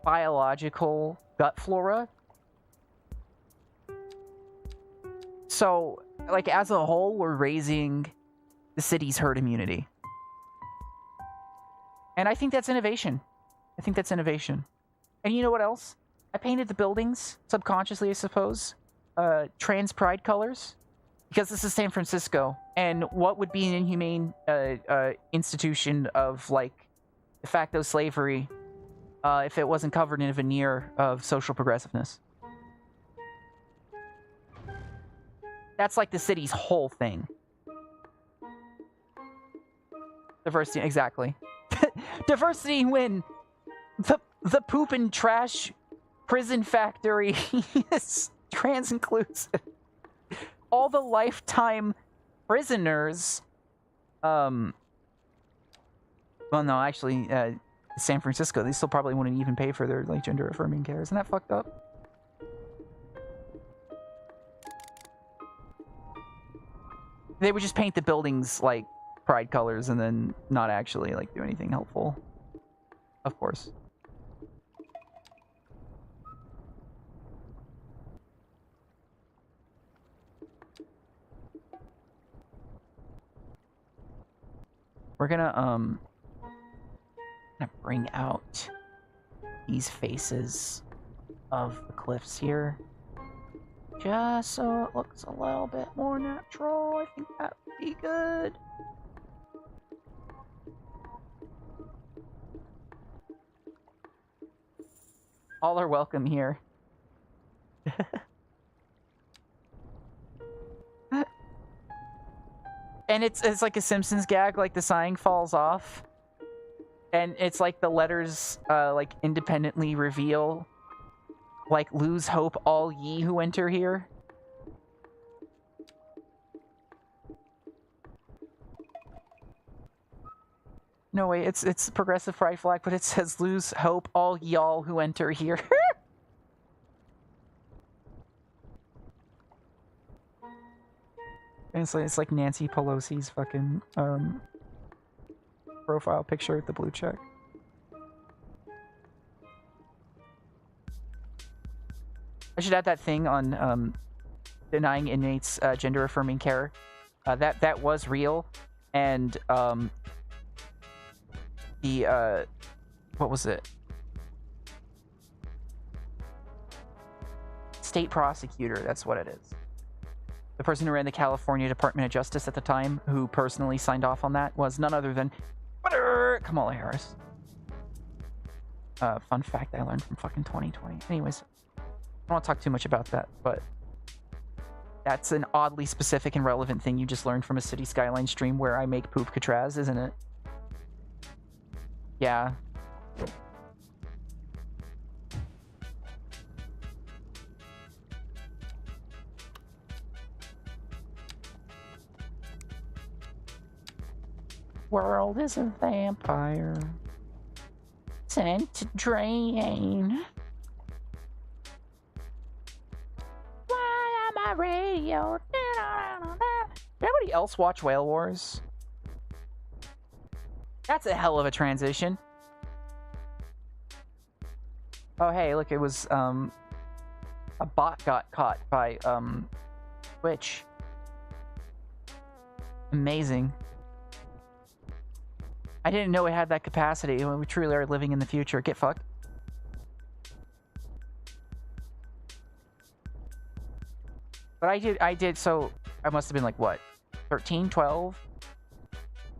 biological gut flora. So, like, as a whole, we're raising the city's herd immunity. And I think that's innovation. I think that's innovation. And you know what else? I painted the buildings, subconsciously, I suppose, trans pride colors. Because this is San Francisco, and what would be an inhumane institution of, like, de facto slavery if it wasn't covered in a veneer of social progressiveness? That's, like, the city's whole thing. Diversity, exactly. Diversity when the poop and trash prison factory is trans-inclusive. All the lifetime prisoners, well, no, actually, San Francisco, they still probably wouldn't even pay for their, like, gender-affirming care. Isn't that fucked up? They would just paint the buildings, like, pride colors and then not actually like do anything helpful. Of course. We're gonna bring out these faces of the cliffs here, just so it looks a little bit more natural. I think that would be good. All are welcome here. And it's like a Simpsons gag, like the sign falls off. And it's like the letters like independently reveal, like, lose hope all ye who enter here. No way, it's progressive pride flag, but it says lose hope all y'all who enter here. And it's like Nancy Pelosi's fucking profile picture with the blue check. I should add that thing on denying inmates gender affirming care. That was real, and the what was it? State prosecutor, that's what it is. The person who ran the California Department of Justice at the time, who personally signed off on that, was none other than Kamala Harris. Fun fact I learned from fucking 2020. Anyways, I don't want to talk too much about that, but that's an oddly specific and relevant thing you just learned from a City Skyline stream where I make poop Alcatraz, isn't it? Yeah. World is a vampire sent to drain. Why on my radio? Did anybody else watch Whale Wars? That's a hell of a transition. Oh hey, look, it was a bot got caught by Twitch. Amazing. I didn't know it had that capacity. We truly are living in the future. Get fucked. But I did, so I must have been like, what? 13, 12,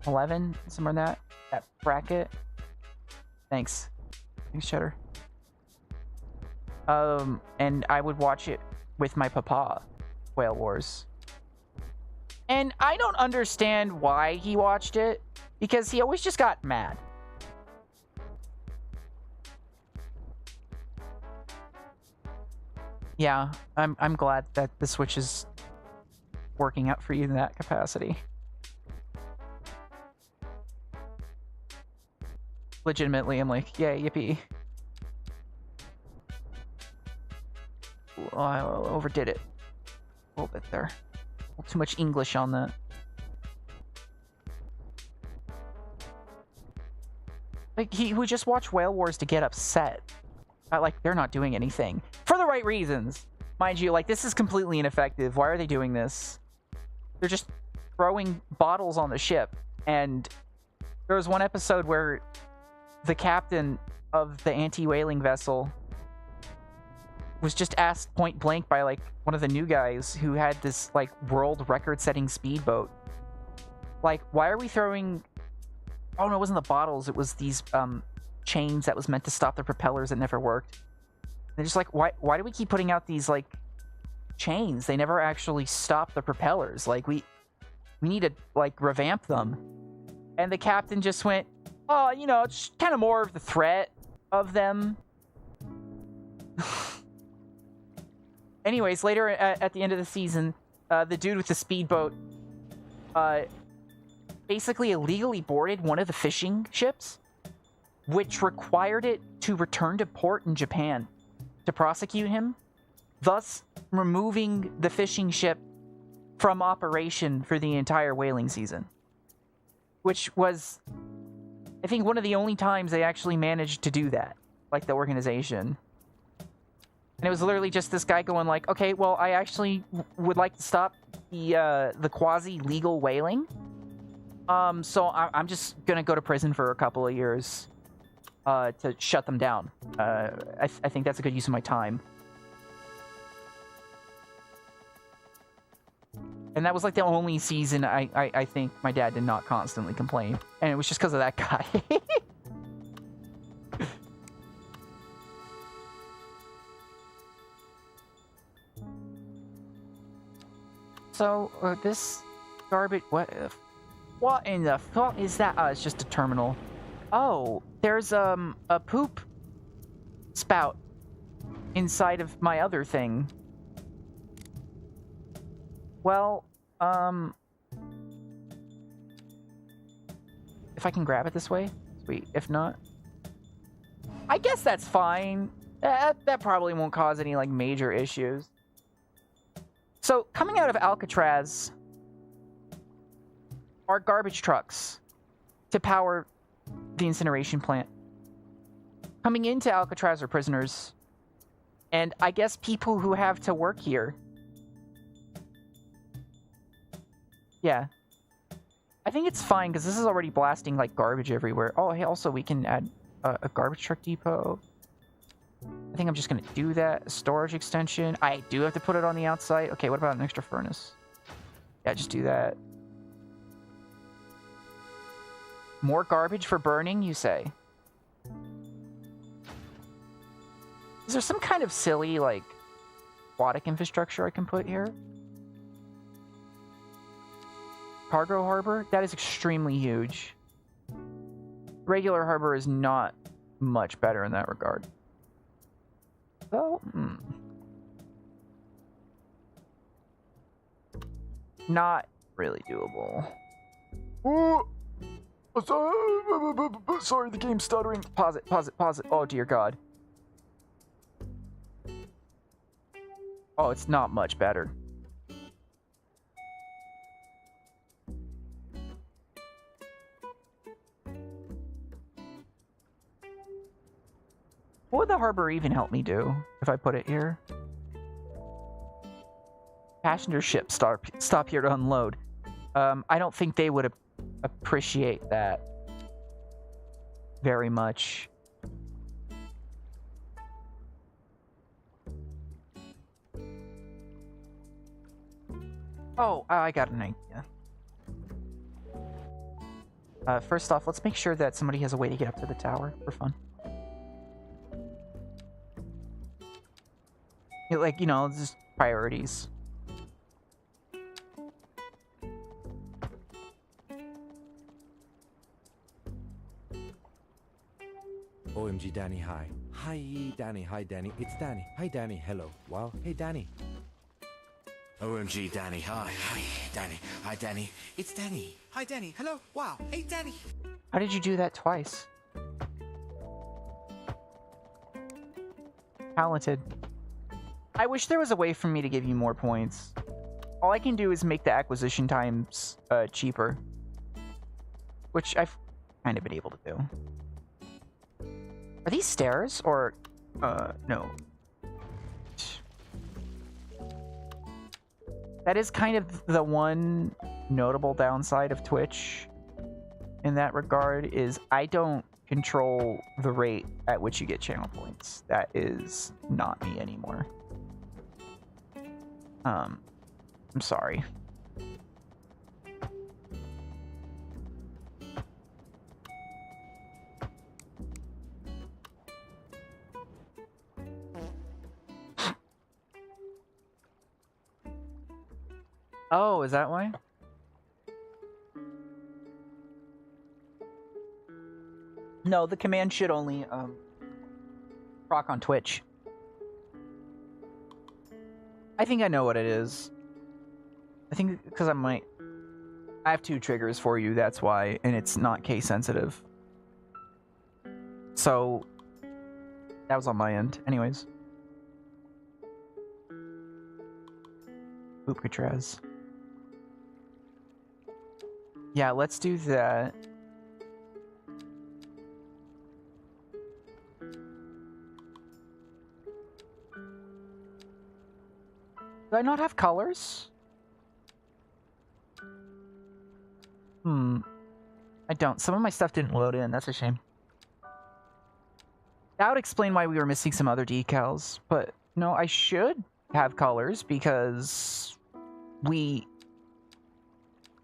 11, somewhere in that bracket. Thanks. Thanks, Cheddar. And I would watch it with my papa, Whale Wars. And I don't understand why he watched it, because he always just got mad. Yeah, I'm glad that the Switch is working out for you in that capacity. Legitimately, I'm like, yeah, yippee. Oh, I overdid it a little bit there. A little too much English on that. Like, he would just watch Whale Wars to get upset. Like, they're not doing anything. For the right reasons. Mind you, like, this is completely ineffective. Why are they doing this? They're just throwing bottles on the ship. And there was one episode where the captain of the anti-whaling vessel was just asked point blank by, like, one of the new guys who had this, like, world record-setting speedboat. Like, why are we throwing... Oh, no, it wasn't the bottles. It was these chains that was meant to stop the propellers that never worked. They're just like, why do we keep putting out these, like, chains? They never actually stop the propellers. Like, we need to, like, revamp them. And the captain just went, oh, you know, it's kind of more of the threat of them. Anyways, later at the end of the season, the dude with the speedboat basically illegally boarded one of the fishing ships, which required it to return to port in Japan to prosecute him, thus removing the fishing ship from operation for the entire whaling season. which was, I think, one of the only times they actually managed to do that, like the organization. And it was literally just this guy going like, okay, well, I actually would like to stop the quasi-legal whaling. So I'm just gonna go to prison for a couple of years to shut them down. I think that's a good use of my time. And that was like the only season I think my dad did not constantly complain. And it was just because of that guy. So, this garbage... What in the fuck is that? Oh, it's just a terminal. Oh, there's a poop spout inside of my other thing. Well, if I can grab it this way, sweet. If not, I guess that's fine. That probably won't cause any like major issues. So coming out of Alcatraz are garbage trucks to power the incineration plant. Coming into Alcatraz are prisoners, and I guess people who have to work here. Yeah. I think it's fine, because this is already blasting, like, garbage everywhere. Oh, hey, also, we can add a garbage truck depot. I think I'm just going to do that. Storage extension. I do have to put it on the outside. Okay, what about an extra furnace? Yeah, just do that. More garbage for burning, you say? Is there some kind of silly, like, aquatic infrastructure I can put here? Cargo harbor? That is extremely huge. Regular harbor is not much better in that regard. Oh, not really doable. Ooh. Sorry, the game's stuttering. Pause it, pause it, pause it. Oh, dear God. Oh, it's not much better. What would the harbor even help me do if I put it here? Passenger ships stop here to unload. I don't think they would appreciate that very much. Oh, I got an idea. First off, let's make sure that somebody has a way to get up to the tower for fun. Like, you know, just priorities. OMG, Danny, hi. Hi, Danny. Hi, Danny. It's Danny. Hi, Danny. Hello. Wow. Hey, Danny. OMG, Danny. Hi. Hi, Danny. Hi, Danny. It's Danny. Hi, Danny. Hello. Wow. Hey, Danny. How did you do that twice? Talented. I wish there was a way for me to give you more points. All I can do is make the acquisition times cheaper. Which I've kind of been able to do. Are these stairs? Or, no. That is kind of the one notable downside of Twitch in that regard, is I don't control the rate at which you get channel points. That is not me anymore. I'm sorry. Oh, is that why? No, the command should only proc on Twitch. I think I know what it is. I think because I have two triggers for you, that's why, and it's not case sensitive. So that was on my end. Anyways. Alcatraz. Yeah, let's do that. Do I not have colors? I don't. Some of my stuff didn't load in. That's a shame. That would explain why we were missing some other decals. But no, I should have colors because we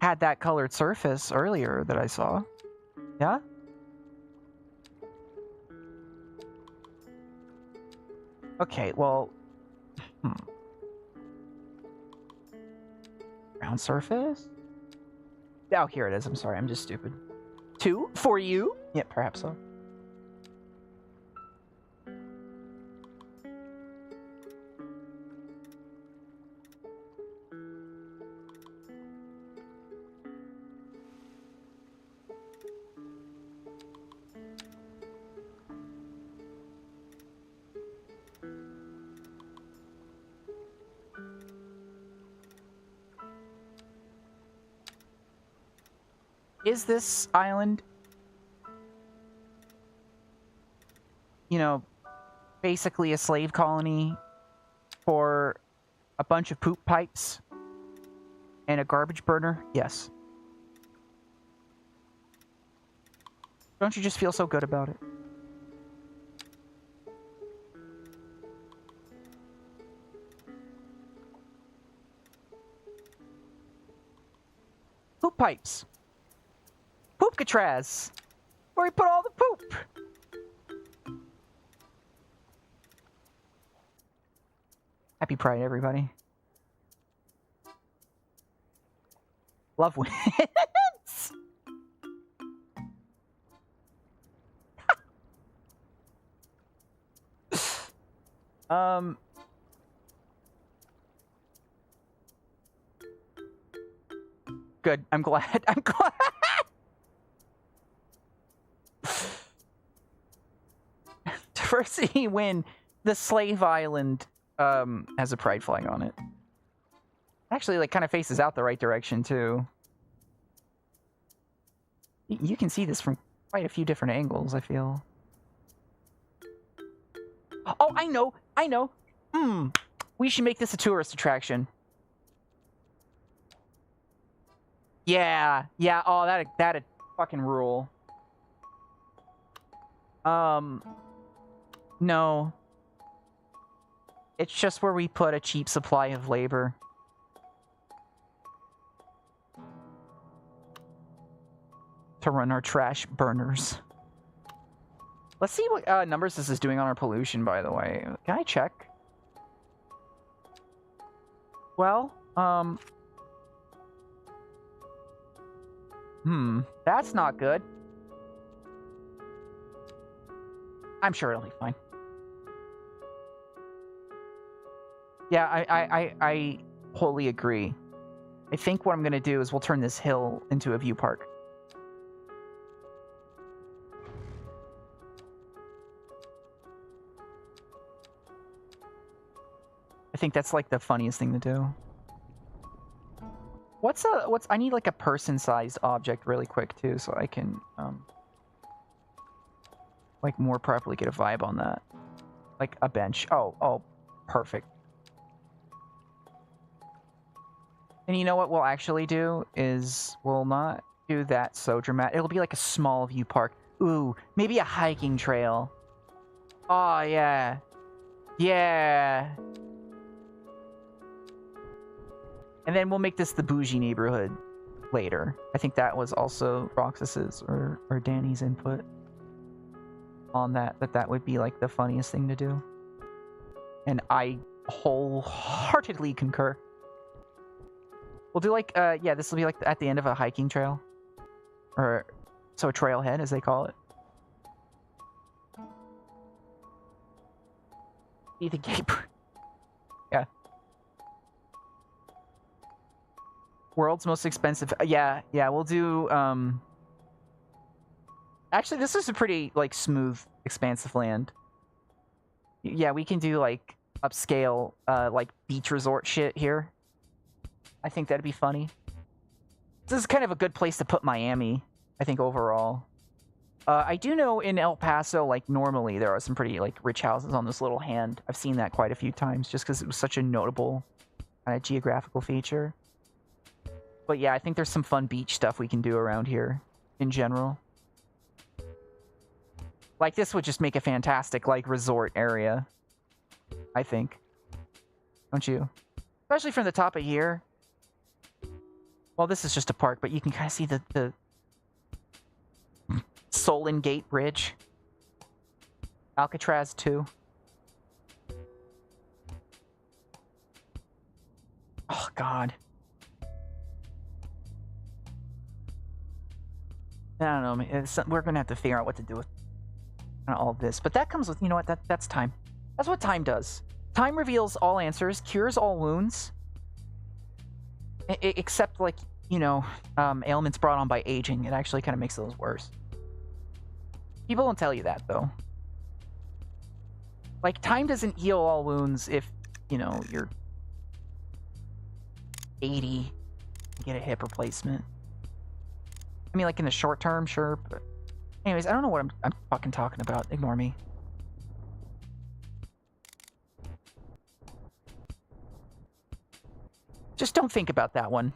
had that colored surface earlier that I saw. Yeah? Okay, well... Ground surface? Oh, here it is. I'm sorry. I'm just stupid. 2 for you? Yeah, perhaps so. Is this island, you know, basically a slave colony for a bunch of poop pipes and a garbage burner? Yes. Don't you just feel so good about it? Poop pipes. Alcatraz, where we put all the poop. Happy Pride, everybody. Love wins. Good. I'm glad. I'm glad. Diversity win. The slave island has a pride flag on it. Actually, like, kind of faces out the right direction too. You can see this from quite a few different angles, I feel. Oh, I know. I know. We should make this a tourist attraction. Yeah. Yeah. Oh, that'd fucking rule. No. It's just where we put a cheap supply of labor. To run our trash burners. Let's see what numbers this is doing on our pollution, by the way. Can I check? Well, that's not good. I'm sure it'll be fine. Yeah, I wholly agree. I think what I'm gonna do is we'll turn this hill into a view park. I think that's like the funniest thing to do. I need like a person-sized object really quick too, so I can like more properly get a vibe on that. Like a bench. Oh, perfect. And you know what we'll actually do is we'll not do that so dramatic. It'll be like a small view park. Ooh, maybe a hiking trail. Oh, yeah. Yeah. And then we'll make this the bougie neighborhood later. I think that was also Roxas's or Danny's input on that would be like the funniest thing to do. And I wholeheartedly concur. We'll do like, yeah, this will be like at the end of a hiking trail. Or, so a trailhead, as they call it. Be the gate. Yeah. World's most expensive. Yeah, we'll do, actually, this is a pretty, like, smooth, expansive land. Yeah, we can do, like, upscale, like, beach resort shit here. I think that'd be funny. This is kind of a good place to put Miami, I think, overall. I do know in El Paso, like, normally there are some pretty, like, rich houses on this little hand. I've seen that quite a few times just because it was such a notable kind of geographical feature. But yeah, I think there's some fun beach stuff we can do around here in general. Like, this would just make a fantastic, like, resort area, I think. Don't you? Especially from the top of here. Well, this is just a park, but you can kind of see the Solon Gate Bridge. Alcatraz, too. Oh, God. I don't know. We're going to have to figure out what to do with all this. But that comes with, you know what, that's time. That's what time does. Time reveals all answers, cures all wounds. Except, like, you know, ailments brought on by aging. It actually kind of makes those worse. People don't tell you that, though. Like, time doesn't heal all wounds if, you know, you're 80, you get a hip replacement. I mean, like, in the short term, sure, but... Anyways, I don't know what I'm fucking talking about. Ignore me. Just don't think about that one.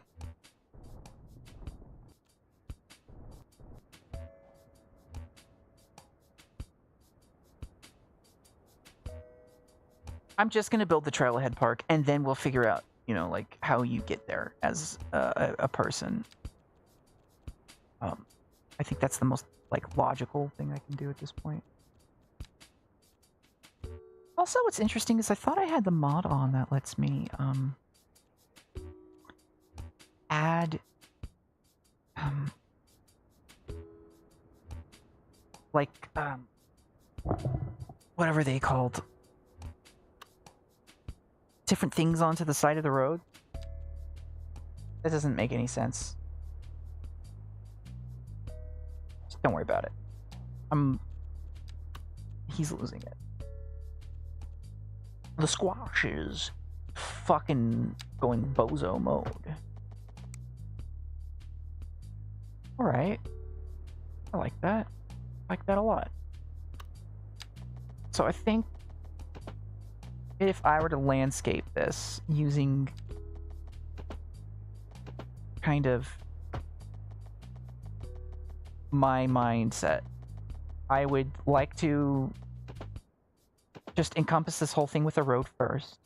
I'm just going to build the trailhead park, and then we'll figure out, you know, like, how you get there as a person. I think that's the most, like, logical thing I can do at this point. Also, what's interesting is I thought I had the mod on that lets me, add, like, whatever they called, different things onto the side of the road. That doesn't make any sense. Just don't worry about it. He's losing it. The squash is fucking going bozo mode. Alright. I like that. I like that a lot. So I think if I were to landscape this using kind of my mindset, I would like to just encompass this whole thing with a road first.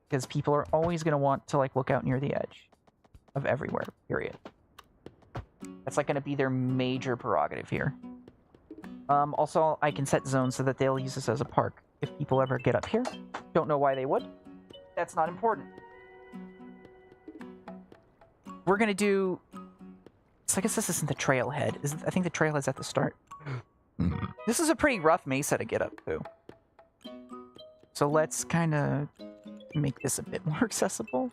Because people are always going to want to, like, look out near the edge of everywhere, period. That's, like, going to be their major prerogative here. Also, I can set zones so that they'll use this as a park if people ever get up here. Don't know why they would. That's not important. We're going to do... So I guess this isn't the trailhead. I think the trailhead's at the start. This is a pretty rough mesa to get up to. So let's kind of make this a bit more accessible.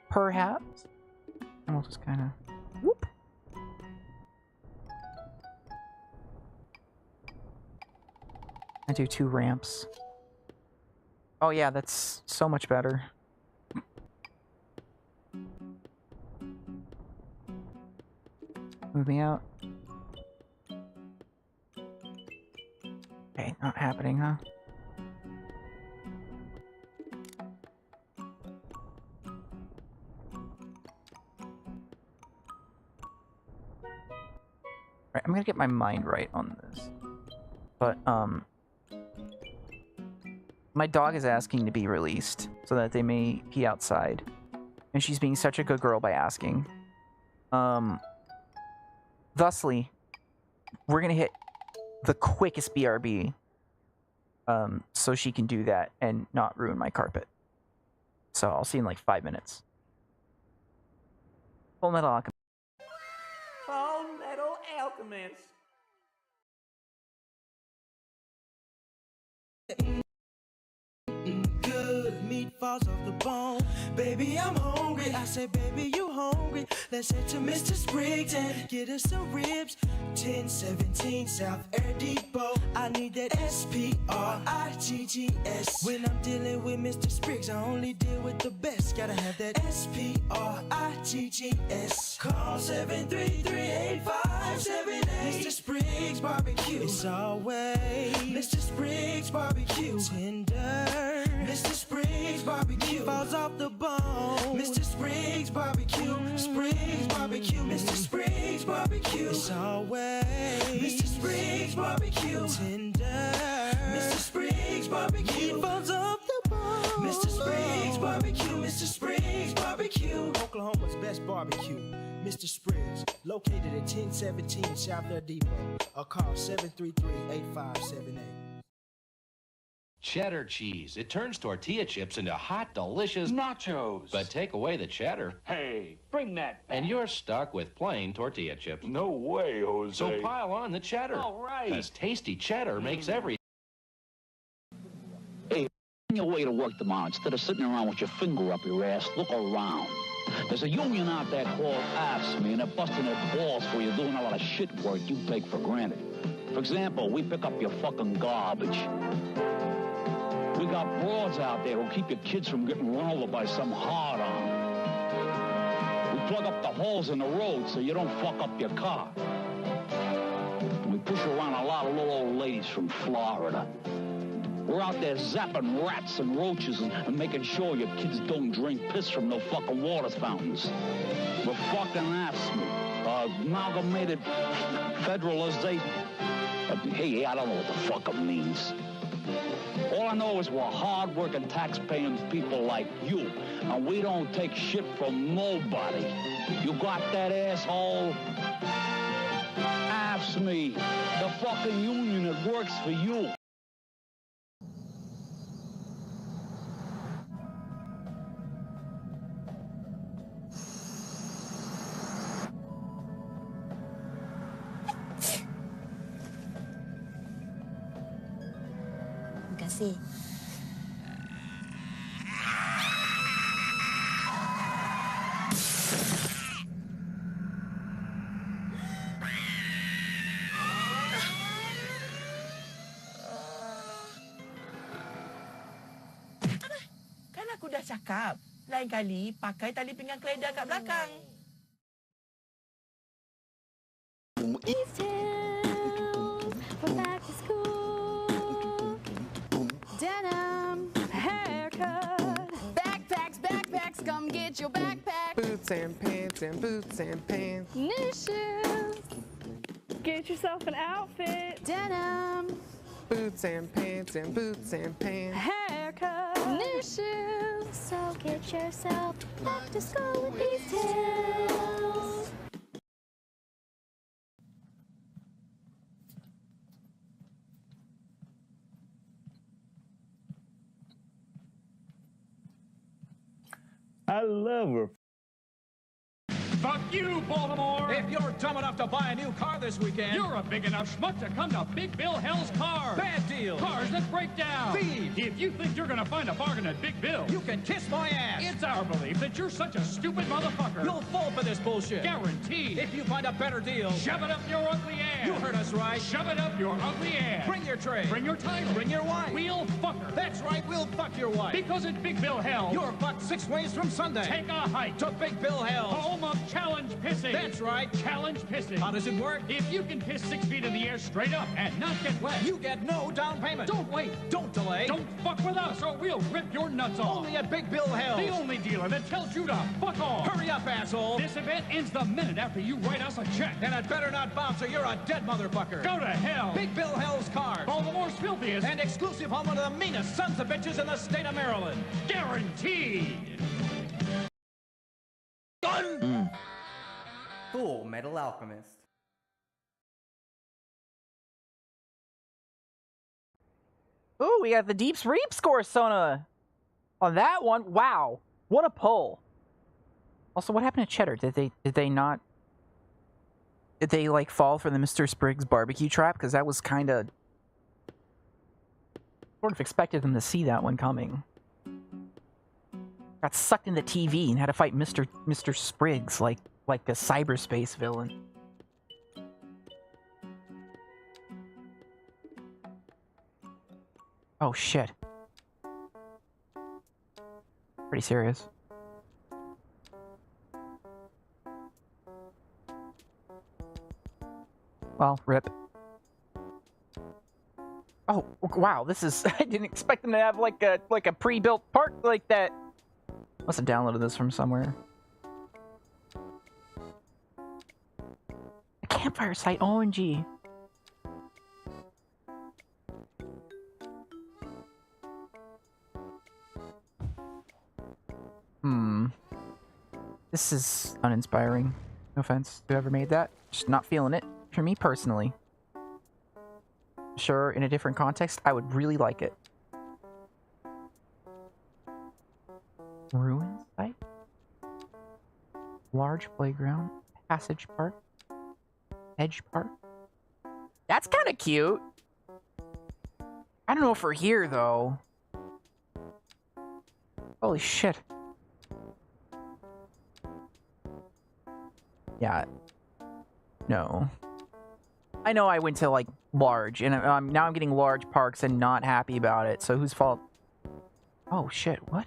Perhaps. And we'll just kind of... Whoop. I do 2 ramps. Oh yeah, that's so much better. Move me out. Okay, not happening, huh? Right, I'm gonna get my mind right on this. But, my dog is asking to be released so that they may pee outside. And she's being such a good girl by asking. Thusly, we're gonna hit the quickest BRB so she can do that and not ruin my carpet. So I'll see you in like 5 minutes. Full Metal Alchemist. Full Metal Alchemist. Good meat falls off the bone. Baby, I'm hungry. I said, baby, you hungry? Let's head to Mr. Spriggs and get us some ribs. 1017 South Air Depot. I need that SPRIGGS. When I'm dealing with Mr. Spriggs, I only deal with the best. Gotta have that SPRIGGS. Call 733-8578. Mr. Spriggs Barbecue. It's always Mr. Spriggs Barbecue. Tender. Mr. Spriggs Barbecue. Falls off the bone. Mr. Spriggs Barbecue. Spriggs Barbecue. Mr. Spriggs Barbecue. It's always Mr. Spriggs Barbecue. Tender. Mr. Spriggs Barbecue. Falls off the bone. Mr. Spriggs Barbecue. Mr. Spriggs Barbecue. Oklahoma's best barbecue. Mr. Spriggs, located at 1017 South Air Depot, or call 733-8578. Cheddar cheese. It turns tortilla chips into hot, delicious nachos. But take away the cheddar. Hey, bring that back. And you're stuck with plain tortilla chips. No way, Jose. So pile on the cheddar. All right. Because tasty cheddar makes every... Hey, on your way to work tomorrow, instead of sitting around with your finger up your ass, look around. There's a union out there called AFSCME, and they're busting their balls for you doing a lot of shit work you take for granted. For example, we pick up your fucking garbage. We got broads out there who keep your kids from getting run over by some hard-on. We plug up the holes in the road so you don't fuck up your car. And we push around a lot of little old ladies from Florida. We're out there zapping rats and roaches and making sure your kids don't drink piss from no fucking water fountains. We're fucking AFSCME, Amalgamated Federalization. Hey, I don't know what the fuck it means. All I know is we're hard-working, tax-paying people like you, and we don't take shit from nobody. You got that, asshole? AFSCME, the fucking union that works for you. Kasih. Kan aku dah cakap, lain kali pakai tali pinggang keledar kat belakang. We're back to school. Denim, haircut. Backpacks, come get your backpack. Boots and pants and boots and pants. New shoes. Get yourself an outfit. Denim. Boots and pants and boots and pants. Haircut. New shoes. So get yourself back to school with these tales. I love her. Fuck you, Baltimore! If you're dumb enough to buy a new car this weekend, You're a big enough schmuck to come to Big Bill Hell's Cars. Bad deals. Cars that break down. Thieves. If you think you're gonna find a bargain at Big Bill, you can kiss my ass. It's our belief that you're such a stupid motherfucker. You'll fall for this bullshit. Guaranteed. If you find a better deal, Shove it up your ugly ass. You heard us right. Shove it up your ugly ass. Bring your tray. Bring your title. Bring your wife. We'll fuck her. That's right, we'll fuck your wife. Because at Big Bill Hell, You're fucked 6 ways from Sunday. take a hike to Big Bill Hell. home of challenge pissing. That's right. Challenge pissing. How does it work? If you can piss 6 feet in the air straight up and not get wet, You get no down payment. don't wait. Don't delay. Don't fuck with us or we'll rip your nuts off. Only at Big Bill Hell. The only dealer that tells you to fuck off. Hurry up, asshole. This event ends the minute after you write us a check. And it better not bounce or you're a dead motherfucker. Go to hell. Big Bill Hell's Cars. Baltimore's filthiest. And exclusive home of the meanest sons of bitches in the state of Maryland. Guaranteed. Full Metal Alchemist. Ooh, we got the Deep Reap score on that one. Wow, what a pull! Also, what happened to Cheddar? Did they not? Did they like fall for the Mr. Spriggs barbecue trap? Because that was kind of sort of expected them to see that one coming. got sucked in the TV and had to fight Mr. Spriggs like a cyberspace villain. Oh shit. Pretty serious. Well, rip. Oh, wow, this is... I didn't expect them to have like a pre-built park like that. Must have downloaded this from somewhere. A campfire site, OMG. This is uninspiring. No offense to whoever made that. Just not feeling it. For me personally. Sure, in a different context, I would really like it. Ruins site? Large playground. Passage park. Edge park. That's kind of cute. I don't know if we're here, though. Holy shit. Yeah. No. I know I went to, like, large, and now I'm getting large parks and not happy about it, so whose fault? Oh, shit, what?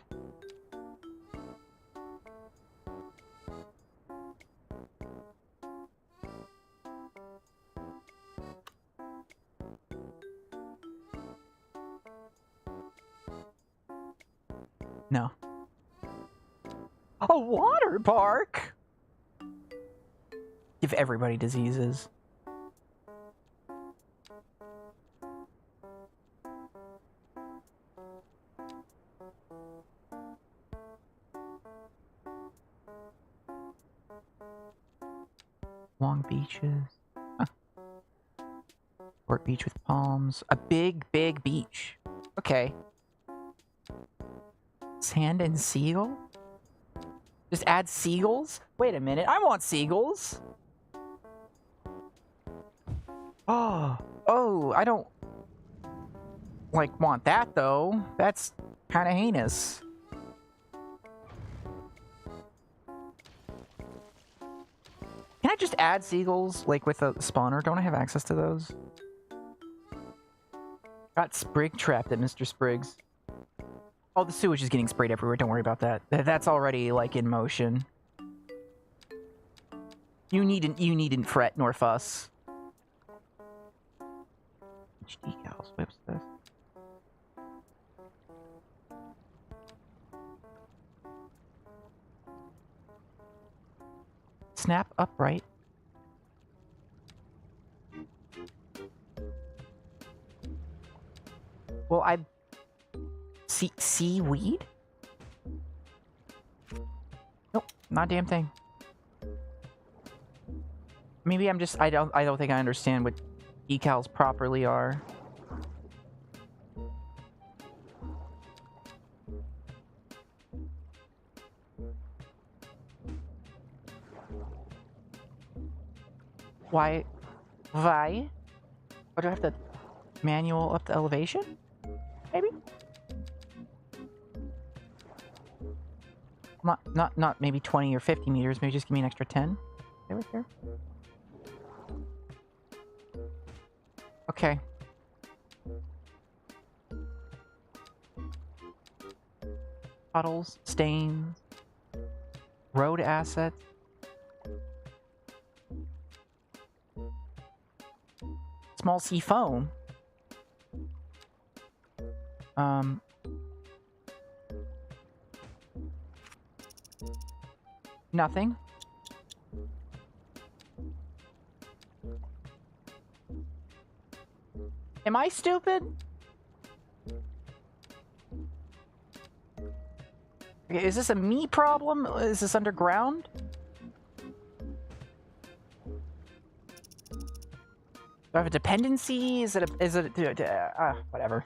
No. A water park? Give everybody diseases. Long beaches. Huh. Short beach with palms. A big, big beach. Okay. Sand and seagull? Just add seagulls? Wait a minute, I want seagulls! Oh, I don't... like, want that, though. That's kind of heinous. Can I just add seagulls, like, with a spawner? Don't I have access to those? Got Sprig trapped at Mr. Spriggs. Oh, the sewage is getting sprayed everywhere. Don't worry about that. That's already, like, in motion. You needn't fret nor fuss. Which decals? What's this? Snap upright. Well, seaweed? Nope, not a damn thing. Maybe I'm just I don't think I understand what decals properly are. Why? Or do I have to manual up the elevation? Maybe? Not maybe 20 or 50 meters, maybe just give me an extra 10. Okay, right there. Okay. Puddles, stains, road assets. Small sea foam. Nothing. Am I stupid? Okay, is this a me problem? Is this underground? Do I have a dependency? Is it whatever.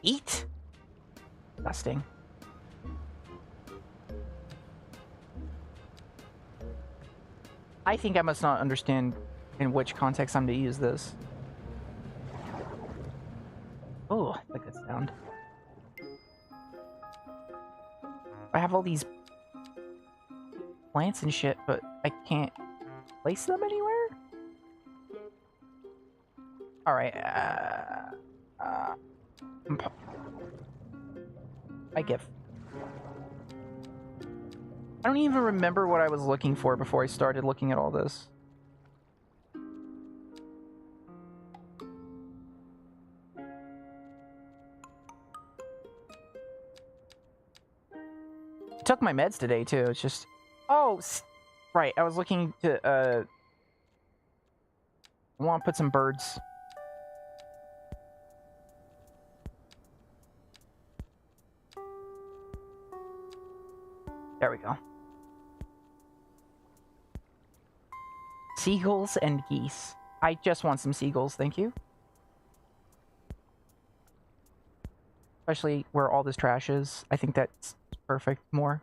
Eat? Disgusting. I think I must not understand in which context I'm to use this. Oh, that's a good sound. I have all these plants and shit, but I can't place them anywhere? Alright, I give. I don't even remember what I was looking for before I started looking at all this. I took my meds today too. It's just, oh, right. I was looking to I want to put some birds. There we go. Seagulls and geese. I just want some seagulls, thank you. Especially where all this trash is. I think that's perfect. More.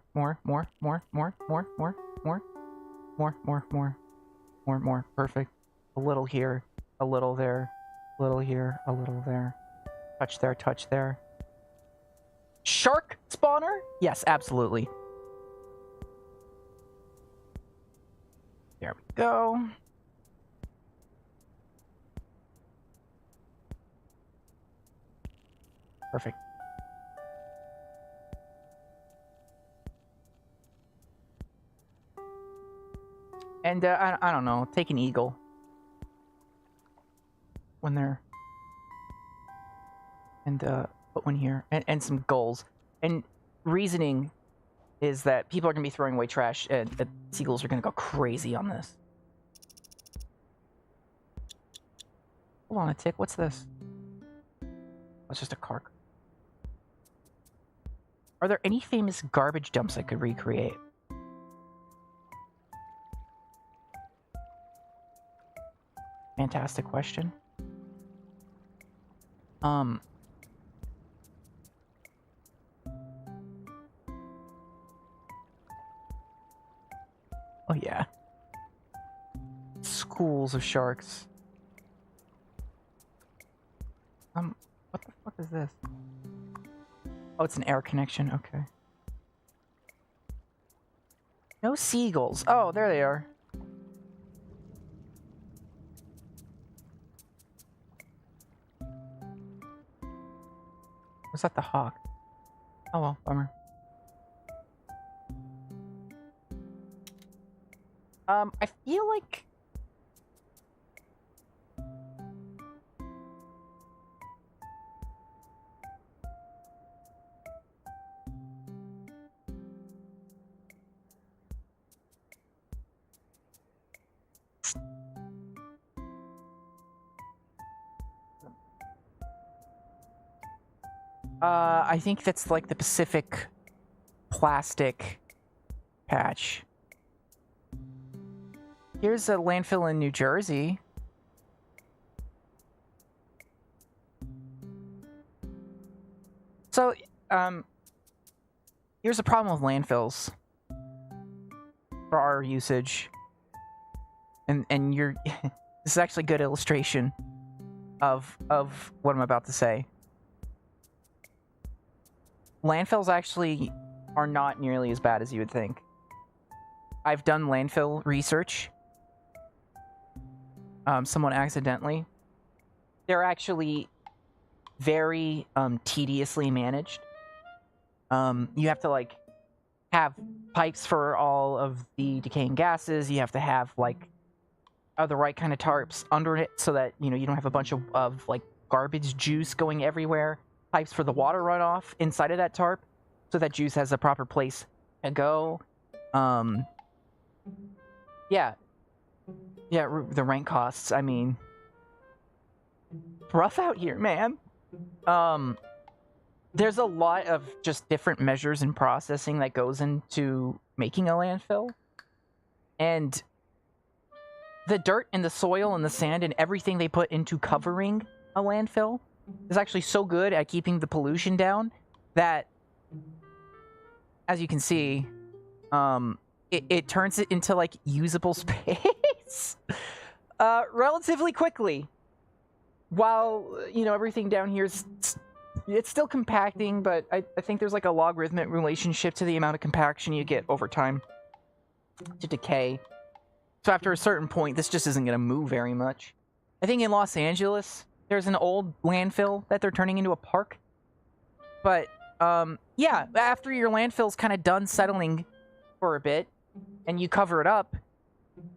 Perfect. A little here, a little there, a little here, a little there. Touch there, touch there. Shark spawner? Yes, absolutely. There we go. Perfect. And I don't know, take an eagle when they're, and put one here, and some gulls. And reasoning is that people are gonna be throwing away trash, and the seagulls are gonna go crazy on this. Hold on a tick. What's this? Oh, it's just a car. Are there any famous garbage dumps I could recreate? Fantastic question. Oh yeah. Schools of sharks. What the fuck is this? Oh, it's an air connection, okay. No seagulls. Oh, there they are. Was that the hawk? Oh well, bummer. I feel like... I think that's like the Pacific plastic patch. Here's a landfill in New Jersey. So, here's a problem with landfills for our usage. And you're this is actually a good illustration of what I'm about to say. Landfills actually are not nearly as bad as you would think. I've done landfill research. Somewhat accidentally. They're actually very tediously managed. You have to like have pipes for all of the decaying gases. You have to have like the right kind of tarps under it so that you don't have a bunch of like garbage juice going everywhere. Pipes for the water runoff inside of that tarp so that juice has a proper place to go. Yeah, the rent costs, I mean, rough out here, man. There's a lot of just different measures and processing that goes into making a landfill. And the dirt and the soil and the sand and everything they put into covering a landfill is actually so good at keeping the pollution down that, as you can see, it turns it into like usable space relatively quickly, while everything down here is it's still compacting, but I think there's like a logarithmic relationship to the amount of compaction you get over time to decay. So after a certain point, this just isn't going to move very much. I think in Los Angeles, there's an old landfill that they're turning into a park. But, yeah, after your landfill's kind of done settling for a bit, and you cover it up,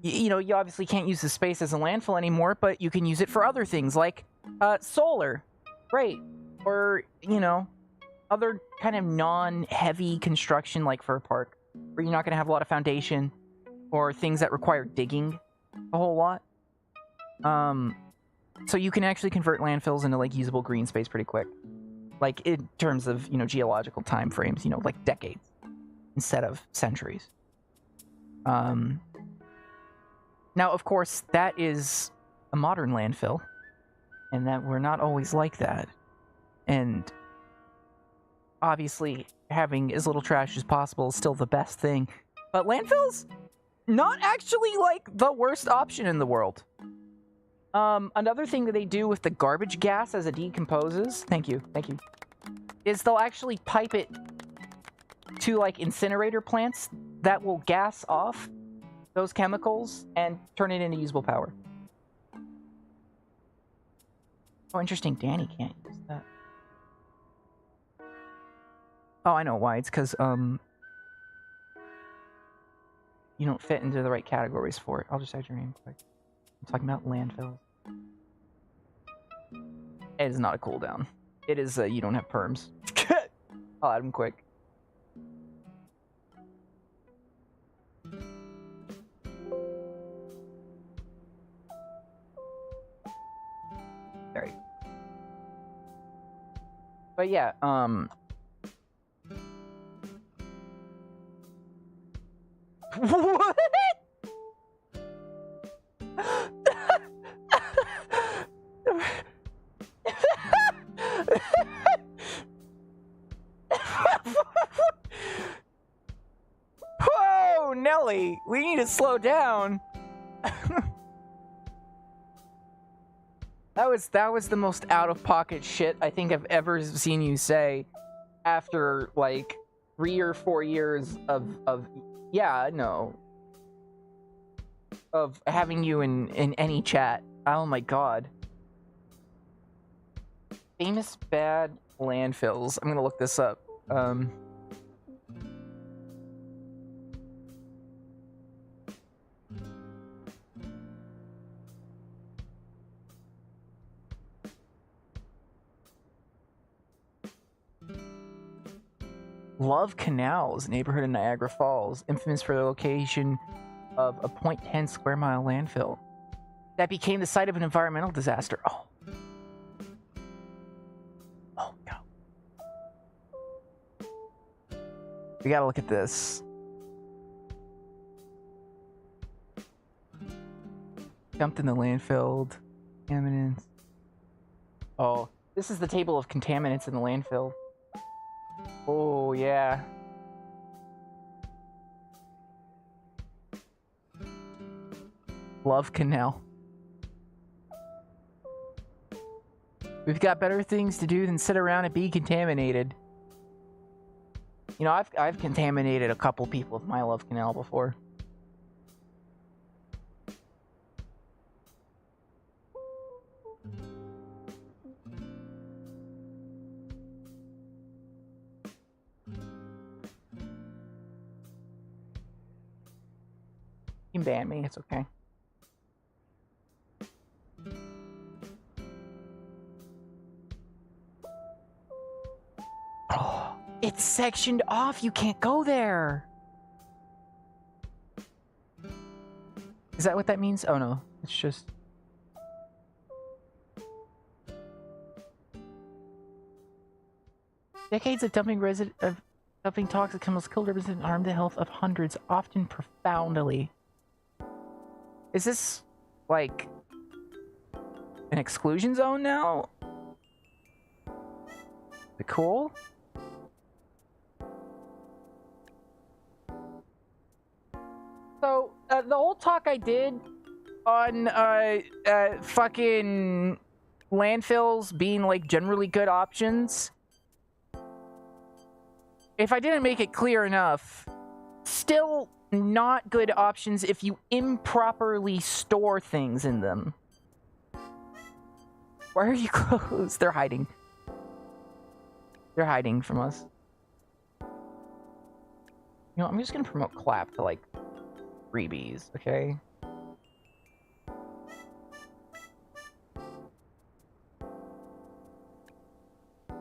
you know, you obviously can't use the space as a landfill anymore, but you can use it for other things, like solar, right? Or, you know, other kind of non-heavy construction, like for a park, where you're not going to have a lot of foundation, or things that require digging a whole lot. So you can actually convert landfills into, like, usable green space pretty quick. Like, in terms of, you know, geological time frames, you know, like decades instead of centuries. Now, of course, that is a modern landfill, and that we're not always like that. And obviously, having as little trash as possible is still the best thing. But landfills, not actually, like, the worst option in the world. Another thing that they do with the garbage gas as it decomposes, thank you, is they'll actually pipe it to, like, incinerator plants that will gas off those chemicals and turn it into usable power. Oh, interesting. Danny can't use that. Oh, I know why. It's because, you don't fit into the right categories for it. I'll just add your name quick. I'm talking about landfills. It is not a cooldown. It is, you don't have perms. I'll add them quick. Sorry. But yeah, what? Whoa, Nelly, we need to slow down. That was the most out-of-pocket shit I think I've ever seen you say after, like, 3 or 4 years of yeah, no, of having you in any chat. Oh my god. Famous bad landfills. I'm gonna look this up. Love Canals, neighborhood in Niagara Falls, infamous for the location of a 0.10 square mile landfill that became the site of an environmental disaster. Oh. Oh, no. We gotta look at this. Dumped in the landfill. Contaminants. Oh, this is the table of contaminants in the landfill. Oh, yeah. Love Canal. We've got better things to do than sit around and be contaminated. You know, I've contaminated a couple people with my Love Canal before. You can ban me, it's okay. Oh, it's sectioned off, you can't go there! Is that what that means? Oh no, it's just... Decades of dumping toxic chemicals killed residents and harmed the health of hundreds, often profoundly. Is this, like, an exclusion zone now? Is it cool? So, the whole talk I did on, fucking landfills being, like, generally good options if I didn't make it clear enough, still not good options if you improperly store things in them. Why are you closed? They're hiding. They're hiding from us. You know, I'm just gonna promote clap to like freebies, okay?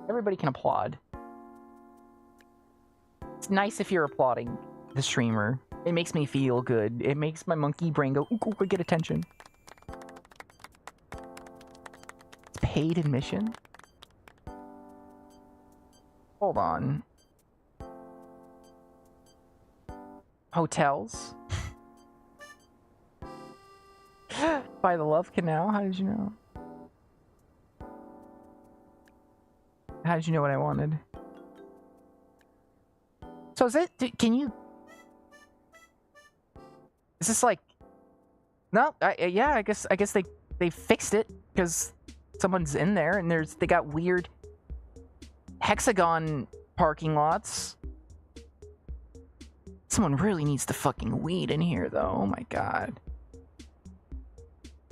Everybody can applaud. It's nice if you're applauding the streamer. It makes me feel good. It makes my monkey brain go, ooh, I get attention. It's paid admission? Hold on. Hotels? By the Love Canal? How did you know? How did you know what I wanted? So is it... Can you... Is this like... No, yeah, I guess they fixed it because someone's in there and they got weird hexagon parking lots. Someone really needs to fucking weed in here though. Oh my god.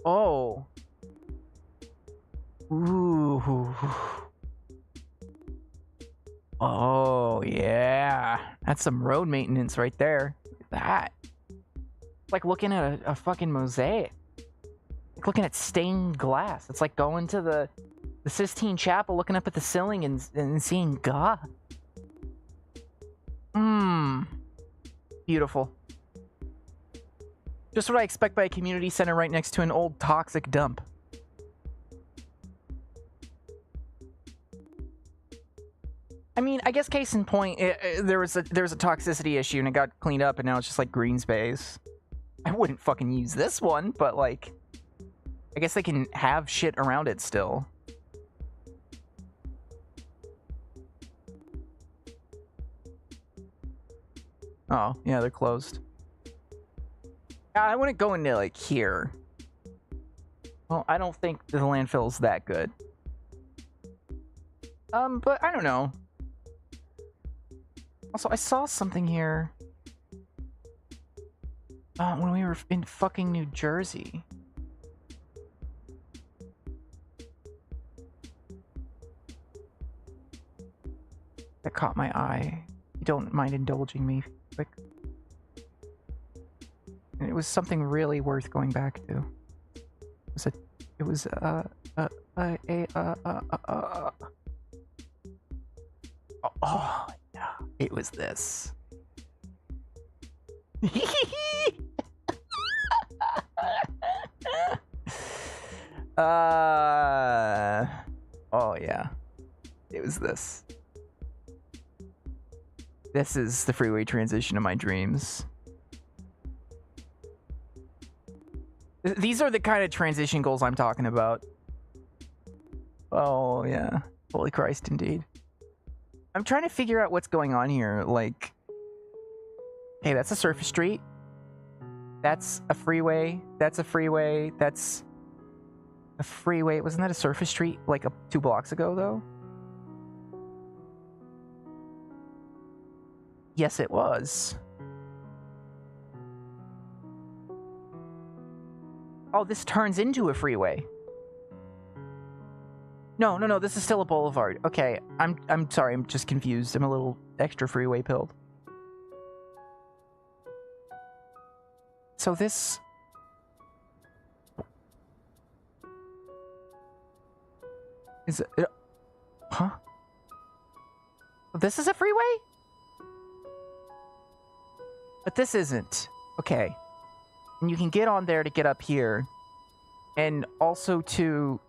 Oh. Ooh. Oh yeah. That's some road maintenance right there. Look at that. It's like looking at a fucking mosaic. Like looking at stained glass. It's like going to the Sistine Chapel, looking up at the ceiling and seeing God. Beautiful. Just what I expect by a community center right next to an old toxic dump. I mean, I guess case in point, there was a toxicity issue and it got cleaned up and now it's just like green space. I wouldn't fucking use this one, but like, I guess they can have shit around it still. Oh, yeah, they're closed. I wouldn't go into, like, here. Well, I don't think the landfill's that good. But I don't know. Also, I saw something here. When we were in fucking New Jersey. That caught my eye. You don't mind indulging me quick? And it was something really worth going back to. It was oh yeah, it was this. Oh yeah, it was this. This is the freeway transition of my dreams. These are the kind of transition goals I'm talking about. Oh, yeah. Holy Christ, indeed. I'm trying to figure out what's going on here. Like, hey, that's a surface street. That's a freeway. That's a freeway. That's a freeway. Wasn't that a surface street like 2 blocks ago, though? Yes, it was. Oh, this turns into a freeway. No, this is still a boulevard. Okay, I'm sorry, I'm just confused. I'm a little extra freeway pilled. So this... Is it... Huh? This is a freeway? But this isn't. Okay. And you can get on there to get up here. And also to...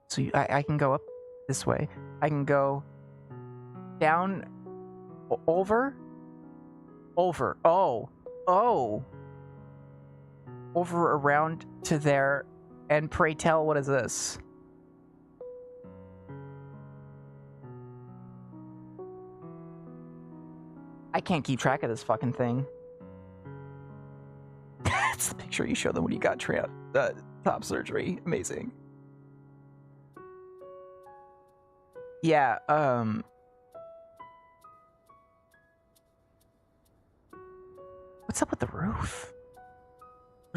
So I can go up this way. I can go down... Over? Over. Oh. Over around to there. And pray tell, what is this? I can't keep track of this fucking thing. That's the picture you show them when you got top surgery. Amazing. Yeah, what's up with the roof?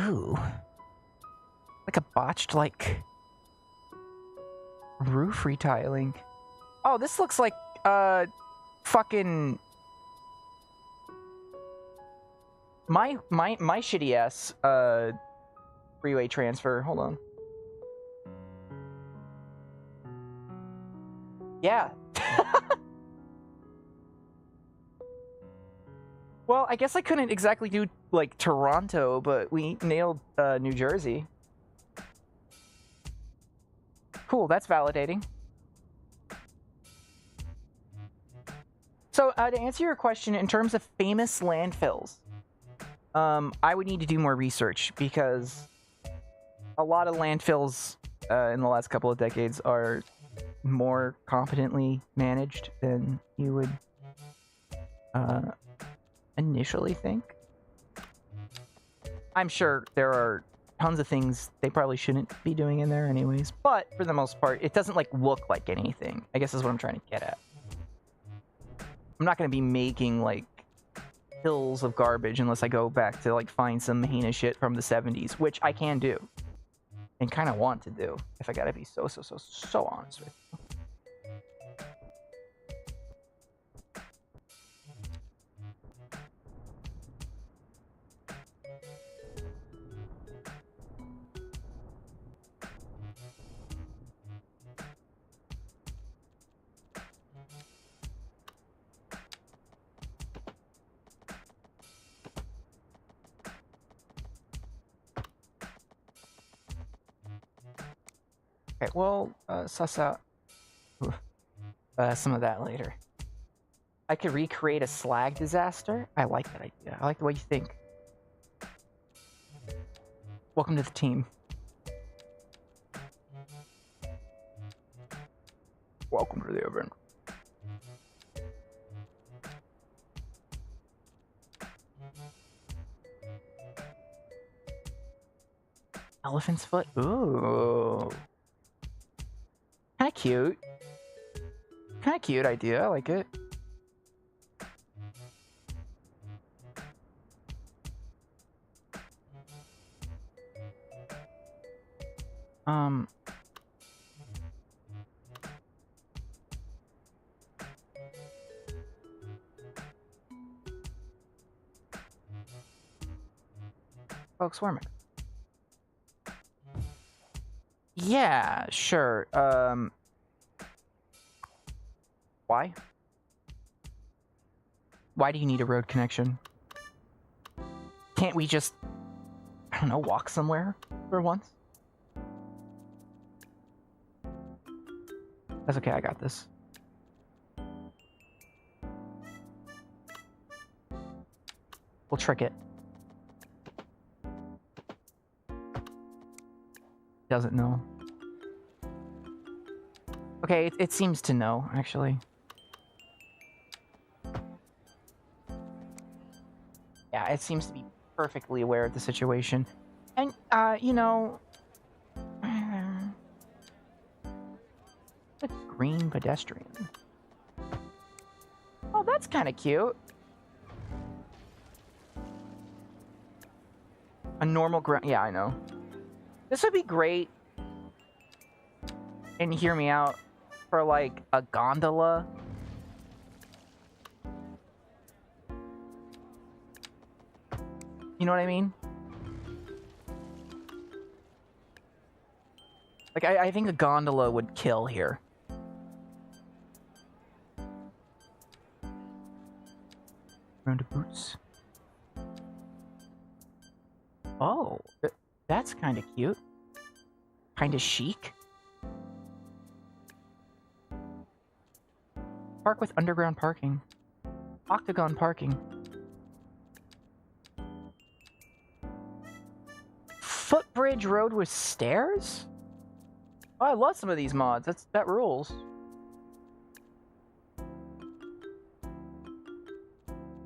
Ooh. Like a botched, like, roof retiling. Oh, this looks like, fucking... My shitty ass, freeway transfer. Hold on. Yeah. Well, I guess I couldn't exactly do, like, Toronto, but we nailed, New Jersey. Cool, that's validating. So, to answer your question, in terms of famous landfills, I would need to do more research, because a lot of landfills, in the last couple of decades are more competently managed than you would, initially think. I'm sure there are tons of things they probably shouldn't be doing in there anyways, but for the most part, it doesn't, like, look like anything, I guess is what I'm trying to get at. I'm not going to be making, like, hills of garbage unless I go back to, like, find some heinous shit from the 70s, which I can do. And kind of want to do, if I gotta be so honest with you. Okay, we'll suss out some of that later. I could recreate a slag disaster. I like that idea. I like the way you think. Welcome to the team. Welcome to the event. Elephant's foot? Ooh. Kinda cute. Kinda cute idea, I like it. Folks, warm it. Yeah, sure. Why? Why do you need a road connection? Can't we just, I don't know, walk somewhere for once? That's okay, I got this. We'll trick it. Doesn't know. Okay, it seems to know, actually. Yeah, it seems to be perfectly aware of the situation. And, you know... a green pedestrian. Oh, that's kind of cute. A normal ground... Yeah, I know. This would be great. And hear me out. For, like, a gondola. You know what I mean? Like, I think a gondola would kill here. Round of boots. Oh, that's kind of cute. Kind of chic. Park with underground parking. Octagon parking. Footbridge road with stairs? Oh, I love some of these mods. That rules.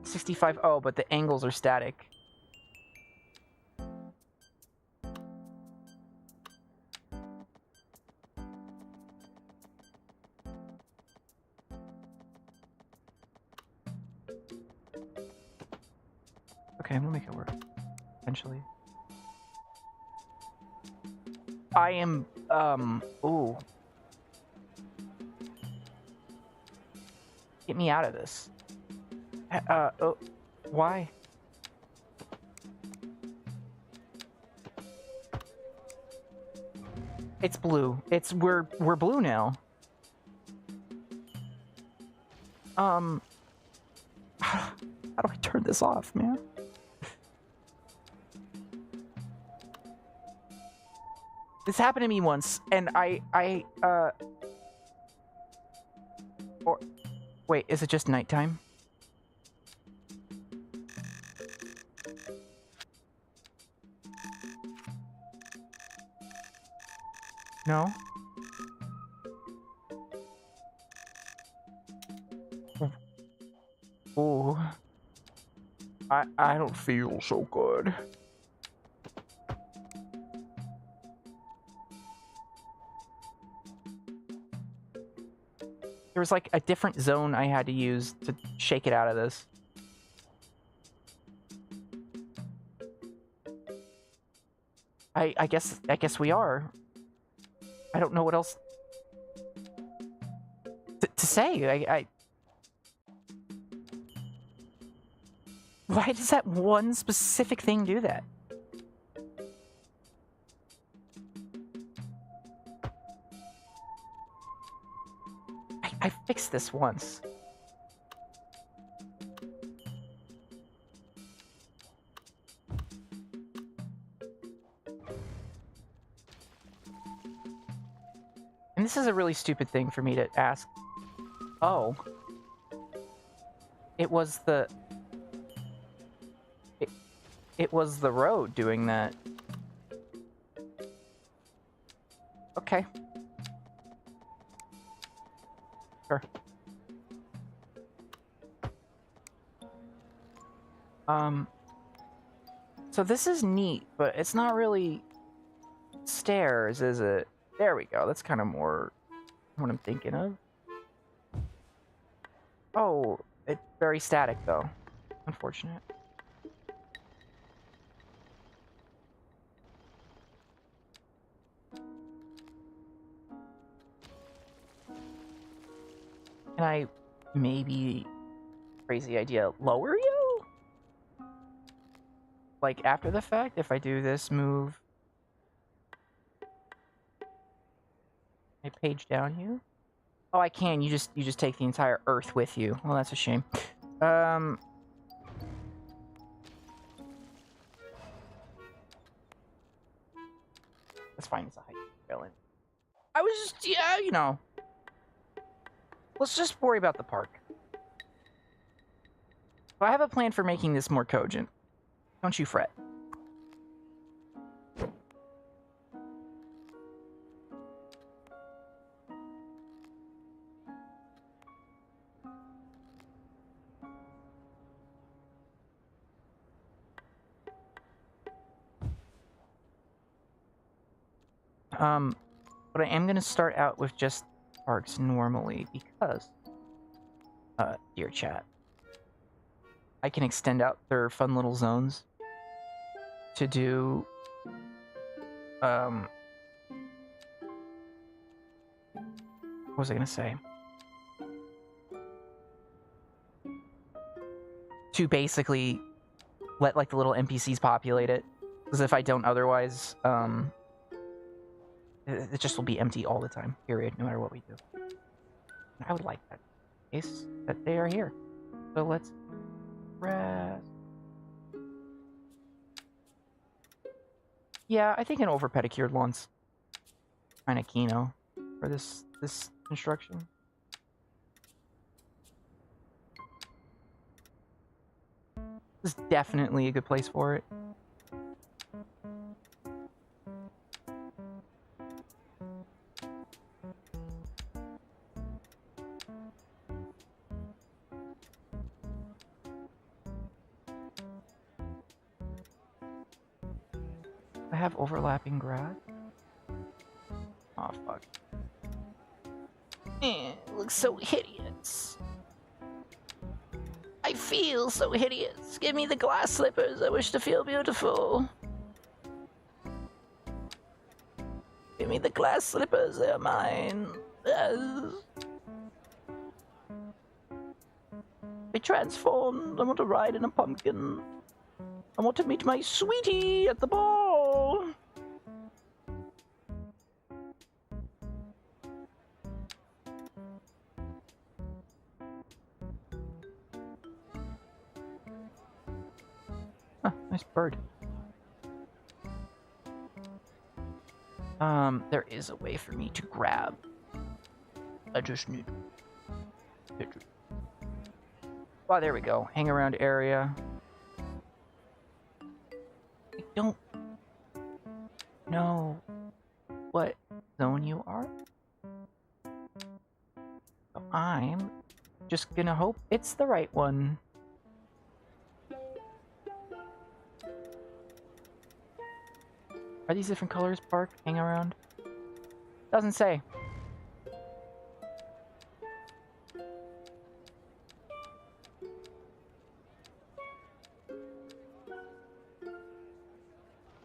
$65. Oh, but the angles are static. Okay, I'm gonna make it work. Eventually. I am, ooh. Get me out of this. Oh, why? It's blue. We're blue now. How do I turn this off, man? This happened to me once, and or, wait, is it just nighttime? No? Ooh. I don't feel so good. There was like a different zone I had to use to shake it out of this. I guess we are. I don't know what else to say. Why does that one specific thing do that? I fixed this once. And this is a really stupid thing for me to ask. Oh. It was the... It was the road doing that. Okay. Sure. So this is neat, but it's not really stairs, is it? There we go. That's kind of more what I'm thinking of. Oh, it's very static, though. Unfortunate. Can I maybe, crazy idea, lower you? Like after the fact, if I do this move, I page down you. Oh, I can. You just take the entire Earth with you. Well, that's a shame. That's fine. It's a height villain. I was just, yeah, you know. Let's just worry about the park. So I have a plan for making this more cogent. Don't you fret. But I am going to start out with just parks normally because, dear chat, I can extend out their fun little zones to do, what was I going to say? To basically let, like, the little NPCs populate it. Because if I don't otherwise, it just will be empty all the time, period, no matter what we do. And I would like that case that they are here. So let's rest. Yeah, I think an over pedicured lawn's kind of kino for this construction. This is definitely a good place for it. I have overlapping grass. Oh fuck. It looks so hideous. I I feel so hideous. Give me the glass slippers. I wish to feel beautiful. Give me the glass slippers. They're mine. I transformed. I want to ride in a pumpkin. I want to meet my sweetie at the ball. Nice bird. There is a way for me to grab. I just need pictures. Oh, there we go. Hang around area. I don't know what zone you are. So I'm just gonna hope it's the right one. Are these different colors, Park? Hang around? Doesn't say.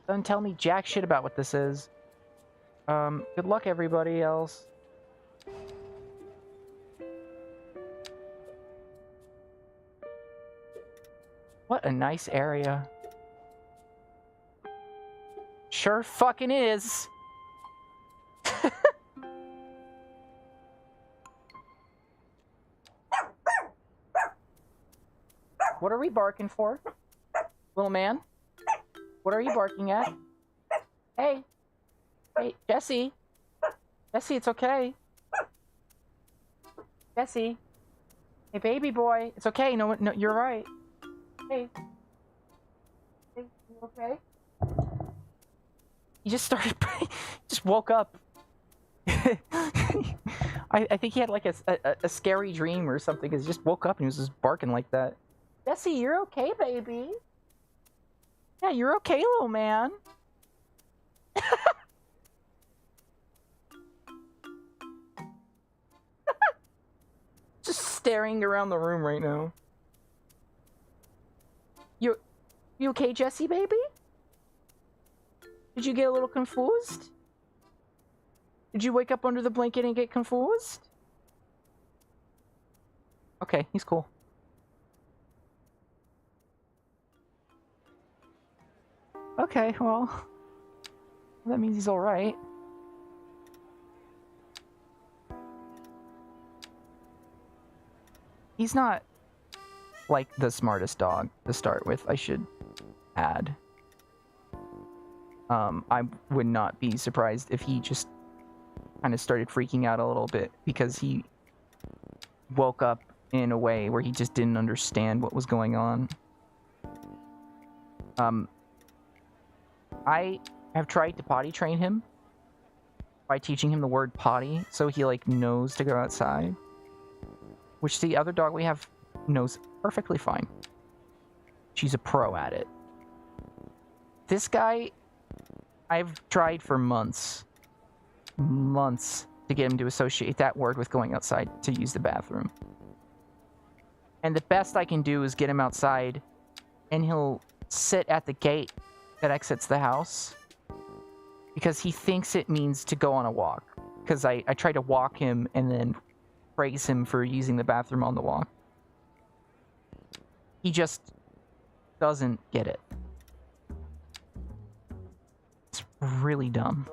Doesn't tell me jack shit about what this is. Good luck, everybody else. What a nice area. Sure fucking is. What are we barking for? Little man? What are you barking at? Hey. Hey, Jesse. Jesse, it's okay. Jesse. Hey, baby boy. It's okay. No, you're right. Hey. Hey, you okay? He just started... just woke up. I think he had like a scary dream or something, because he just woke up and he was just barking like that. Jesse, you're okay, baby. Yeah, you're okay, little man. Just staring around the room right now. You okay, Jesse, baby? Did you get a little confused? Did you wake up under the blanket and get confused? Okay, he's cool. Okay, well, that means he's alright. He's not, like, the smartest dog to start with, I should add. I would not be surprised if he just kind of started freaking out a little bit, because he woke up in a way where he just didn't understand what was going on. I have tried to potty train him by teaching him the word potty, so he, like, knows to go outside. Which the other dog we have knows perfectly fine. She's a pro at it. This guy, I've tried for months to get him to associate that word with going outside to use the bathroom. And the best I can do is get him outside, and he'll sit at the gate that exits the house, because he thinks it means to go on a walk. Because I try to walk him and then praise him for using the bathroom on the walk. He just doesn't get it. It's really dumb.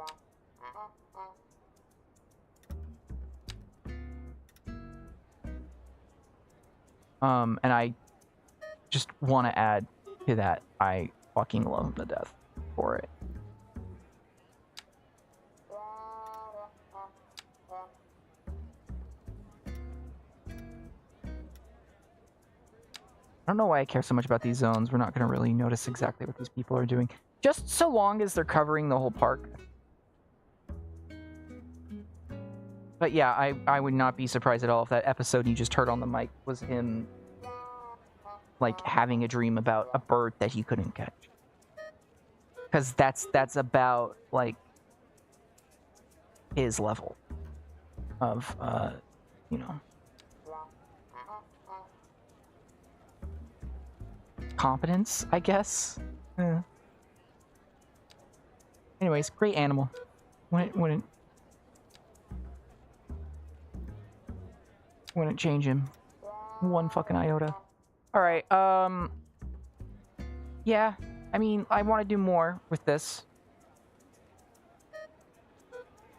And I just want to add to that, I fucking love him to death for it. I don't know why I care so much about these zones. We're not going to really notice exactly what these people are doing. Just so long as they're covering the whole park. But yeah, I would not be surprised at all if that episode you just heard on the mic was him, like, having a dream about a bird that he couldn't catch. Because that's about, like, his level of, you know. competence, I guess. Yeah. Anyways, great animal. Wouldn't change him one fucking iota. All right. Yeah. I mean, I want to do more with this,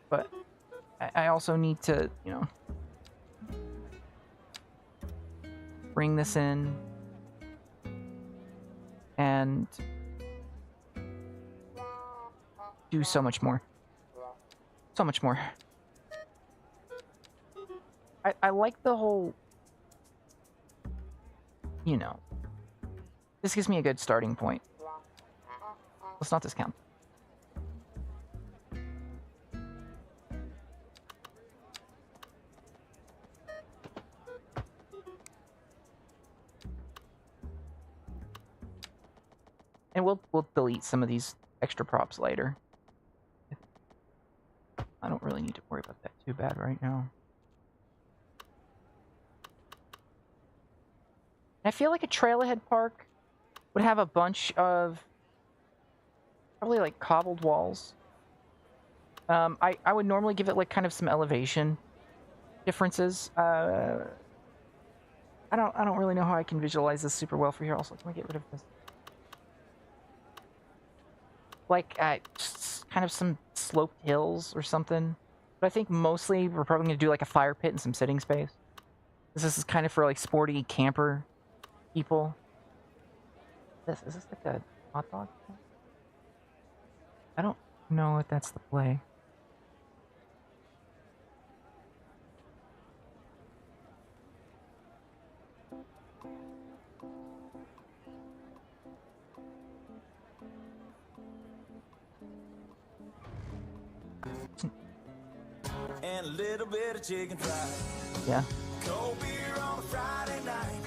but I also need to, you know, bring this in and do so much more. So much more. I like the whole, you know, this gives me a good starting point. Let's not discount. And we'll delete some of these extra props later. I don't really need to worry about that too bad right now. I feel like a trailhead park would have a bunch of probably like cobbled walls. I would normally give it like kind of some elevation differences. I don't really know how I can visualize this super well for here. Also, can we get rid of this? Like just kind of some sloped hills or something. But I think mostly we're probably going to do like a fire pit and some sitting space. This is kind of for like sporty camper people. Is this like a hot dog? I don't know if that's the play. And a little bit of chicken fried. Yeah. Cold beer on a Friday night.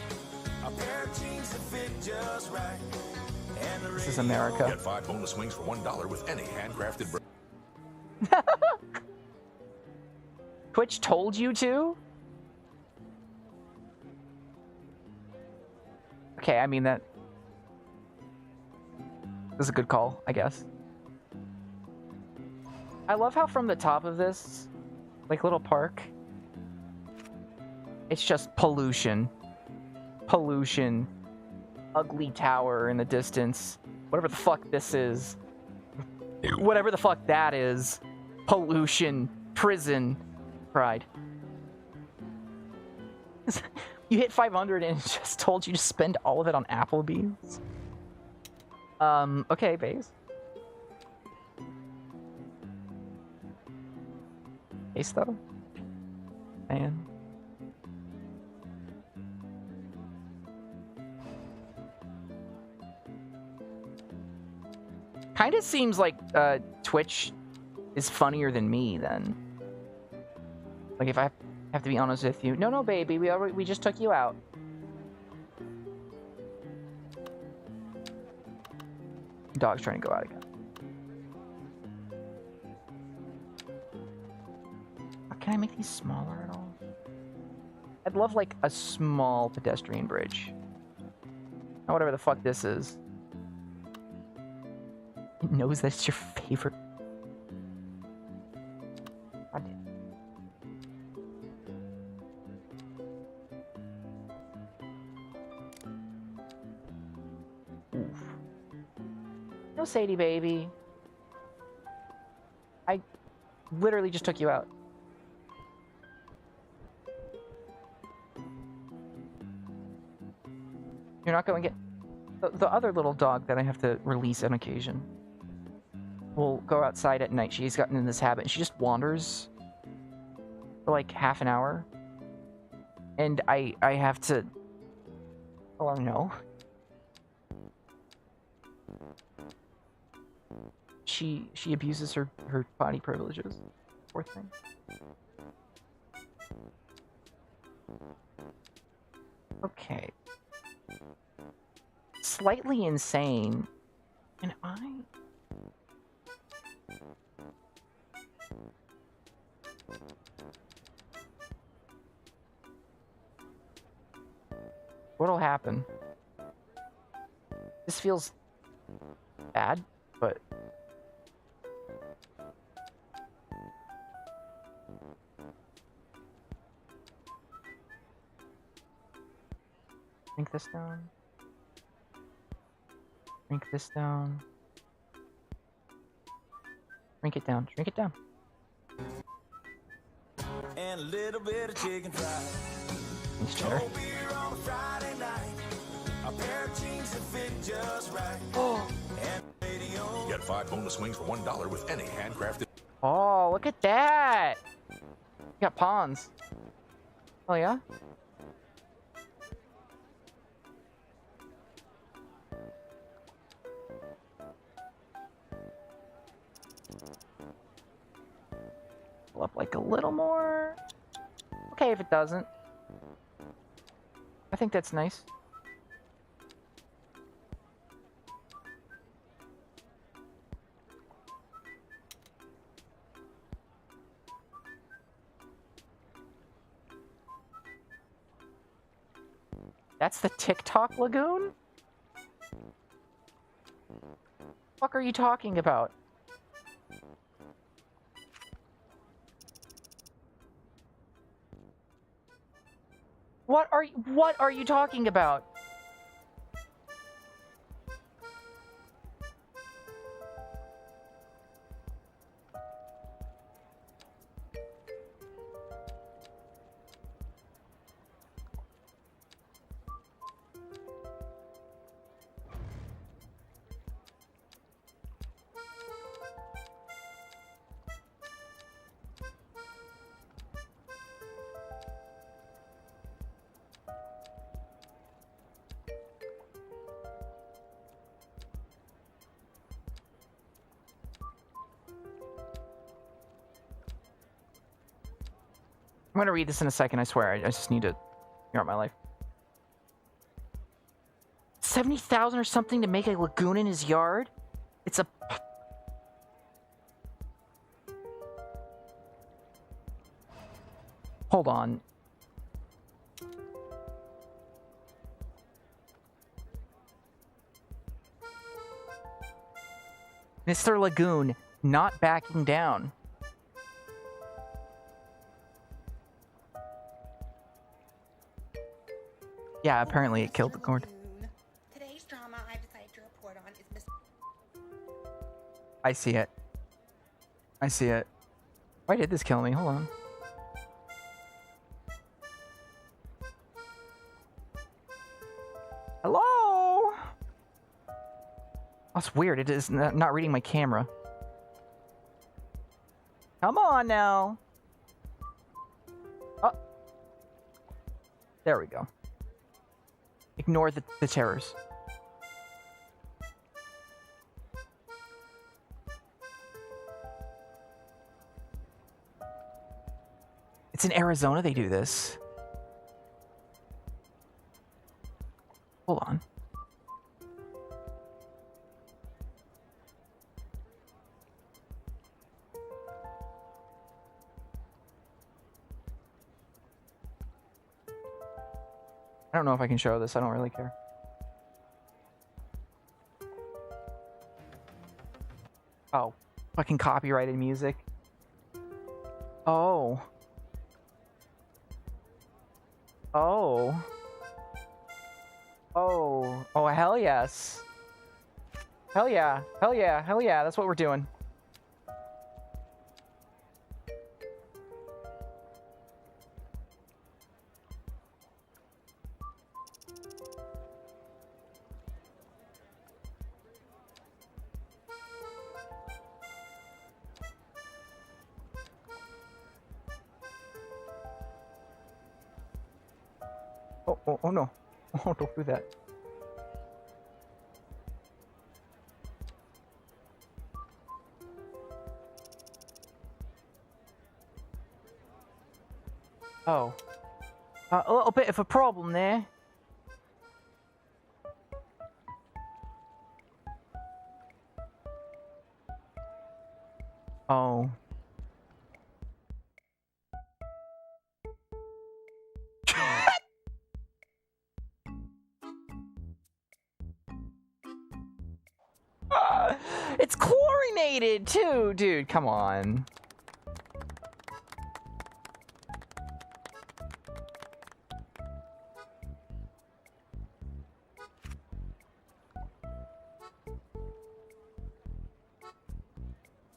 A pair of jeans that fit just right. And the This is America. Get 5 boneless wings for $1 with any handcrafted bread. Twitch told you to? Okay, I mean that was a good call, I guess. I love how from the top of this, like, little park, it's just pollution. Pollution. Ugly tower in the distance. Whatever the fuck this is. Whatever the fuck that is. Pollution. Prison. Pride. You hit 500 and it just told you to spend all of it on Applebee's? Okay, base. Base though? Man. Kind of seems like Twitch is funnier than me then. Like if I have to be honest with you. No, baby, we just took you out. Dog's trying to go out again. Can I make these smaller at all? I'd love like a small pedestrian bridge. Or whatever the fuck this is. It knows that's your favorite. God damn. Oof. No, Sadie, baby. I literally just took you out. You're not going to get... The other little dog that I have to release on occasion will go outside at night. She's gotten in this habit, and she just wanders for like half an hour. And I have to... Oh, no. She abuses her body privileges. Poor thing. Okay. Slightly insane. And what'll happen? This feels bad, but shrink this down. Shrink this down. Shrink it down. Shrink it down. And a little bit of chicken fried. Thanks, Cheddar. Cold beer on a Friday night. A pair of jeans that fit just right. And radio. Get 5 boneless wings for $1 with any handcrafted. Oh, look at that! You got pawns. Oh yeah? Pull up like a little more. Okay, if it doesn't. I think that's nice. That's the TikTok lagoon? What are you talking about? What are you talking about? I'm gonna read this in a second, I swear. I just need to figure out my life. 70,000 or something to make a lagoon in his yard? It's a... Hold on. Mr. Lagoon, not backing down. Yeah, apparently it killed the cord. Today's drama I've decided to report on is Miss. I see it. I see it. Why did this kill me? Hold on. Hello? Oh, it's weird. It is not reading my camera. Come on now. Oh. There we go. Ignore the terrors. It's in Arizona they do this. Hold on. I don't know if I can show this. I don't really care. Oh, fucking copyrighted music. Oh. Oh. Oh. Oh, hell yes. Hell yeah. Hell yeah. Hell yeah. That's what we're doing. Oh no. Oh, don't do that. Oh. A little bit of a problem there. Oh. It's chlorinated too, dude. Come on.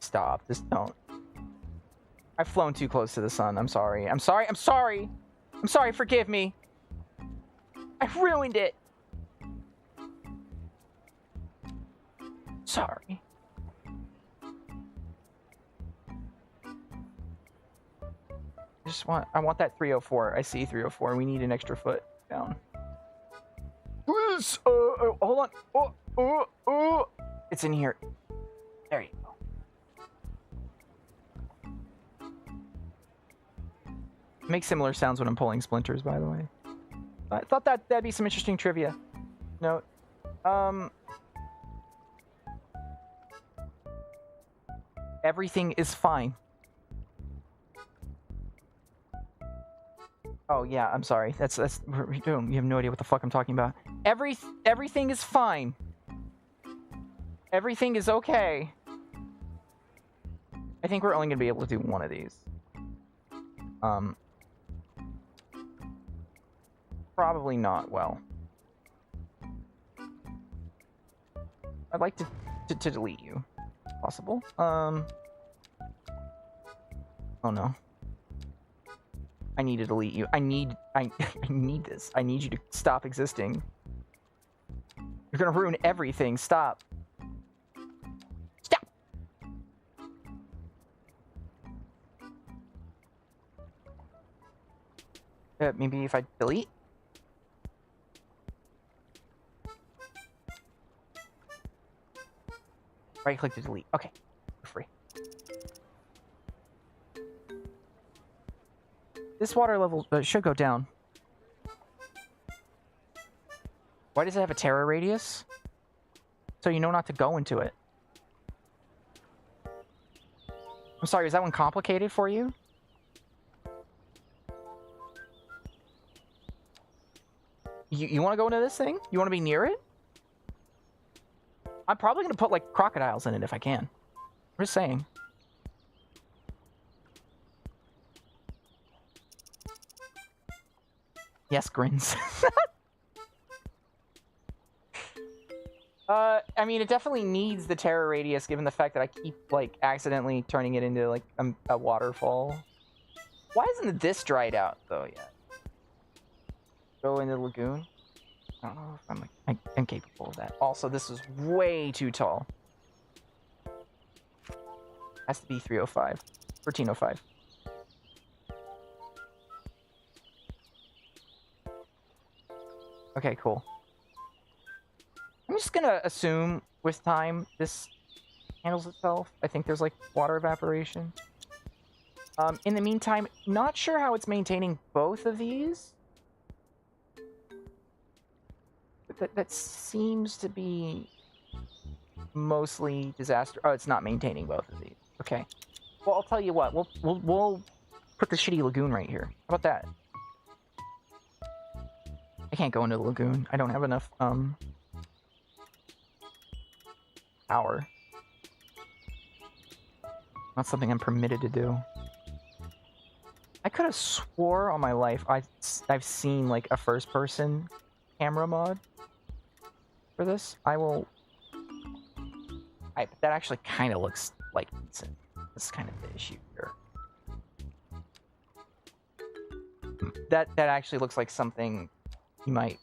Stop. Just don't. I've flown too close to the sun. I'm sorry. I'm sorry. I'm sorry. I'm sorry. Forgive me. I ruined it. Sorry. I want that 304. I see 304. We need an extra foot down. Please, hold on. It's in here. There you go. Make similar sounds when I'm pulling splinters, by the way. I thought that'd be some interesting trivia. Note. Everything is fine. Oh yeah, I'm sorry. That's you have no idea what the fuck I'm talking about. Everything is fine. Everything is okay. I think we're only gonna be able to do one of these. Probably not well. I'd like to delete you. Possible. Oh no. I need to delete you. I need this. I need you to stop existing. You're gonna ruin everything. Stop. Stop! Maybe if I delete? Right click to delete. Okay. For free. This water level should go down. Why does it have a terror radius? So you know not to go into it. I'm sorry, is that one complicated for you? You want to go into this thing? You want to be near it? I'm probably going to put, like, crocodiles in it if I can. I'm just saying. Yes, grins. I mean, it definitely needs the terror radius, given the fact that I keep, like, accidentally turning it into, like, a waterfall. Why isn't this dried out, though, yet? Go into the lagoon? I don't know if I'm capable of that. Also, this is way too tall. Has to be 305. 1305. Okay, cool. I'm just gonna assume with time this handles itself. I think there's like water evaporation. In the meantime, not sure how it's maintaining both of these. But that seems to be mostly disaster. Oh, it's not maintaining both of these. Okay. Well, I'll tell you what. We'll put the shitty lagoon right here. How about that? I can't go into the lagoon. I don't have enough power. Not something I'm permitted to do. I could have swore on my life I've seen like a first-person camera mod for this. That actually kind of looks like decent. That's kind of the issue here. That actually looks like something you might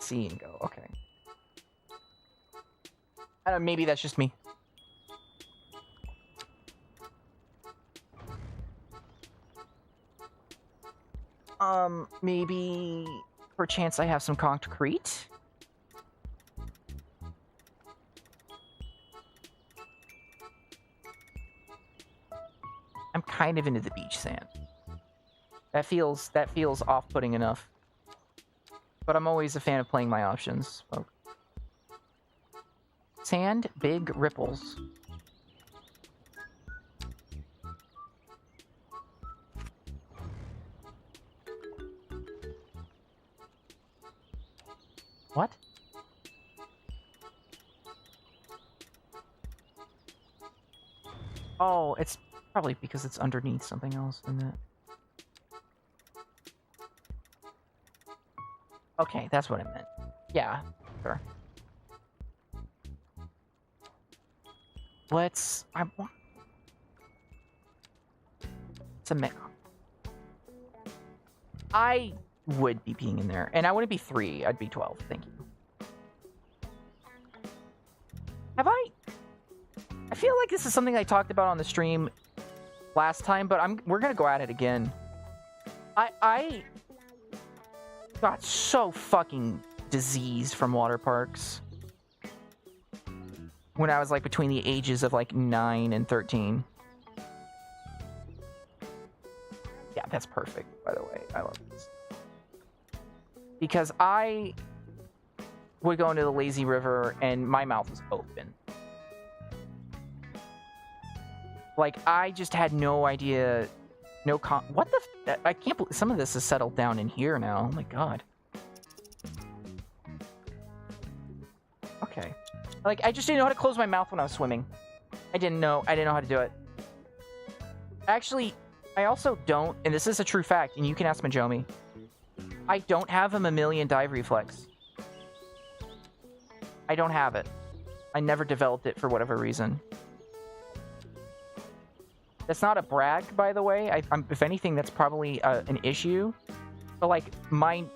see and go, okay. I don't know, maybe that's just me. Maybe perchance I have some concrete? I'm kind of into the beach sand. That feels off-putting enough. But I'm always a fan of playing my options. Oh. Sand, big ripples. What? Oh, it's probably because it's underneath something else, isn't it? Okay, that's what I meant. Yeah, sure. Let's... It's a mix. I would be peeing in there. And I wouldn't be 3, I'd be 12. Thank you. Have I feel like this is something I talked about on the stream last time, but we're gonna go at it again. I got so fucking diseased from water parks when I was like between the ages of like 9 and 13. Yeah, that's perfect, by the way. I love this. Because I would go into the lazy river and my mouth was open. Like, I just had no idea, what the, I can't believe some of this has settled down in here now. Oh my god. Okay. Like, I just didn't know how to close my mouth when I was swimming. I didn't know how to do it. Actually, I also don't, and this is a true fact, and you can ask Majomi, I don't have a mammalian dive reflex. I don't have it. I never developed it for whatever reason. That's not a brag, by the way. If anything, that's probably an issue. But like my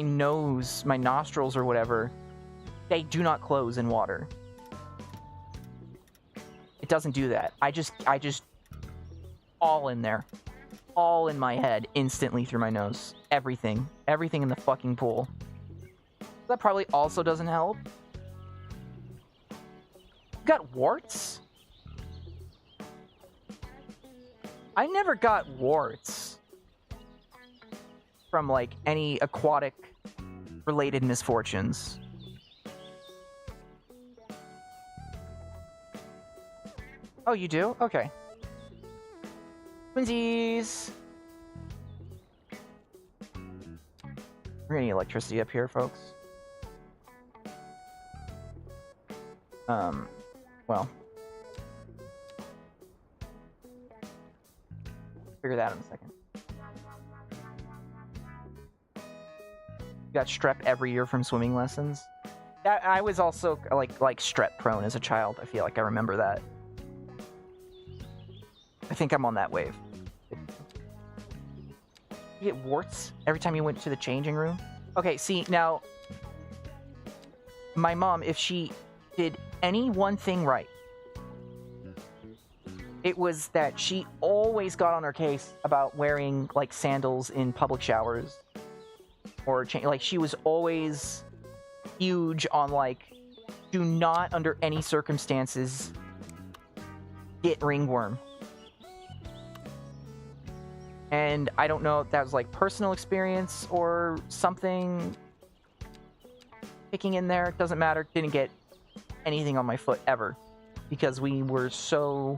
nose, my nostrils or whatever, they do not close in water. It doesn't do that. I just all in there, all in my head, instantly through my nose. Everything in the fucking pool. That probably also doesn't help. You got warts? I never got warts from, like, any aquatic-related misfortunes. Oh, you do? Okay. Twinsies! We're gonna need electricity up here, folks. Well. Figure that out in a second. Got strep every year from swimming lessons. I was also like strep prone as a child. I feel like I remember that. I think I'm on that wave. You get warts every time you went to the changing room? Okay, see, now my mom, if she did any one thing right, it was that she always got on her case about wearing, like, sandals in public showers. Or, like, she was always huge on, like, do not, under any circumstances, get ringworm. And I don't know if that was, like, personal experience or something kicking in there. It doesn't matter. Didn't get anything on my foot, ever. Because we were so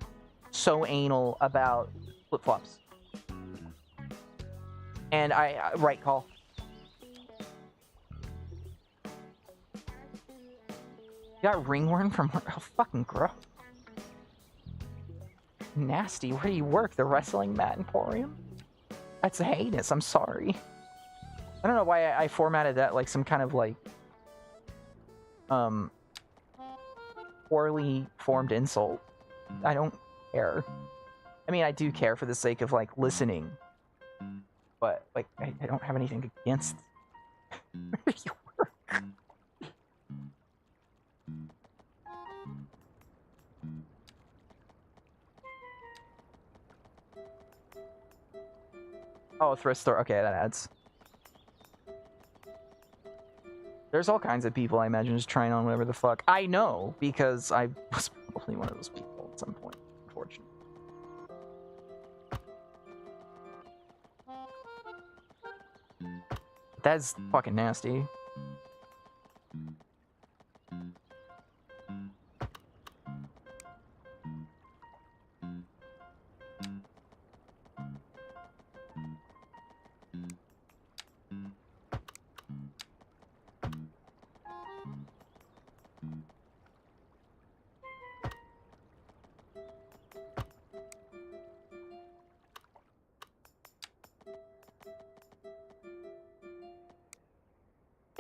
anal about flip-flops. And right call. You got ringworm from, oh, fucking gross. Nasty. Where do you work? The Wrestling Mat Emporium? That's heinous. I'm sorry. I don't know why I formatted that like some kind of, like, poorly formed insult. I don't care. I mean, I do care for the sake of, like, listening. But, like, I don't have anything against where you work. Oh, thrift store. Okay, that adds. There's all kinds of people, I imagine, just trying on whatever the fuck. I know, because I was probably one of those people at some point, unfortunately. That's fucking nasty.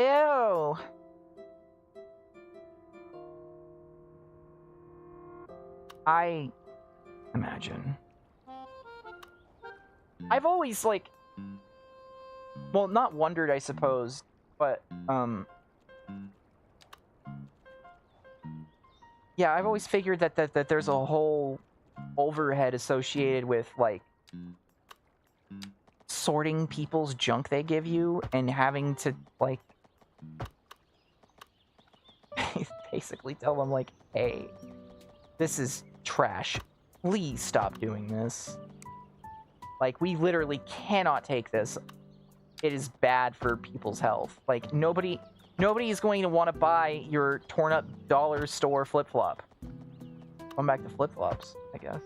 Ew. I imagine. I've always, like, well, not wondered, I suppose, but, yeah, I've always figured that there's a whole overhead associated with, like, sorting people's junk they give you and having to, like, basically tell them, like, hey, this is trash. Please stop doing this. Like, we literally cannot take this. It is bad for people's health. Like, nobody is going to want to buy your torn up dollar store flip-flop. Going back to flip-flops, I guess.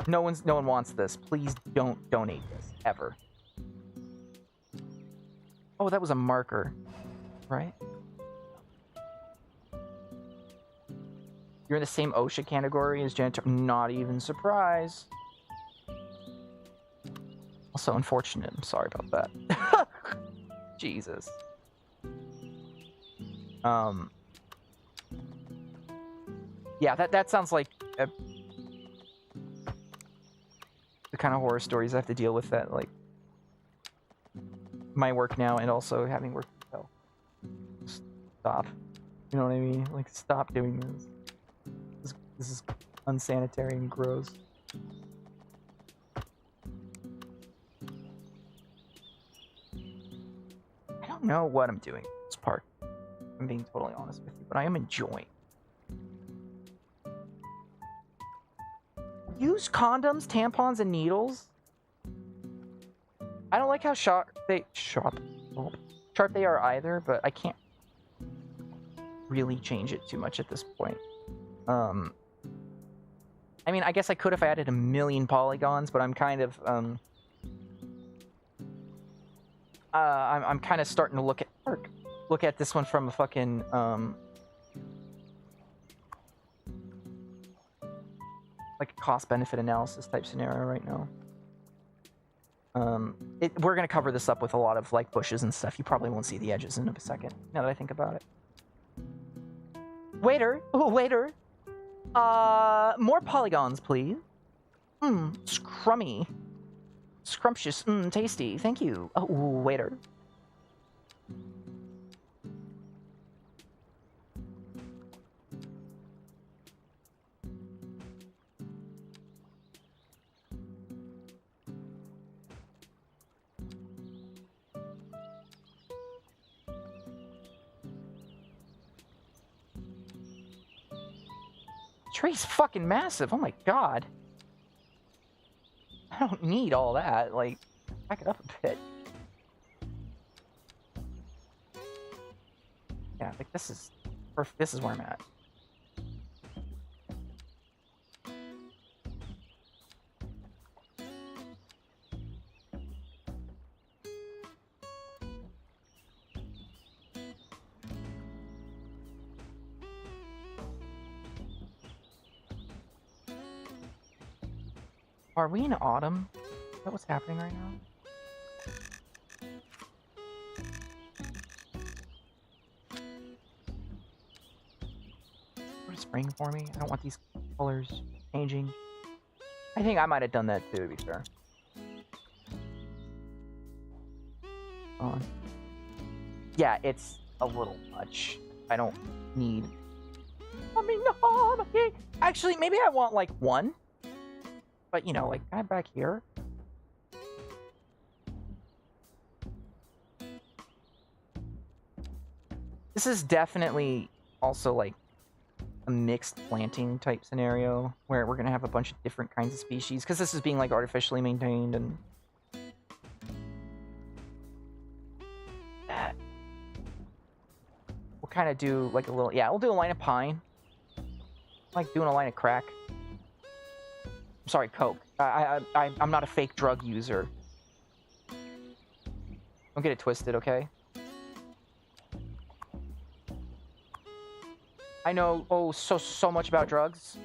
No one wants this. Please don't donate this ever. Oh, that was a marker, right? You're in the same OSHA category as janitor. Not even surprised. Also unfortunate. I'm sorry about that. Jesus. Yeah, that sounds like the kind of horror stories I have to deal with, that, like, my work now and also having work to tell. Stop. You know what I mean? Like, stop doing this. This is unsanitary and gross. I don't know what I'm doing this part. I'm being totally honest with you, but I am enjoying. Use condoms, tampons, and needles. I don't like how sharp they are either, but I can't really change it too much at this point. I mean, I guess I could if I added 1,000,000 polygons, but I'm kind of I'm kind of starting to look at this one from a fucking like a cost-benefit analysis type scenario right now. We're gonna cover this up with a lot of, like, bushes and stuff. You probably won't see the edges in a second, now that I think about it. Waiter! Oh, waiter! More polygons, please. Scrummy. Scrumptious. Tasty. Thank you. Oh, waiter. Tree's fucking massive. Oh my god. I don't need all that. Like, back it up a bit. Yeah, like, this is perfect. This is where I'm at. Are we in autumn? Is that what's happening right now? Go to spring for me. I don't want these colors changing. I think I might have done that too, to be fair. Yeah, it's a little much. I don't need... Actually, maybe I want, like, one. But, you know, like, kind of back here. This is definitely also, like, a mixed planting type scenario where we're going to have a bunch of different kinds of species, because this is being, like, artificially maintained and... We'll kind of do, like, a little... Yeah, we'll do a line of pine. I like doing a line of crack. I'm sorry, coke. I'm not a fake drug user. Don't get it twisted, okay? I know, so much about drugs.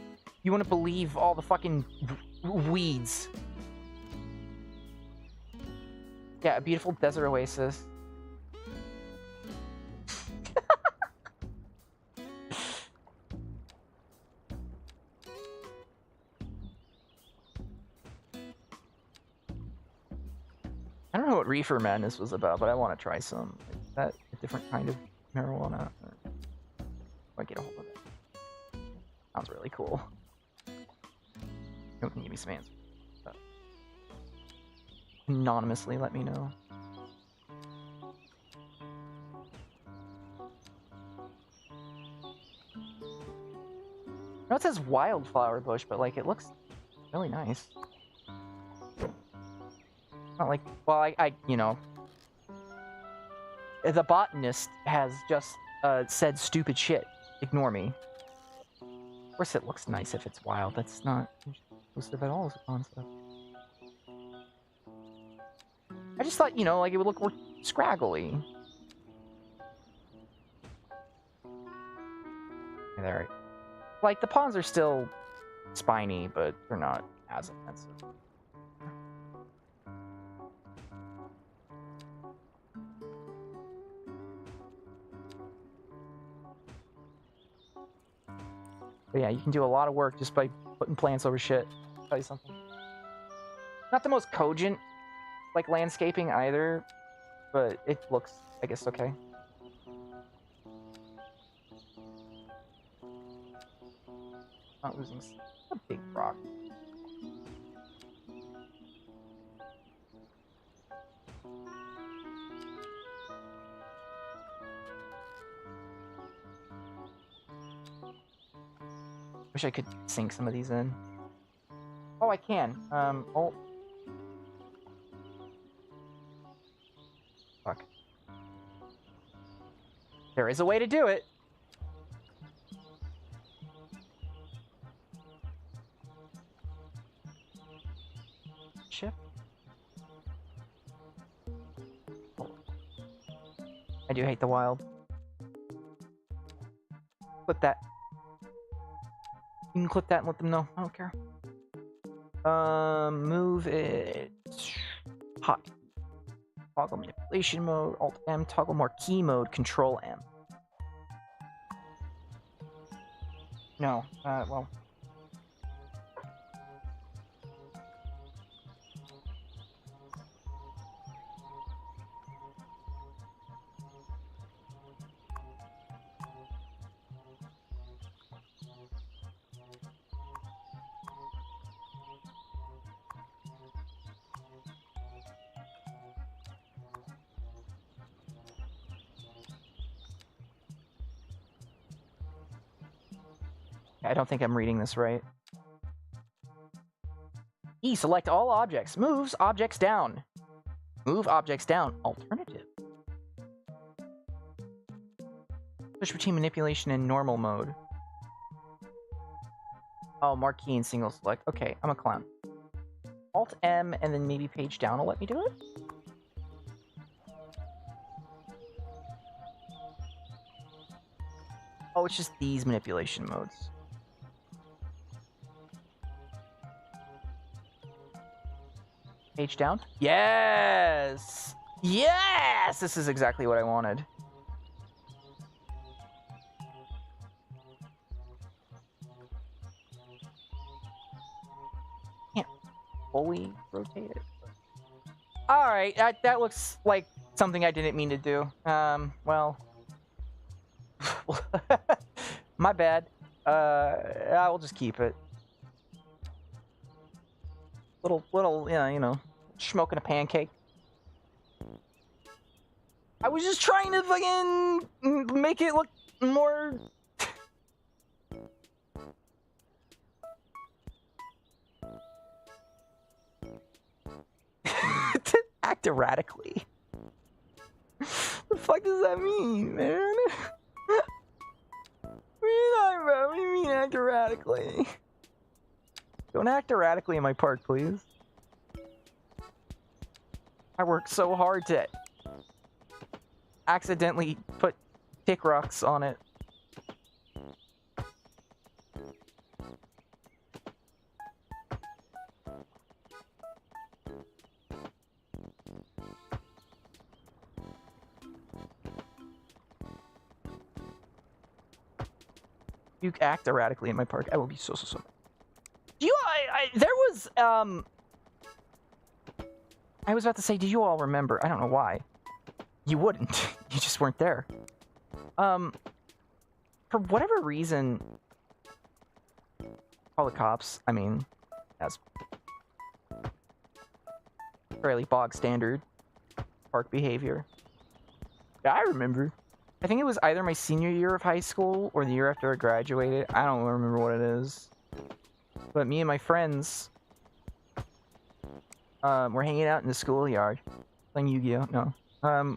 You wouldn't believe all the fucking weeds. Yeah, a beautiful desert oasis. I don't know what Reefer Madness was about, but I want to try some. Is that a different kind of marijuana? Or do I get a hold of it? Sounds really cool. You can give me some answers. But anonymously, let me know. I know it says wildflower bush, but like it looks really nice. Not like, well, I you know, the botanist has just said stupid shit. Ignore me. Of course, it looks nice if it's wild. That's not inclusive at all as a concept. I just thought, you know, like it would look more scraggly. Okay, there. Like the pawns are still spiny, but they're not as offensive. But yeah, you can do a lot of work just by putting plants over shit. I'll tell you something. Not the most cogent, like, landscaping either, but it looks, I guess, okay. Not losing a big rock. Wish I could sink some of these in. Oh, I can. Oh. Fuck. There is a way to do it. Ship. I do hate the wild. Clip that. You can clip that and let them know. I don't care. Move it. Hot. Toggle manipulation mode. Alt M. Toggle marquee mode. Control M. No. Well. I don't think I'm reading this right. E, select all objects. Moves objects down. Move objects down. Alternative. Push between manipulation and normal mode. Oh, marquee and single select. Okay, I'm a clown. Alt M and then maybe page down will let me do it? Oh, it's just these manipulation modes. Page down? Yes! Yes! This is exactly what I wanted. Can't fully rotate it. Alright, that looks like something I didn't mean to do. Well. My bad. I will just keep it. Little, yeah, you know, smoking a pancake. I was just trying to fucking make it look more. To act erratically. The fuck does that mean, man? What are you talking about? What do you mean act erratically? Don't act erratically in my park, please. I worked so hard to accidentally put tick rocks on it. You act erratically in my park. I will be so. You, there was, I was about to say, do you all remember? I don't know why. You wouldn't. You just weren't there. For whatever reason, call the cops. I mean, that's fairly bog standard park behavior. Yeah, I remember. I think it was either my senior year of high school or the year after I graduated. I don't remember what it is. But me and my friends were hanging out in the schoolyard playing Yu-Gi-Oh! No.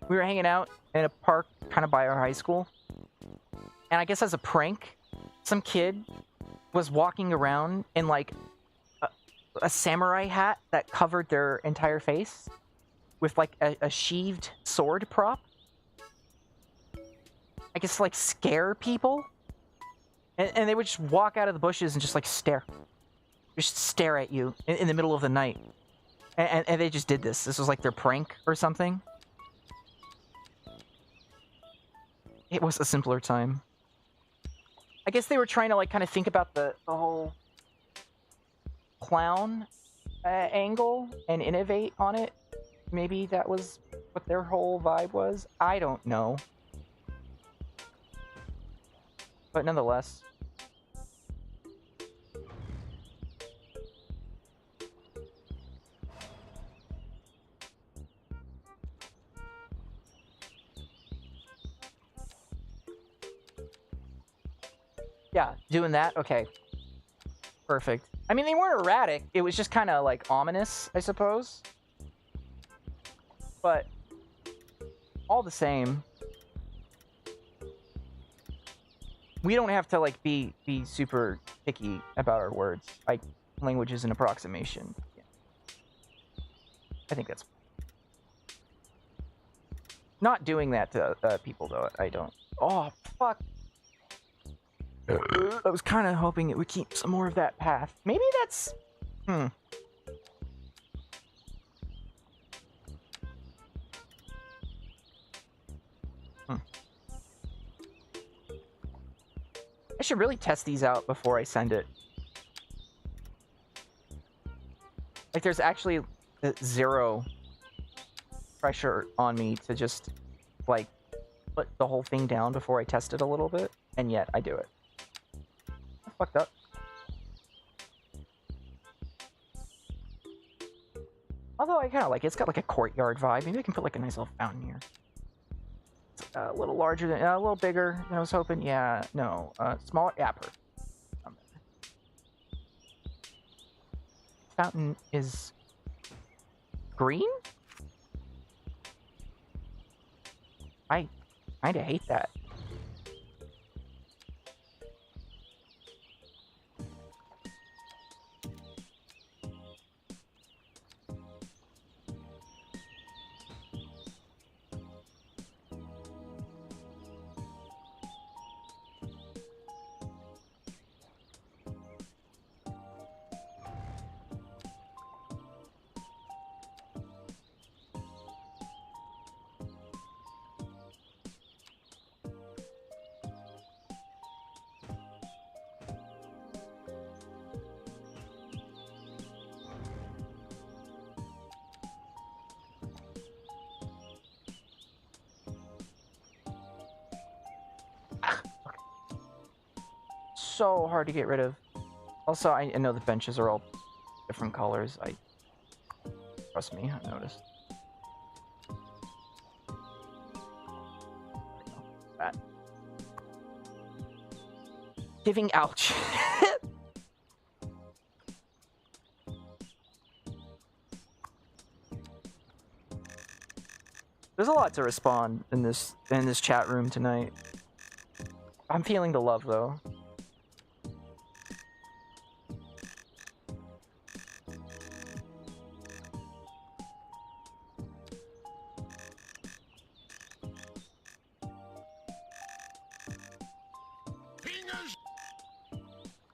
We were hanging out in a park kind of by our high school. And I guess as a prank, some kid was walking around in like a samurai hat that covered their entire face with like a sheathed sword prop. I guess to, like, scare people. And they would just walk out of the bushes and just like stare. Just stare at you in the middle of the night. And they just did this. This was like their prank or something. It was a simpler time. I guess they were trying to like kind of think about the whole clown angle and innovate on it. Maybe that was what their whole vibe was. I don't know. But nonetheless. Yeah, doing that? Okay. Perfect. I mean, they weren't erratic. It was just kind of, like, ominous, I suppose. But all the same, we don't have to, like, be super picky about our words. Like, language is an approximation. Yeah. I think that's... Not doing that to people, though. I don't... Oh, fuck. I was kind of hoping it would keep some more of that path. Maybe that's... I should really test these out before I send it. Like, there's actually zero pressure on me to just, like, put the whole thing down before I test it a little bit, and yet I do it. Fucked up. Although I kind of like it. It's got like a courtyard vibe. Maybe I can put like a nice little fountain here. It's a little larger than, a little bigger than I was hoping. Yeah, no, smaller. Yeah, perfect. Fountain is green. I kind of hate that. So hard to get rid of. Also, I know the benches are all different colors. Trust me, I noticed. That. Giving ouch. There's a lot to respond in this chat room tonight. I'm feeling the love though.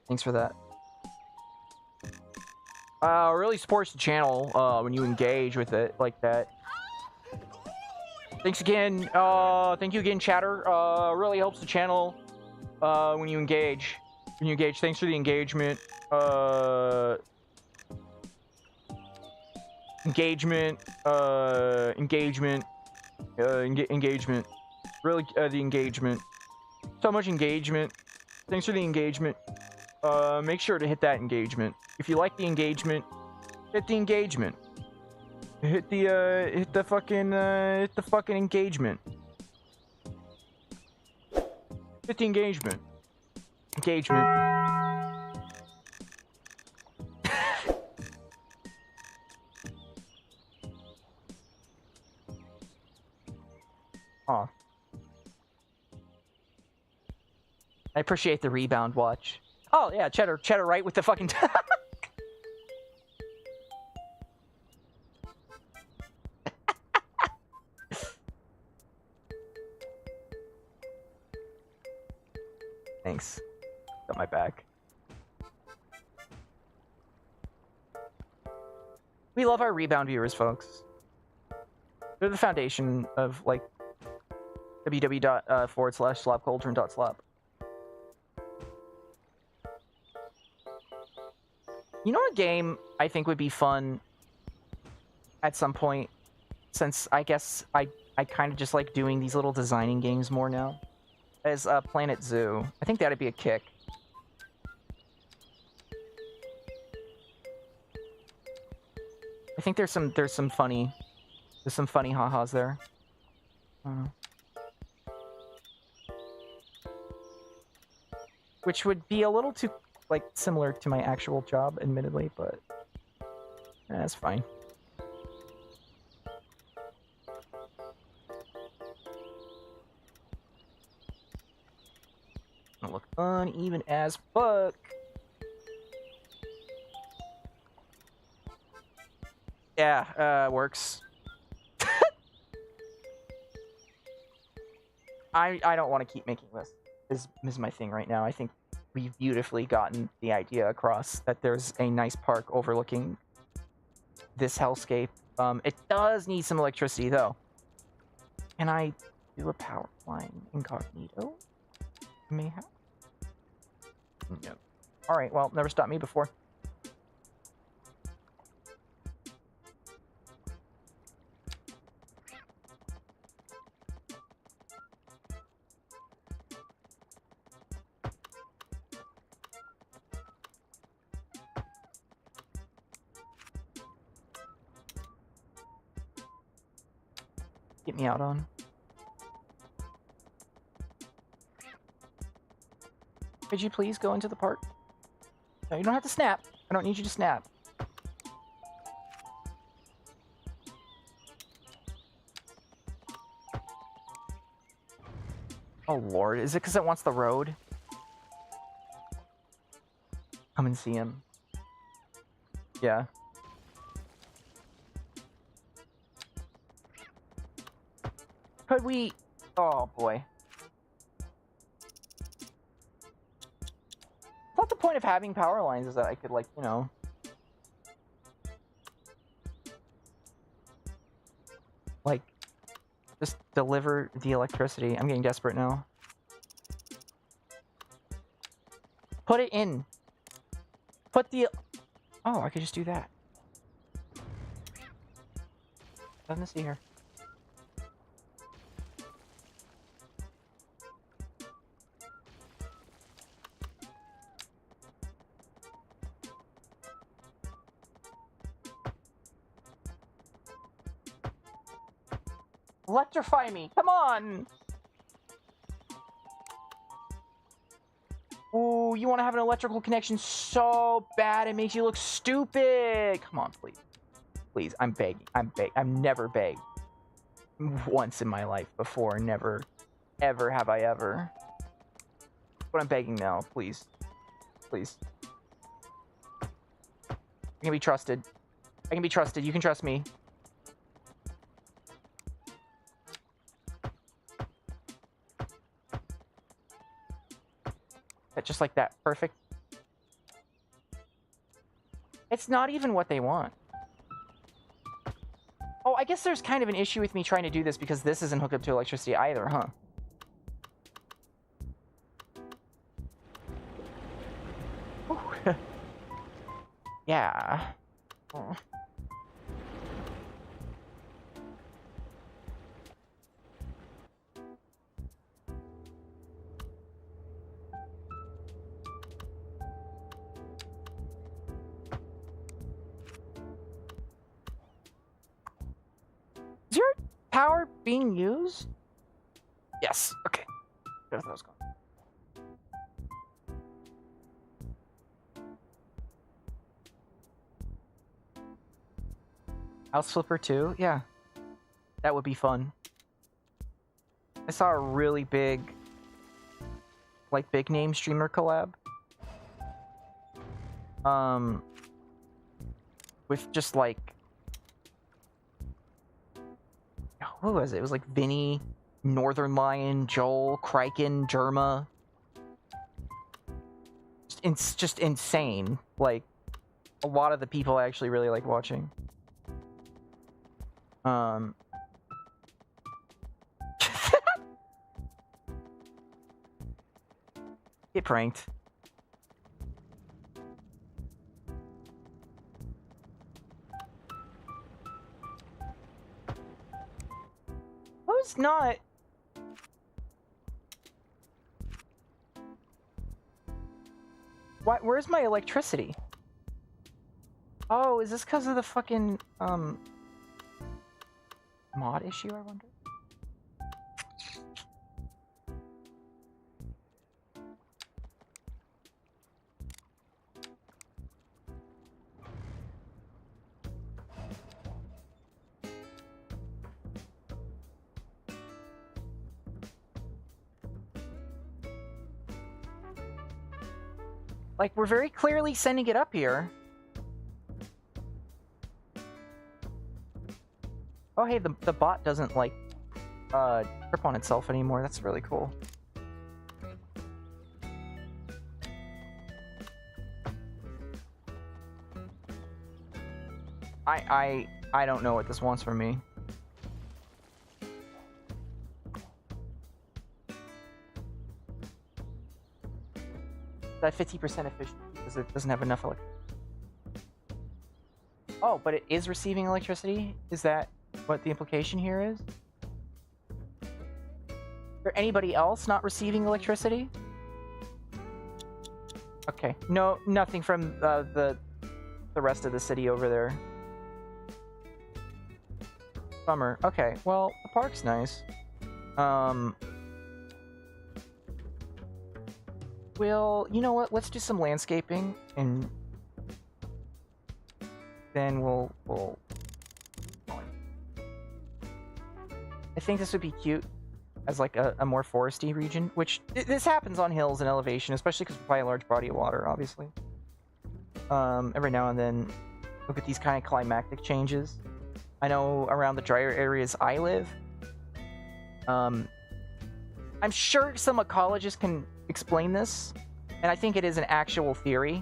Thanks for that. Really supports the channel when you engage with it like that. Thanks again. Thank you again, chatter. Really helps the channel When you engage. Thanks for the engagement. Engagement. Engagement. Really, the engagement. So much engagement. Thanks for the engagement. Make sure to hit that engagement. If you like the engagement, hit the engagement. Hit the fucking engagement. Hit the engagement. Engagement. Aw. I appreciate the rebound watch. Oh yeah, Cheddar right with the fucking Thanks. Got my back. We love our rebound viewers, folks. They're the foundation of, like, www./slopcauldron.slop. You know a game I think would be fun at some point, since I guess I kind of just like doing these little designing games more now, is Planet Zoo. I think that'd be a kick. I think there's some funny ha-has there. Which would be a little too, like, similar to my actual job, admittedly, but that's fine. Gonna look uneven as fuck. Yeah, works. I don't want to keep making this. This is my thing right now. I think we've beautifully gotten the idea across that there's a nice park overlooking this hellscape. It does need some electricity, though. Can I do a power line incognito? Mayhap? No. Alright, well, never stopped me before. Get me out on. Could you please go into the park? No, you don't have to snap. I don't need you to snap. Oh lord, is it because it wants the road? Come and see him. Yeah. Could we... Oh, boy. I thought the point of having power lines is that I could, like, you know... like, just deliver the electricity. I'm getting desperate now. Put it in. Put the... Oh, I could just do that. Nothing to see here. Electrify me! Come on! Ooh, you want to have an electrical connection so bad it makes you look stupid! Come on, please. Please, I'm begging. I've never begged. Once in my life before. Never. Ever have I ever. But I'm begging now. Please. Please. I can be trusted. I can be trusted. You can trust me. Just like that. Perfect. It's not even what they want. Oh, I guess there's kind of an issue with me trying to do this because this isn't hooked up to electricity either, huh? Yeah. Oh. Is your power being used? Yes. Okay. That was gone. House Flipper 2? Yeah. That would be fun. I saw a really big, like, big name streamer collab. With just like, who was it? It was like Vinny, Northern Lion, Joel, Kraken, Germa. It's just insane. Like, a lot of the people I actually really like watching. Get pranked. Who's not? What? Where's my electricity? Oh, is this because of the fucking mod issue, I wonder? Like, we're very clearly sending it up here. Oh, hey, the bot doesn't, like, trip on itself anymore. That's really cool. I don't know what this wants from me. That 50% efficient because it doesn't have enough electricity. Oh, but it is receiving electricity? Is that what the implication here is? Is there anybody else not receiving electricity? Okay. No, nothing from the rest of the city over there. Bummer. Okay, well, the park's nice. Well, you know what? Let's do some landscaping, and then we'll... I think this would be cute as, like, a more foresty region, which... This happens on hills and elevation, especially because we're by a large body of water, obviously. Every now and then, look at these kind of climactic changes. I know around the drier areas I live, I'm sure some ecologists can explain this, and I think it is an actual theory.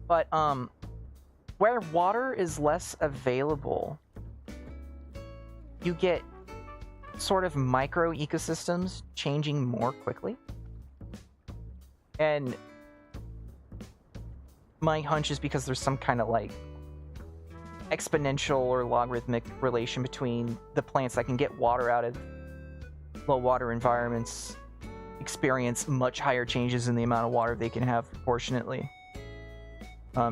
But, where water is less available, you get sort of micro ecosystems changing more quickly. And my hunch is because there's some kind of, like, exponential or logarithmic relation between the plants that can get water out of low water environments experience much higher changes in the amount of water they can have proportionately,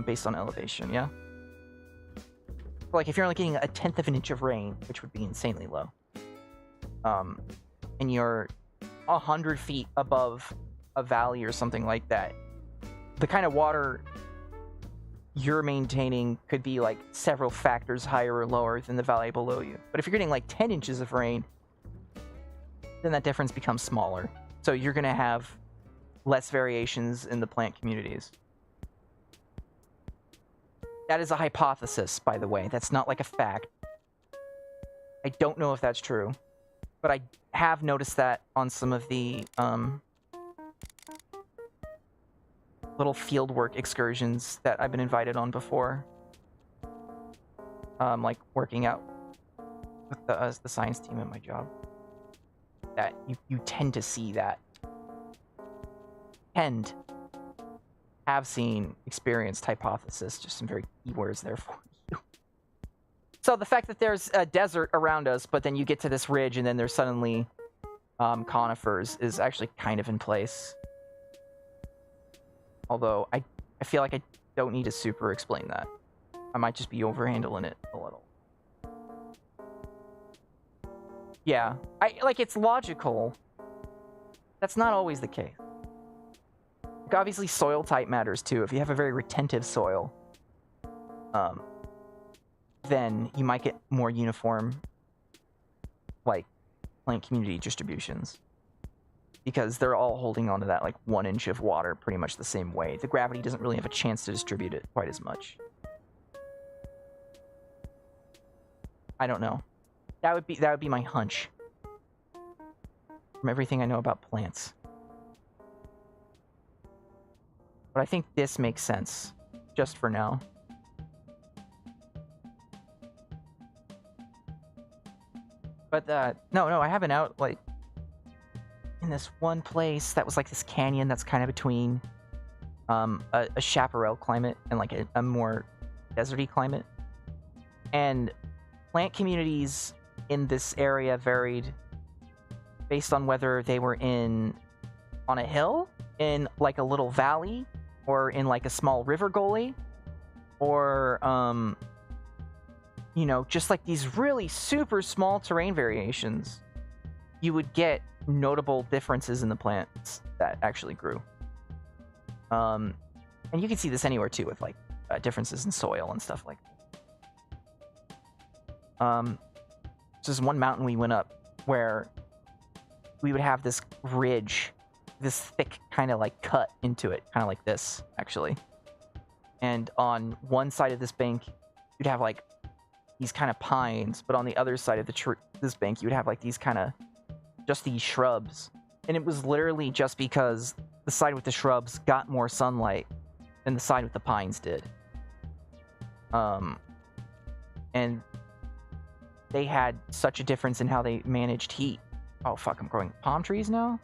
based on elevation. Yeah, like if you're only getting 1/10 of an inch of rain, which would be insanely low, and you're 100 feet above a valley or something like that, the kind of water you're maintaining could be like several factors higher or lower than the valley below you. But if you're getting like 10 inches of rain, then that difference becomes smaller. So you're going to have less variations in the plant communities. That is a hypothesis, by the way. That's not like a fact. I don't know if that's true, but I have noticed that on some of the little fieldwork excursions that I've been invited on before. Like working out with the science team at my job. That you tend to see that. Tend have seen, experienced, hypothesis, just some very keywords there for you. So the fact that there's a desert around us, but then you get to this ridge and then there's suddenly conifers is actually kind of in place. Although I feel like I don't need to super explain that. I might just be overhandling it a little. Yeah, it's logical. That's not always the case. Like, obviously, soil type matters too. If you have a very retentive soil, then you might get more uniform, like, plant community distributions. Because they're all holding onto that, like, 1 inch of water pretty much the same way. The gravity doesn't really have a chance to distribute it quite as much. I don't know. That would be my hunch. From everything I know about plants. But I think this makes sense. Just for now. But, no, I have an out, like, in this one place that was like this canyon that's kind of between a chaparral climate and like a more deserty climate. And plant communities in this area varied based on whether they were on a hill, in like a little valley, or in like a small river gully, or you know, just like these really super small terrain variations. You would get notable differences in the plants that actually grew. And you can see this anywhere too, with like differences in soil and stuff like that. This is one mountain we went up where we would have this ridge, this thick kind of like cut into it, kind of like this actually. And on one side of this bank, you'd have like these kind of pines, but on the other side of this bank, you would have like these kind of just these shrubs. And it was literally just because the side with the shrubs got more sunlight than the side with the pines did. And they had such a difference in how they managed heat. Oh fuck, I'm growing palm trees now?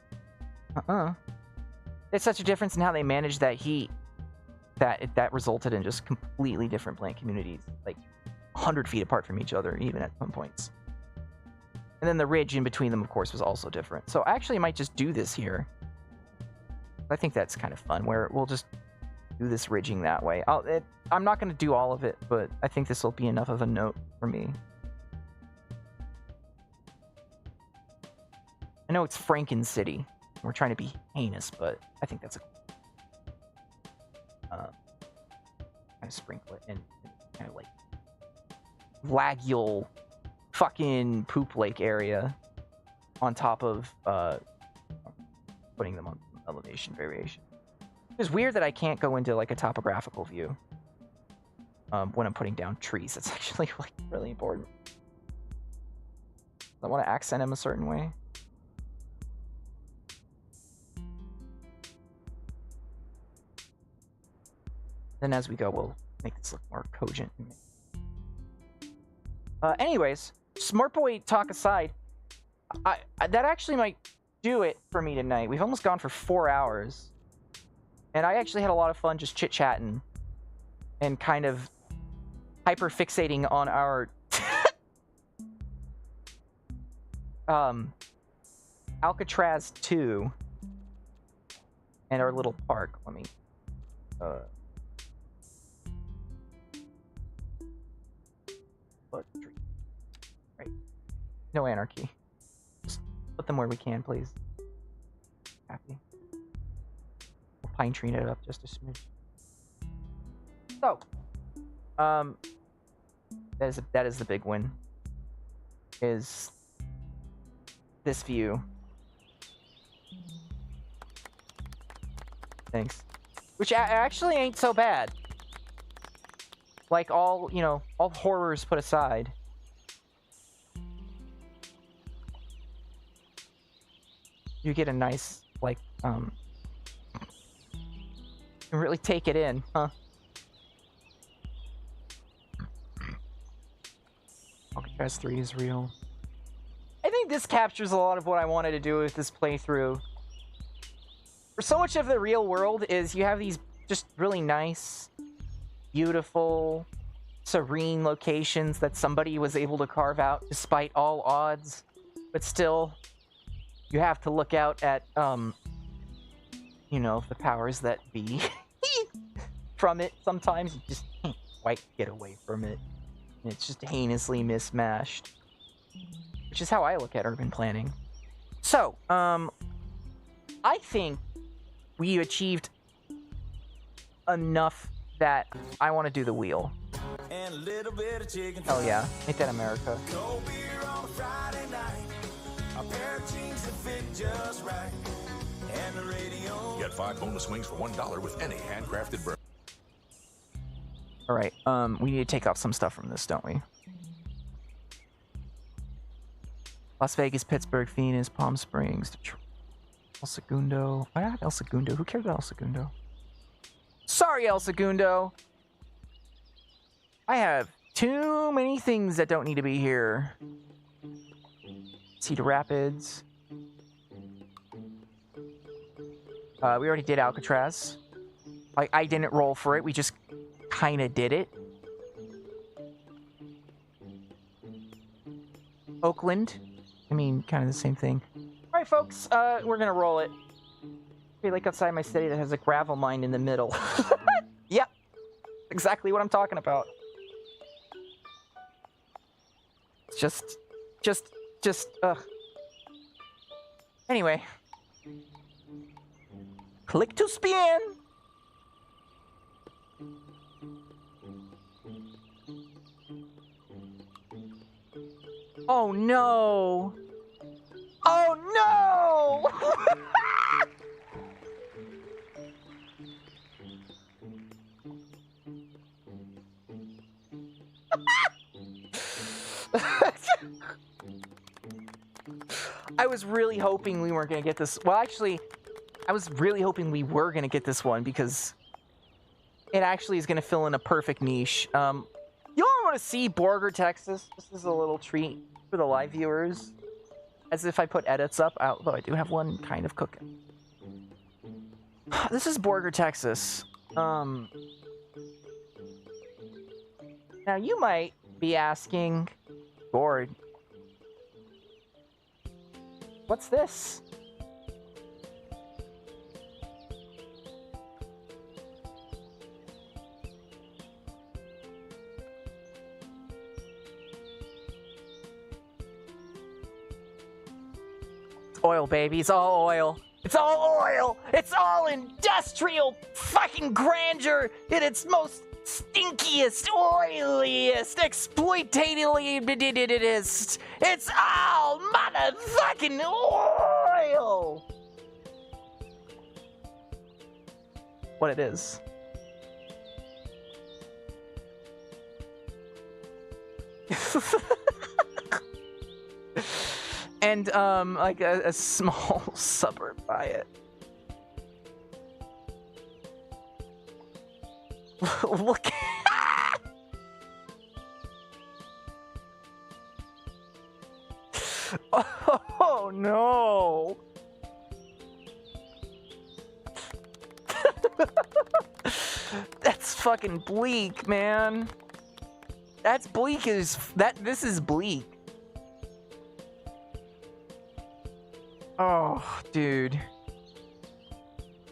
It's such a difference in how they managed that heat that resulted in just completely different plant communities, like 100 feet apart from each other, even at some points. And then the ridge in between them, of course, was also different. So I actually might just do this here. I think that's kind of fun, where we'll just do this ridging that way. I'm not going to do all of it, but I think this will be enough of a note for me. I know it's Franken-City. We're trying to be heinous, but I think that's a kind of sprinkle it and kind of like lagule fucking poop lake area on top of putting them on elevation variation. It's weird that I can't go into like a topographical view when I'm putting down trees. It's actually like really important. I want to accent them a certain way. Then as we go, we'll make this look more cogent. Anyways, Smart Boy talk aside, that actually might do it for me tonight. We've almost gone for 4 hours. And I actually had a lot of fun just chit-chatting and kind of hyper-fixating on our Alcatraz 2 and our little park. Let me right. No anarchy. Just put them where we can, please. Happy. We'll pine tree it up just a smidge. So, that is the big win. Is this view. Thanks. Which actually ain't so bad. Like all horrors put aside. You get a nice, like, you really take it in, huh? Alcatraz 3 is real. I think this captures a lot of what I wanted to do with this playthrough. For so much of the real world is you have these just really nice, beautiful, serene locations that somebody was able to carve out despite all odds. But still, you have to look out at, you know, the powers that be from it. Sometimes you just can't quite get away from it. And it's just heinously mismatched. Which is how I look at urban planning. So, I think we achieved enough that I want to do the wheel. And a little bit of chicken. Hell yeah. Ain't that America? Cold beer on a Friday night. A pair of jeans that fit just right. And the radio. Get 5 bonus wings for $1 with any handcrafted burger. Alright, we need to take off some stuff from this, don't we? Las Vegas, Pittsburgh, Phoenix, Palm Springs, Detroit, El Segundo. Why not El Segundo? Who cares about El Segundo? Sorry, El Segundo! I have too many things that don't need to be here. Cedar Rapids. We already did Alcatraz. Like, I didn't roll for it, we just kind of did it. Oakland. I mean, kind of the same thing. Alright, folks, we're gonna roll it. Okay, like outside my city that has a gravel mine in the middle. Yep. Exactly what I'm talking about. Just, ugh. Anyway. Click to spin! Oh no! Oh no! I was really hoping we weren't gonna get this. Well, actually, I was really hoping we were gonna get this one because it actually is gonna fill in a perfect niche. You all want to see Borger, Texas? This is a little treat for the live viewers. As if I put edits up, although I do have one kind of cooking. This is Borger, Texas. Now you might be asking, Gord, what's this? Oil, baby. It's all oil. It's all oil. It's all industrial fucking grandeur in its most stinkiest, oiliest, exploitativist. It's all motherfucking oil. What it is. And, like a small suburb by it. Look. Oh, no. That's fucking bleak, man. That's bleak as... This is bleak. Oh, dude.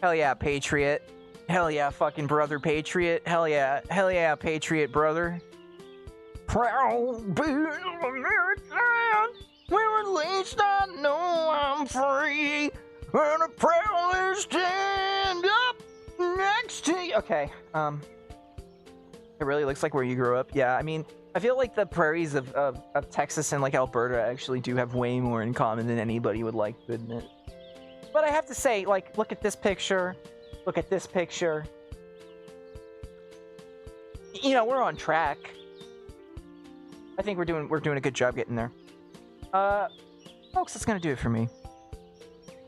Hell yeah, Patriot. Hell yeah, fucking brother Patriot. Hell yeah, Patriot brother. Proud being American, where at least I know I'm free. And I proudly stand up next to you. Okay, it really looks like where you grew up. Yeah, I mean, I feel like the prairies of Texas and like Alberta actually do have way more in common than anybody would like to admit. But I have to say, like, look at this picture. Look at this picture. You know, we're on track. I think we're doing a good job getting there. Folks, that's gonna do it for me.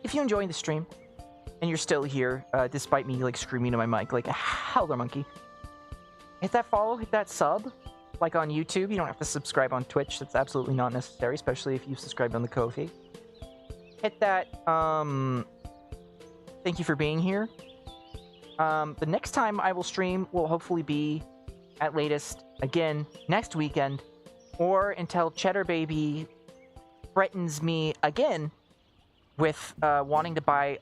If you're enjoying the stream and you're still here, despite me like screaming to my mic like a howler monkey, hit that follow, hit that sub. Like on YouTube, you don't have to subscribe on Twitch. That's absolutely not necessary, especially if you've subscribed on the Ko-fi. Hit that, thank you for being here. The next time I will stream will hopefully be, at latest, again, next weekend, or until Cheddar Baby threatens me again with wanting to buy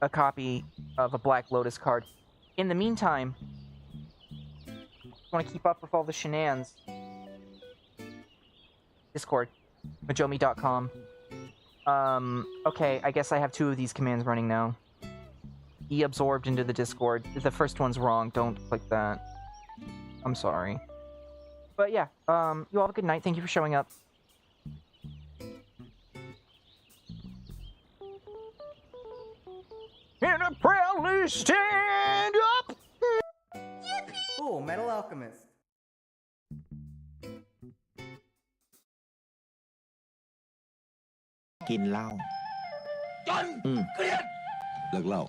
a copy of a Black Lotus card. In the meantime, if you want to keep up with all the shenanigans, Discord, majomi.com. Okay, I guess I have 2 of these commands running now. E absorbed into the Discord. The first one's wrong. Don't click that. I'm sorry. But yeah, you all have a good night. Thank you for showing up. And I proudly stand up! Oh, Metal Alchemist. กินเหล้าจนเครียดเลิกเหล้า